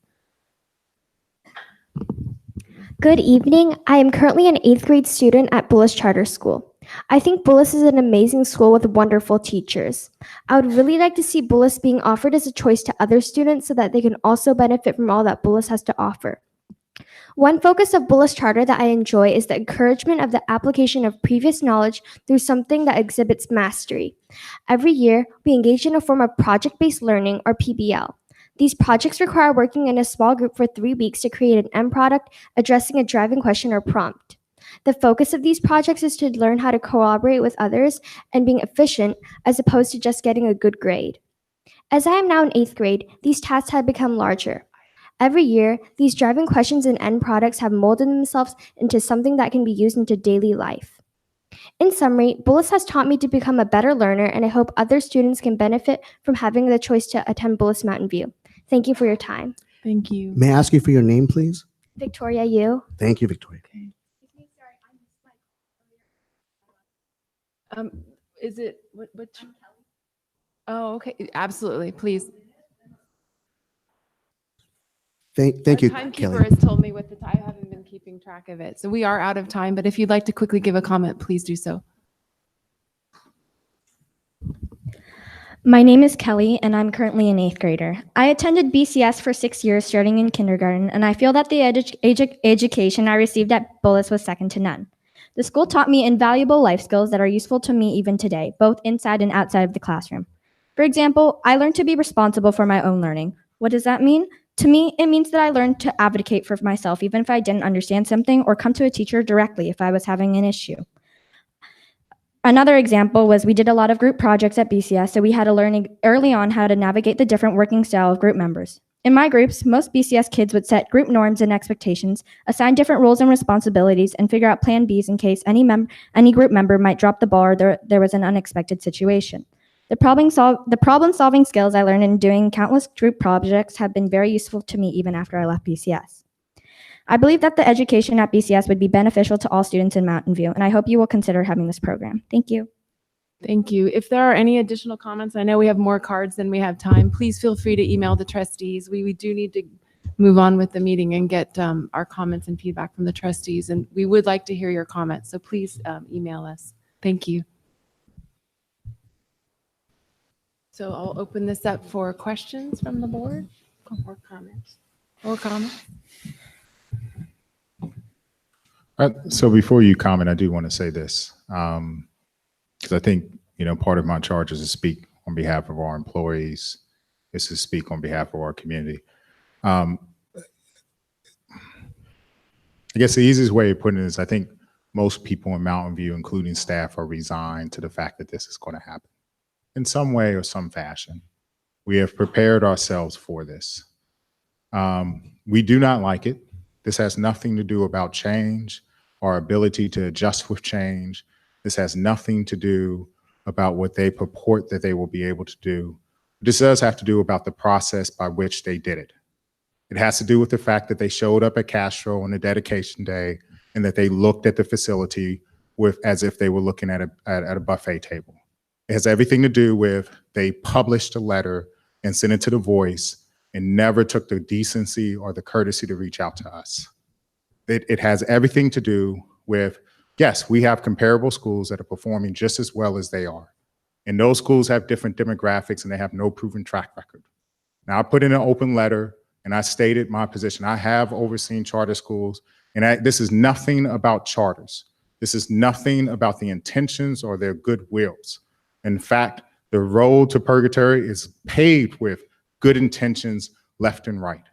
Good evening. I am currently an 8th grade student at Bullis Charter School. I think Bullis is an amazing school with wonderful teachers. I would really like to see Bullis being offered as a choice to other students so that they can also benefit from all that Bullis has to offer. One focus of Bullis Charter that I enjoy is the encouragement of the application of previous knowledge through something that exhibits mastery. Every year, we engage in a form of project-based learning, or PBL. These projects require working in a small group for 3 weeks to create an end product addressing a driving question or prompt. The focus of these projects is to learn how to collaborate with others and being efficient as opposed to just getting a good grade. As I am now in 8th grade, these tasks have become larger. Every year, these driving questions and end products have molded themselves into something that can be used into daily life. In summary, Bullis has taught me to become a better learner, and I hope other students can benefit from having the choice to attend Bullis Mountain View. Thank you for your time. Thank you. May I ask you for your name, please? Victoria Yu. Thank you, Victoria. Is it, what? Oh, okay, absolutely, please. Thank you, Timekeeper Kelly. has told me what the time, I haven't been keeping track of it. So we are out of time, but if you'd like to quickly give a comment, please do so. My name is Kelly, and I'm currently an 8th grader. I attended BCS for 6 years, starting in kindergarten, and I feel that the education I received at Bullis was second to none. The school taught me invaluable life skills that are useful to me even today, both inside and outside of the classroom. For example, I learned to be responsible for my own learning. What does that mean? To me, it means that I learned to advocate for myself even if I didn't understand something, or come to a teacher directly if I was having an issue. Another example was we did a lot of group projects at BCS, so we had to learn early on how to navigate the different working style of group members. In my groups, most BCS kids would set group norms and expectations, assign different roles and responsibilities, and figure out plan Bs in case any group member might drop the ball or there was an unexpected situation. The problem-solving skills I learned in doing countless group projects have been very useful to me even after I left BCS. I believe that the education at BCS would be beneficial to all students in Mountain View, and I hope you will consider having this program. Thank you. Thank you. If there are any additional comments, I know we have more cards than we have time. Please feel free to email the trustees. We do need to move on with the meeting and get our comments and feedback from the trustees, and we would like to hear your comments, so please email us. Thank you. So I'll open this up for questions from the board or comments. So before you comment, I do want to say this, because I think, part of my charge is to speak on behalf of our employees, is to speak on behalf of our community. I guess the easiest way of putting it is I think most people in Mountain View, including staff, are resigned to the fact that this is going to happen in some way or some fashion. We have prepared ourselves for this. We do not like it. This has nothing to do about change, our ability to adjust with change. This has nothing to do about what they purport that they will be able to do. This does have to do about the process by which they did it. It has to do with the fact that they showed up at Castro on the dedication day and that they looked at the facility as if they were looking at a buffet table. It has everything to do with they published a letter and sent it to The Voice and never took the decency or the courtesy to reach out to us. It has everything to do with, yes, we have comparable schools that are performing just as well as they are. And those schools have different demographics and they have no proven track record. Now, I put in an open letter and I stated my position. I have overseen charter schools, and this is nothing about charters. This is nothing about the intentions or their good wills. In fact, the road to purgatory is paved with good intentions left and right.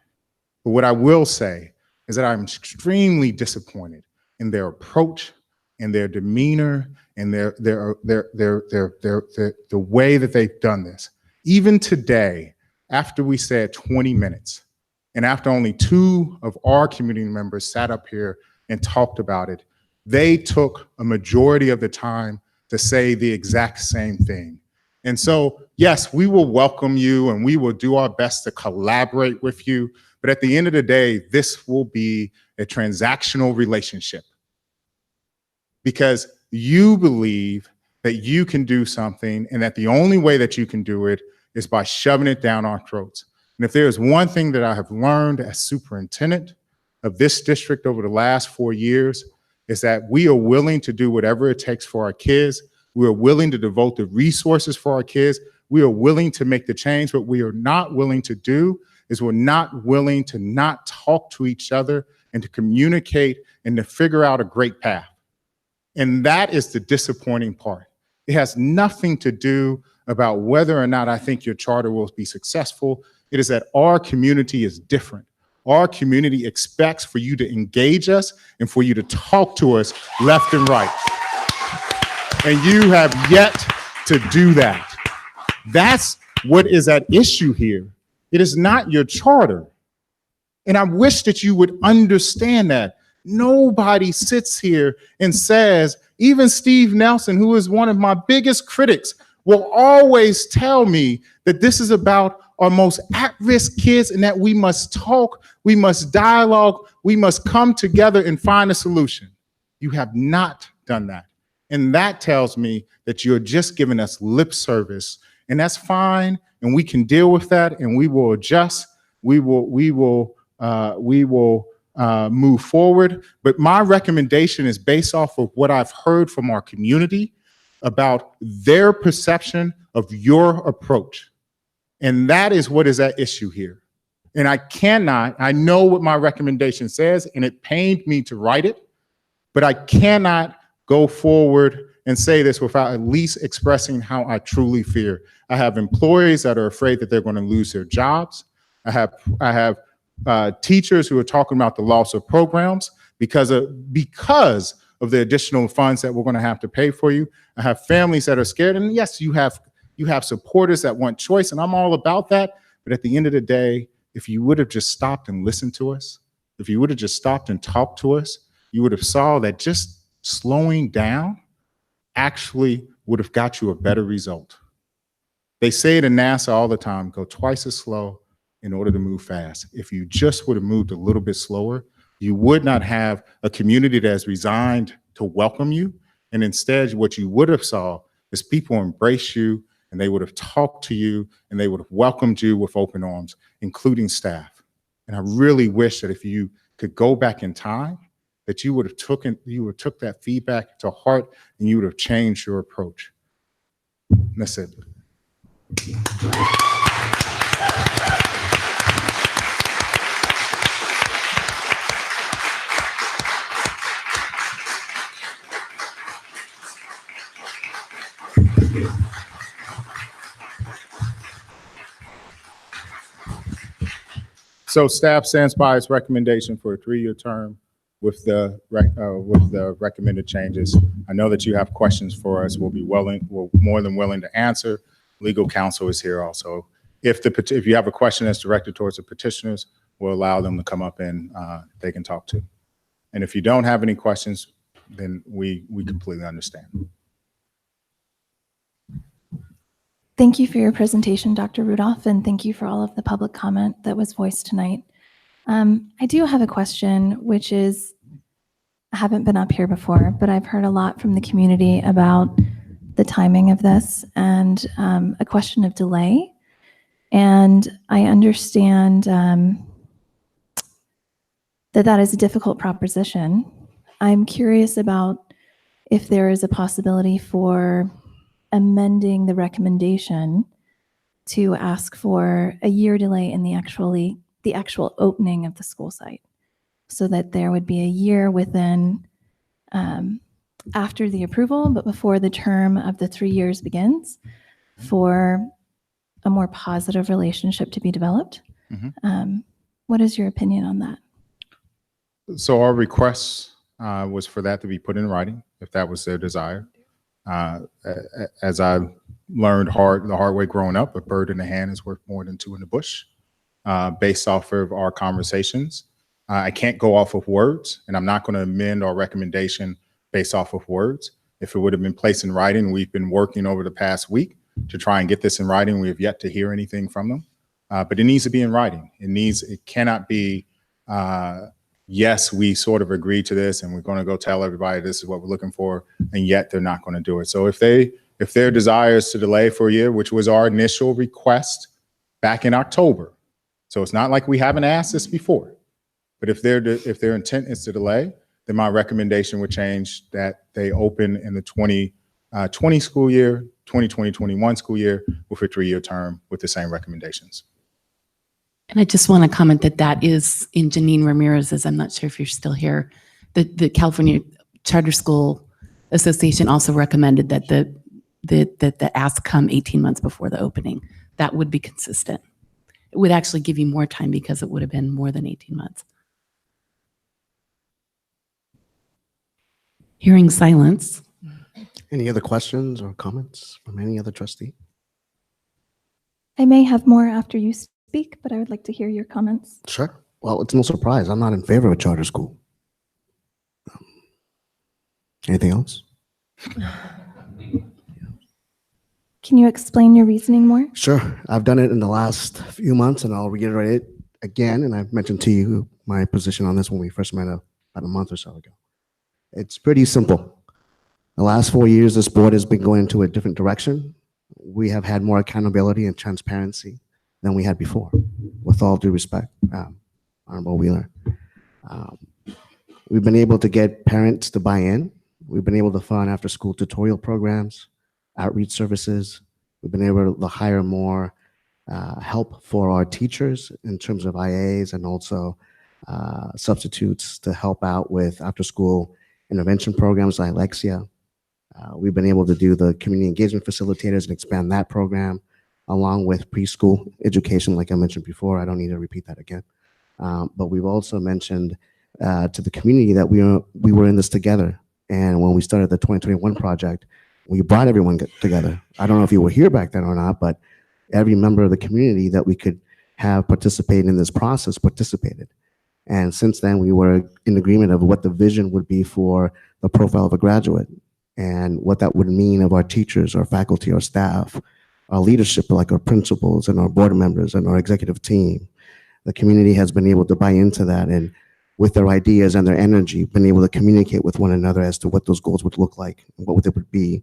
But what I will say is that I'm extremely disappointed in their approach and their demeanor and the way that they've done this. Even today, after we said 20 minutes, and after only 2 of our community members sat up here and talked about it, they took a majority of the time to say the exact same thing. And so, yes, we will welcome you and we will do our best to collaborate with you. But at the end of the day, this will be a transactional relationship because you believe that you can do something and that the only way that you can do it is by shoving it down our throats. And if there is one thing that I have learned as superintendent of this district over the last 4 years, is that we are willing to do whatever it takes for our kids. We are willing to devote the resources for our kids. We are willing to make the change. What we are not willing to do is we're not willing to not talk to each other and to communicate and to figure out a great path. And that is the disappointing part. It has nothing to do about whether or not I think your charter will be successful. It is that our community is different. Our community expects for you to engage us and for you to talk to us left and right. And you have yet to do that. That's what is at issue here. It is not your charter. And I wish that you would understand that. Nobody sits here and says, even Steve Nelson, who is one of my biggest critics, will always tell me that this is about our most at-risk kids and that we must talk, we must dialogue, we must come together and find a solution. You have not done that. And that tells me that you're just giving us lip service, and that's fine. And we can deal with that, and we will adjust. We will move forward. But my recommendation is based off of what I've heard from our community about their perception of your approach. And that is what is at issue here. And I know what my recommendation says, and it pained me to write it, but I cannot go forward and say this without at least expressing how I truly fear. I have employees that are afraid that they're going to lose their jobs. I have teachers who are talking about the loss of programs because of the additional funds that we're going to have to pay for you. I have families that are scared, and yes, you have supporters that want choice, and I'm all about that. But at the end of the day, if you would have just stopped and listened to us, if you would have just stopped and talked to us, you would have saw that just slowing down actually would have got you a better result. They say to NASA all the time, go twice as slow in order to move fast. If you just would have moved a little bit slower, you would not have a community that is resigned to welcome you. And instead, what you would have saw is people embrace you, and they would have talked to you, and they would have welcomed you with open arms, including staff. And I really wish that if you could go back in time, that you would have took that feedback to heart, and you would have changed your approach. And that's it. So staff stands by its recommendation for a 3-year term with the recommended changes. I know that you have questions for us. We're more than willing to answer. Legal counsel is here also. If you have a question that's directed towards the petitioners, we'll allow them to come up and they can talk to. And if you don't have any questions, then we completely understand. Thank you for your presentation, Dr. Rudolph, and thank you for all of the public comment that was voiced tonight. I do have a question, which is, I haven't been up here before, but I've heard a lot from the community about the timing of this and a question of delay. And I understand that is a difficult proposition. I'm curious about if there is a possibility for amending the recommendation to ask for a year delay in the actual opening of the school site, so that there would be a year within after the approval, but before the term of the 3 years begins, for a more positive relationship to be developed. What is your opinion on that? So our request was for that to be put in writing, if that was their desire. As I learned the hard way growing up, a bird in the hand is worth more than two in the bush. Based off of our conversations, I can't go off of words, and I'm not going to amend our recommendation based off of words. If it would have been placed in writing, we've been working over the past week to try and get this in writing. We have yet to hear anything from them, but it needs to be in writing. It cannot be, yes, we sort of agreed to this and we're going to go tell everybody this is what we're looking for, and yet they're not going to do it. So if their desire is to delay for a year, which was our initial request back in October, so it's not like we haven't asked this before, but if their intent is to delay, then my recommendation would change that they open in the 2020 school year, 2020-21 school year with a 3-year term with the same recommendations. And I just want to comment that is in Janine Ramirez's, I'm not sure if you're still here, the California Charter School Association also recommended that the ask come 18 months before the opening. That would be consistent. It would actually give you more time because it would have been more than 18 months. Hearing silence. Any other questions or comments from any other trustee? I may have more after you speak, but I would like to hear your comments. Sure. Well, it's no surprise. I'm not in favor of a charter school. Anything else? Can you explain your reasoning more? Sure. I've done it in the last few months, and I'll reiterate it again. And I've mentioned to you my position on this when we first met about a month or so ago. It's pretty simple. The last 4 years, this board has been going into a different direction. We have had more accountability and transparency than we had before, with all due respect, Honorable Wheeler. We've been able to get parents to buy in. We've been able to fund after-school tutorial programs, outreach services. We've been able to hire more help for our teachers in terms of IAs and also substitutes to help out with after-school intervention programs like Lexia. We've been able to do the community engagement facilitators and expand that program, along with preschool education, like I mentioned before. I don't need to repeat that again. But we've also mentioned to the community that we were in this together. And when we started the 2021 project, we brought everyone together. I don't know if you were here back then or not, but every member of the community that we could have participate in this process participated. And since then, we were in agreement of what the vision would be for the profile of a graduate and what that would mean of our teachers, our faculty, our staff, our leadership, like our principals and our board members and our executive team. The community has been able to buy into that, and with their ideas and their energy, been able to communicate with one another as to what those goals would look like, what they would be,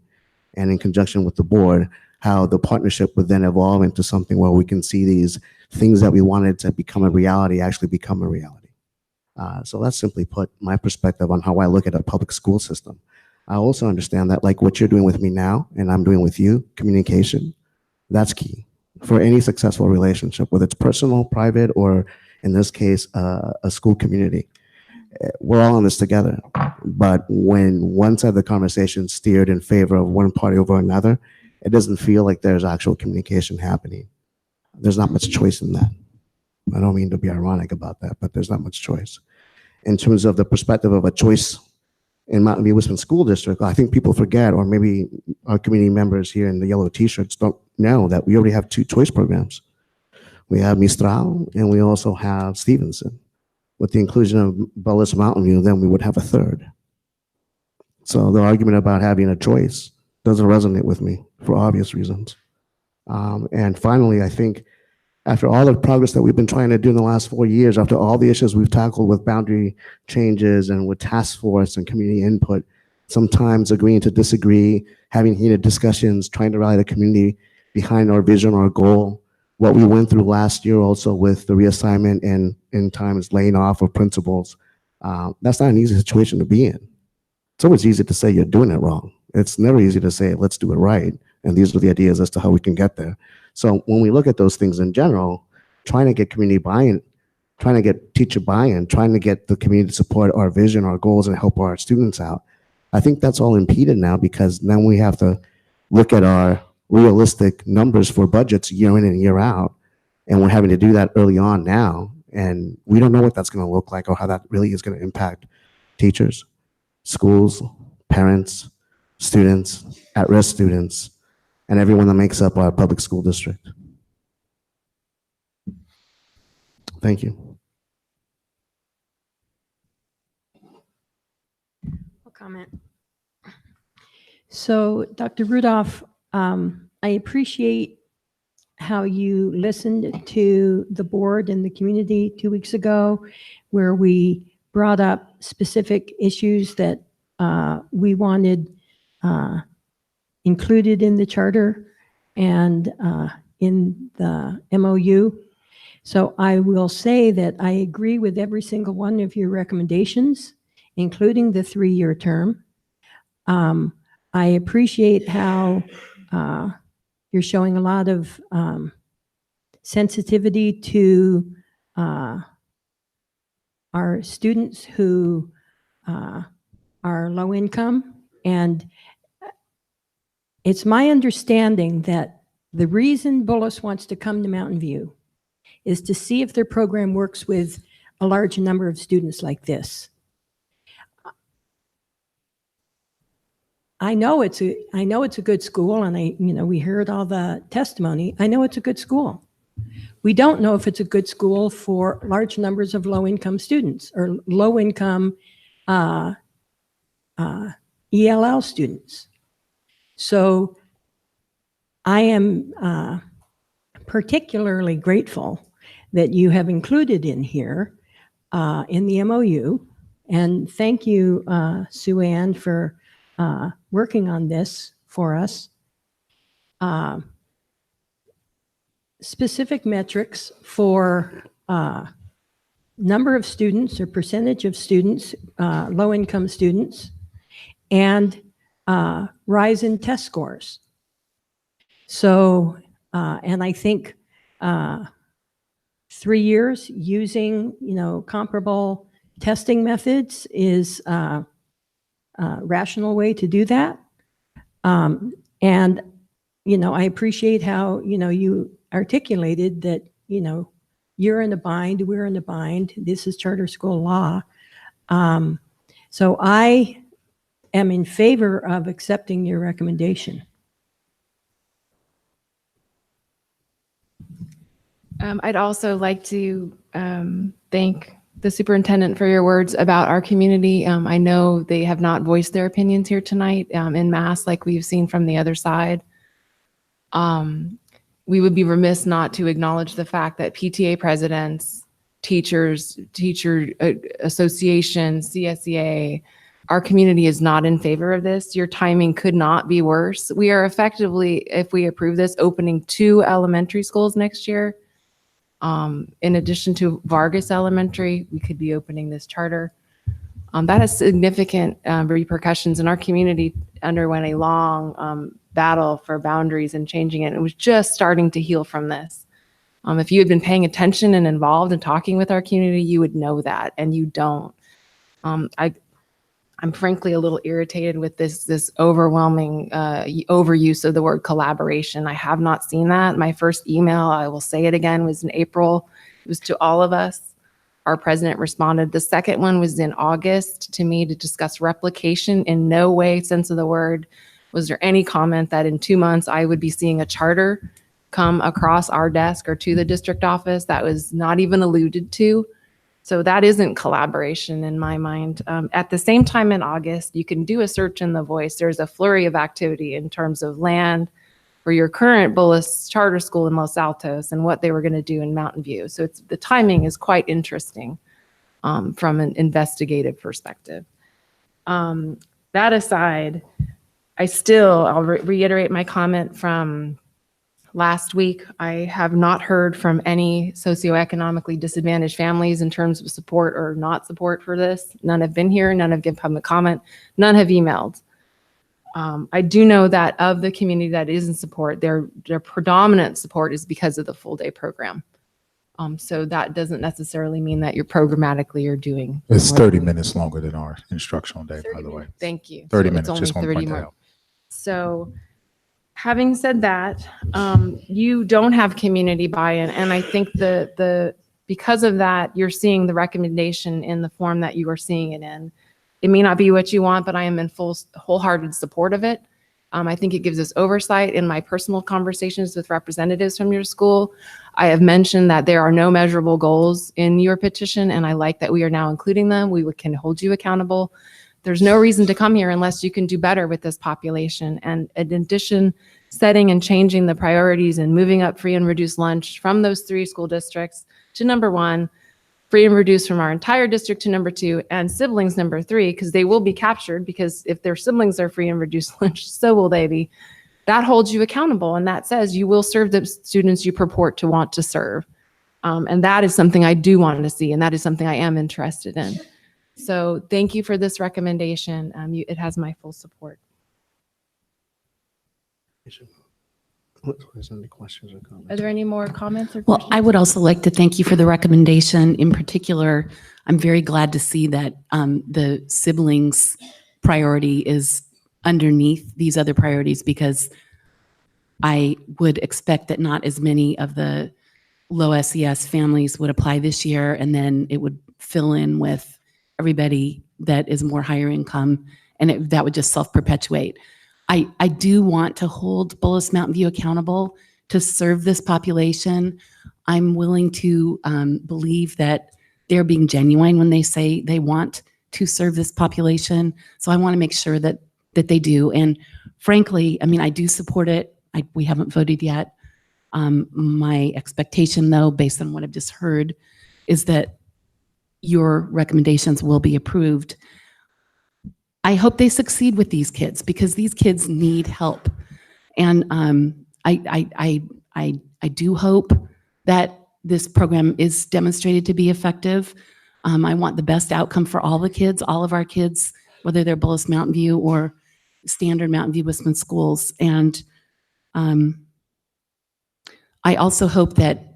and in conjunction with the board, how the partnership would then evolve into something where we can see these things that we wanted to become a reality actually become a reality. So that's simply put my perspective on how I look at a public school system. I also understand that, like what you're doing with me now and I'm doing with you, communication, that's key for any successful relationship, whether it's personal, private, or in this case, a school community. We're all in this together. But when one side of the conversation steered in favor of one party over another, it doesn't feel like there's actual communication happening. There's not much choice in that. I don't mean to be ironic about that, but there's not much choice. In terms of the perspective of a choice in Mountain View Wisconsin School District, I think people forget, or maybe our community members here in the yellow t-shirts don't know that we already have 2 choice programs. We have Mistral and we also have Stevenson. With the inclusion of Bellis Mountain View, then we would have a 3rd. So the argument about having a choice doesn't resonate with me for obvious reasons. And finally, I think after all the progress that we've been trying to do in the last 4 years, after all the issues we've tackled with boundary changes and with task force and community input, sometimes agreeing to disagree, having heated discussions, trying to rally the community behind our vision, our goal, what we went through last year also with the reassignment and in times laying off of principals, that's not an easy situation to be in. It's always easy to say you're doing it wrong. It's never easy to say, let's do it right. And these are the ideas as to how we can get there. So when we look at those things in general, trying to get community buy-in, trying to get teacher buy-in, trying to get the community to support our vision, our goals, and help our students out, I think that's all impeded now because now we have to look at our realistic numbers for budgets year in and year out. And we're having to do that early on now. And we don't know what that's going to look like or how that really is going to impact teachers, schools, parents, students, at-risk students, and everyone that makes up our public school district. Thank you. I'll comment. So, Dr. Rudolph, I appreciate how you listened to the board and the community 2 weeks ago, where we brought up specific issues that we wanted included in the charter and in the MOU. So I will say that I agree with every single one of your recommendations, including the 3-year term. I appreciate how you're showing a lot of sensitivity to our students who are low income. And it's my understanding that the reason Bullis wants to come to Mountain View is to see if their program works with a large number of students like this. I know it's a good school, and we heard all the testimony. I know it's a good school. We don't know if it's a good school for large numbers of low-income students or low-income ELL students. So I am particularly grateful that you have included in here in the MOU. And thank you, Sue Ann, for working on this for us. Specific metrics for number of students or percentage of students, low-income students, and rise in test scores. So, and I think 3 years using, comparable testing methods is a rational way to do that. And, I appreciate how, you articulated that, you're in a bind, we're in a bind, this is charter school law. So I am in favor of accepting your recommendation. I'd also like to thank the superintendent for your words about our community. I know they have not voiced their opinions here tonight en masse like we've seen from the other side. We would be remiss not to acknowledge the fact that PTA presidents, teachers, teacher associations, CSEA, our community is not in favor of this. Your timing could not be worse. We are effectively, if we approve this, opening 2 elementary schools next year. In addition to Vargas Elementary, we could be opening this charter. That has significant repercussions, and our community underwent a long battle for boundaries and changing it. It was just starting to heal from this. If you had been paying attention and involved and talking with our community, you would know that, and you don't. I'm frankly a little irritated with this overwhelming overuse of the word collaboration. I have not seen that. My first email, I will say it again, was in April. It was to all of us. Our president responded. The second one was in August to me to discuss replication. In no way, sense of the word, was there any comment that in 2 months I would be seeing a charter come across our desk or to the district office. That was not even alluded to. So that isn't collaboration in my mind. At the same time in August, you can do a search in the Voice. There's a flurry of activity in terms of land for your current Bullis Charter School in Los Altos and what they were going to do in Mountain View. So the timing is quite interesting from an investigative perspective. That aside, I'll reiterate my comment from last week. I have not heard from any socioeconomically disadvantaged families in terms of support or not support for this. None have been here, none have given public comment, none have emailed. I do know that of the community that is in support, their predominant support is because of the full day program. So that doesn't necessarily mean that you're programmatically or doing. It's 30 minutes longer than our instructional day, by the way. Thank you. 30 So minutes, it's just only one 30 point more. out. So having said that, you don't have community buy-in. And I think because of that, you're seeing the recommendation in the form that you are seeing it in. It may not be what you want, but I am in wholehearted support of it. I think it gives us oversight. In my personal conversations with representatives from your school, I have mentioned that there are no measurable goals in your petition, and I like that we are now including them. We can hold you accountable. There's no reason to come here unless you can do better with this population. And in addition, setting and changing the priorities and moving up free and reduced lunch from those 3 school districts to number 1, free and reduced from our entire district to number 2, and siblings number 3, because they will be captured, because if their siblings are free and reduced lunch, so will they be. That holds you accountable, and that says you will serve the students you purport to want to serve. And that is something I do want to see, and that is something I am interested in. So thank you for this recommendation. It has my full support. Any questions or comments? Are there any more comments or Well, questions? I would also like to thank you for the recommendation. In particular, I'm very glad to see that the siblings priority is underneath these other priorities, because I would expect that not as many of the low SES families would apply this year, and then it would fill in with everybody that is more higher income, and that would just self-perpetuate. I do want to hold Bullis Mountain View accountable to serve this population. I'm willing to believe that they're being genuine when they say they want to serve this population. So I want to make sure that they do. And frankly, I mean, I do support it. We haven't voted yet. My expectation, though, based on what I've just heard, is that your recommendations will be approved. I hope they succeed with these kids, because these kids need help. And I do hope that this program is demonstrated to be effective. I want the best outcome for all the kids, all of our kids, whether they're Bullis Mountain View or standard Mountain View Wisconsin schools. And I also hope that,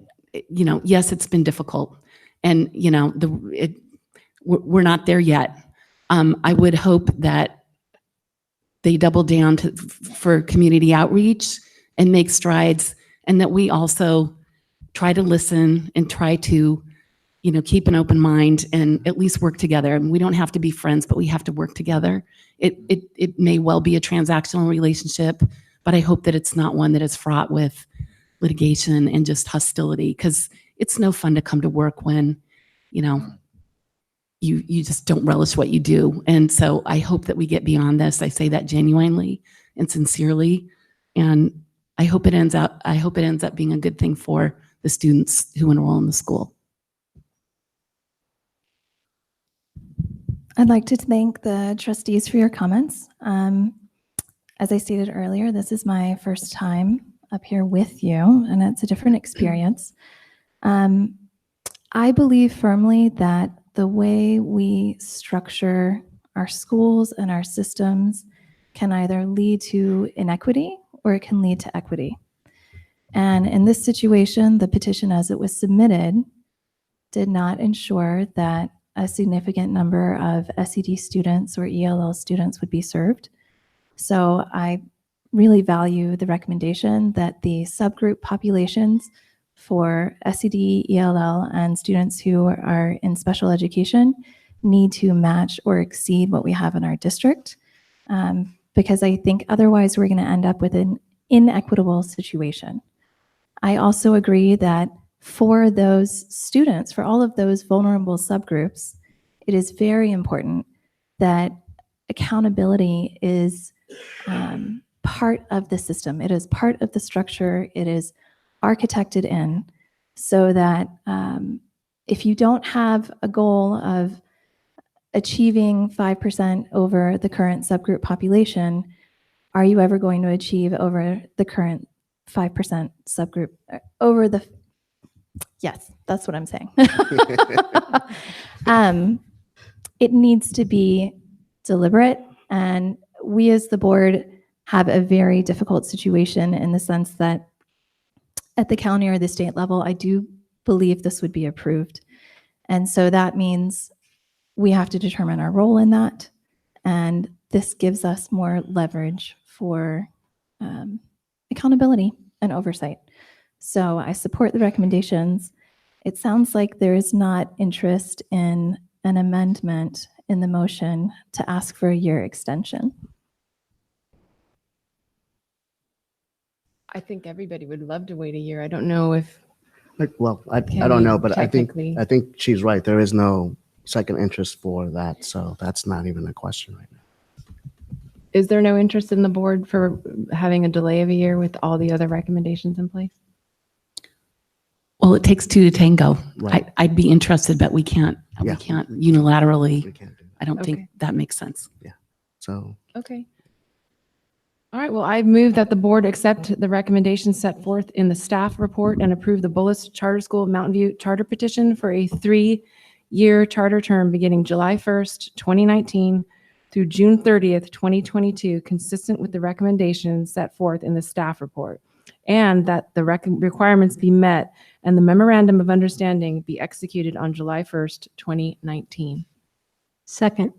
yes, it's been difficult, and we're not there yet. I would hope that they double down for community outreach and make strides, and that we also try to listen and try to, keep an open mind and at least work together. And we don't have to be friends, but we have to work together. It may well be a transactional relationship, but I hope that it's not one that is fraught with litigation and just hostility, because it's no fun to come to work when, you just don't relish what you do. And so I hope that we get beyond this. I say that genuinely and sincerely. And I hope it ends up being a good thing for the students who enroll in the school. I'd like to thank the trustees for your comments. As I stated earlier, this is my first time up here with you, and it's a different experience. I believe firmly that the way we structure our schools and our systems can either lead to inequity or it can lead to equity. And in this situation, the petition as it was submitted did not ensure that a significant number of SED students or ELL students would be served. So I really value the recommendation that the subgroup populations for SED, ELL, and students who are in special education need to match or exceed what we have in our district, because I think otherwise we're going to end up with an inequitable situation. I also agree that for those students, for all of those vulnerable subgroups, it is very important that accountability is part of the system. It is part of the structure. It is architected in so that if you don't have a goal of achieving 5% over the current subgroup population, are you ever going to achieve over the current 5% subgroup over the, yes, that's what I'm saying. It needs to be deliberate, and we as the board have a very difficult situation in the sense that at the county or the state level, I do believe this would be approved. And so that means we have to determine our role in that, and this gives us more leverage for accountability and oversight. So I support the recommendations. It sounds like there is not interest in an amendment in the motion to ask for a year extension. I think everybody would love to wait a year. I don't know if. Well, I Can don't we know, but technically- I think she's right. There is no second interest for that, so that's not even a question right now. Is there no interest in the board for having a delay of a year with all the other recommendations in place? Well, it takes two to tango. Right. I'd be interested, but we can't unilaterally. We can't do that. I don't Okay. think that makes sense. So Okay. All right, well, I move that the board accept the recommendations set forth in the staff report and approve the Bullis Charter School Mountain View charter petition for a 3-year charter term beginning July 1st, 2019 through June 30th, 2022, consistent with the recommendations set forth in the staff report, and that the requirements be met and the memorandum of understanding be executed on July 1st, 2019. Second.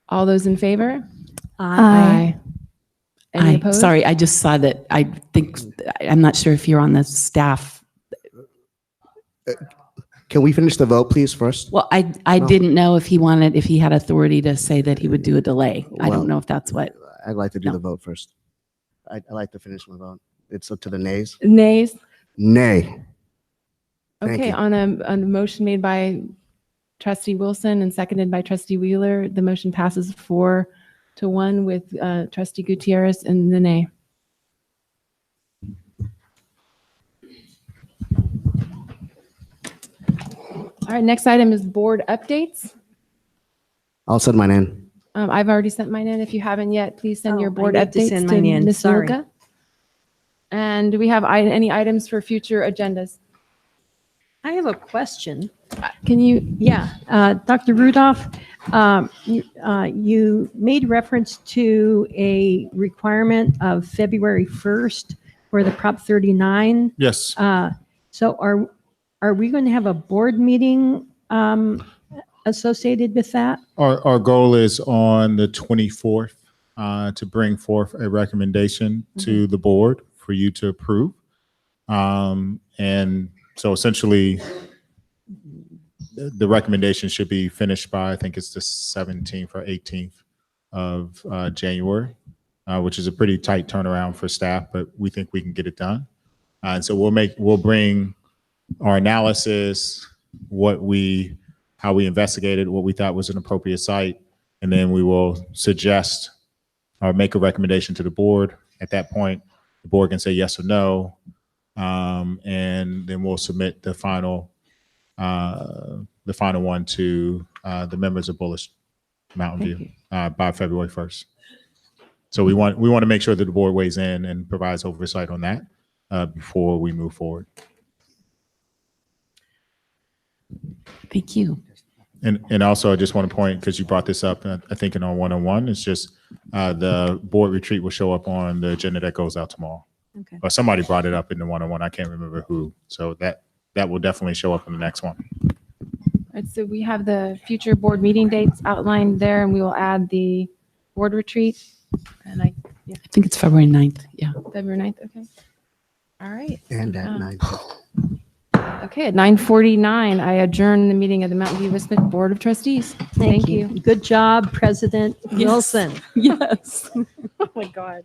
All those in favor? Aye. Any opposed? Sorry, I just saw that. I think, I'm not sure if you're on the staff. can we finish the vote, please, first? Well, I No. didn't know if he had authority to say that he would do a delay. I Well, don't know if that's what. I'd like to do No. the vote first. I'd like to finish my vote. It's up to the nays. Nays? Nay. Thank Okay, you. on a motion made by trustee Wilson and seconded by trustee Wheeler, the motion passes 4-1 with trustee Gutierrez and the nay. All right, next item is board updates. I'll send mine in. I've already sent mine in. If you haven't yet, please send Oh, your I board need to updates send to mine in. Ms. Sorry. Milka. And do we have any items for future agendas? I have a question. Can you? Yeah, Dr. Rudolph, you made reference to a requirement of February 1st for the Prop 39. Yes. So are we going to have a board meeting associated with that? Our goal is on the 24th to bring forth a recommendation to the board for you to approve. And so essentially, the recommendation should be finished by, I think it's the 17th or 18th of January, which is a pretty tight turnaround for staff, but we think we can get it done. And so we'll bring our analysis, how we investigated, what we thought was an appropriate site, and then we will suggest or make a recommendation to the board. At that point, the board can say yes or no, and then we'll submit the final one to the members of Bullis Mountain View by February 1st. So we want to make sure that the board weighs in and provides oversight on that before we move forward. Thank you. And also, I just want to point, because you brought this up, I think in our one-on-one, it's just the board retreat will show up on the agenda that goes out tomorrow. Okay. Or somebody brought it up in the one-on-one. I can't remember who. So that will definitely show up in the next one. All right, so we have the future board meeting dates outlined there, and we will add the board retreat. And I think it's February 9th. Yeah. February 9th. Okay. All right. And at 9. Okay, at 9:49, I adjourn the meeting of the Mountain View Westminster Board of Trustees. Thank you. Good job, President Wilson. Yes. Oh my God.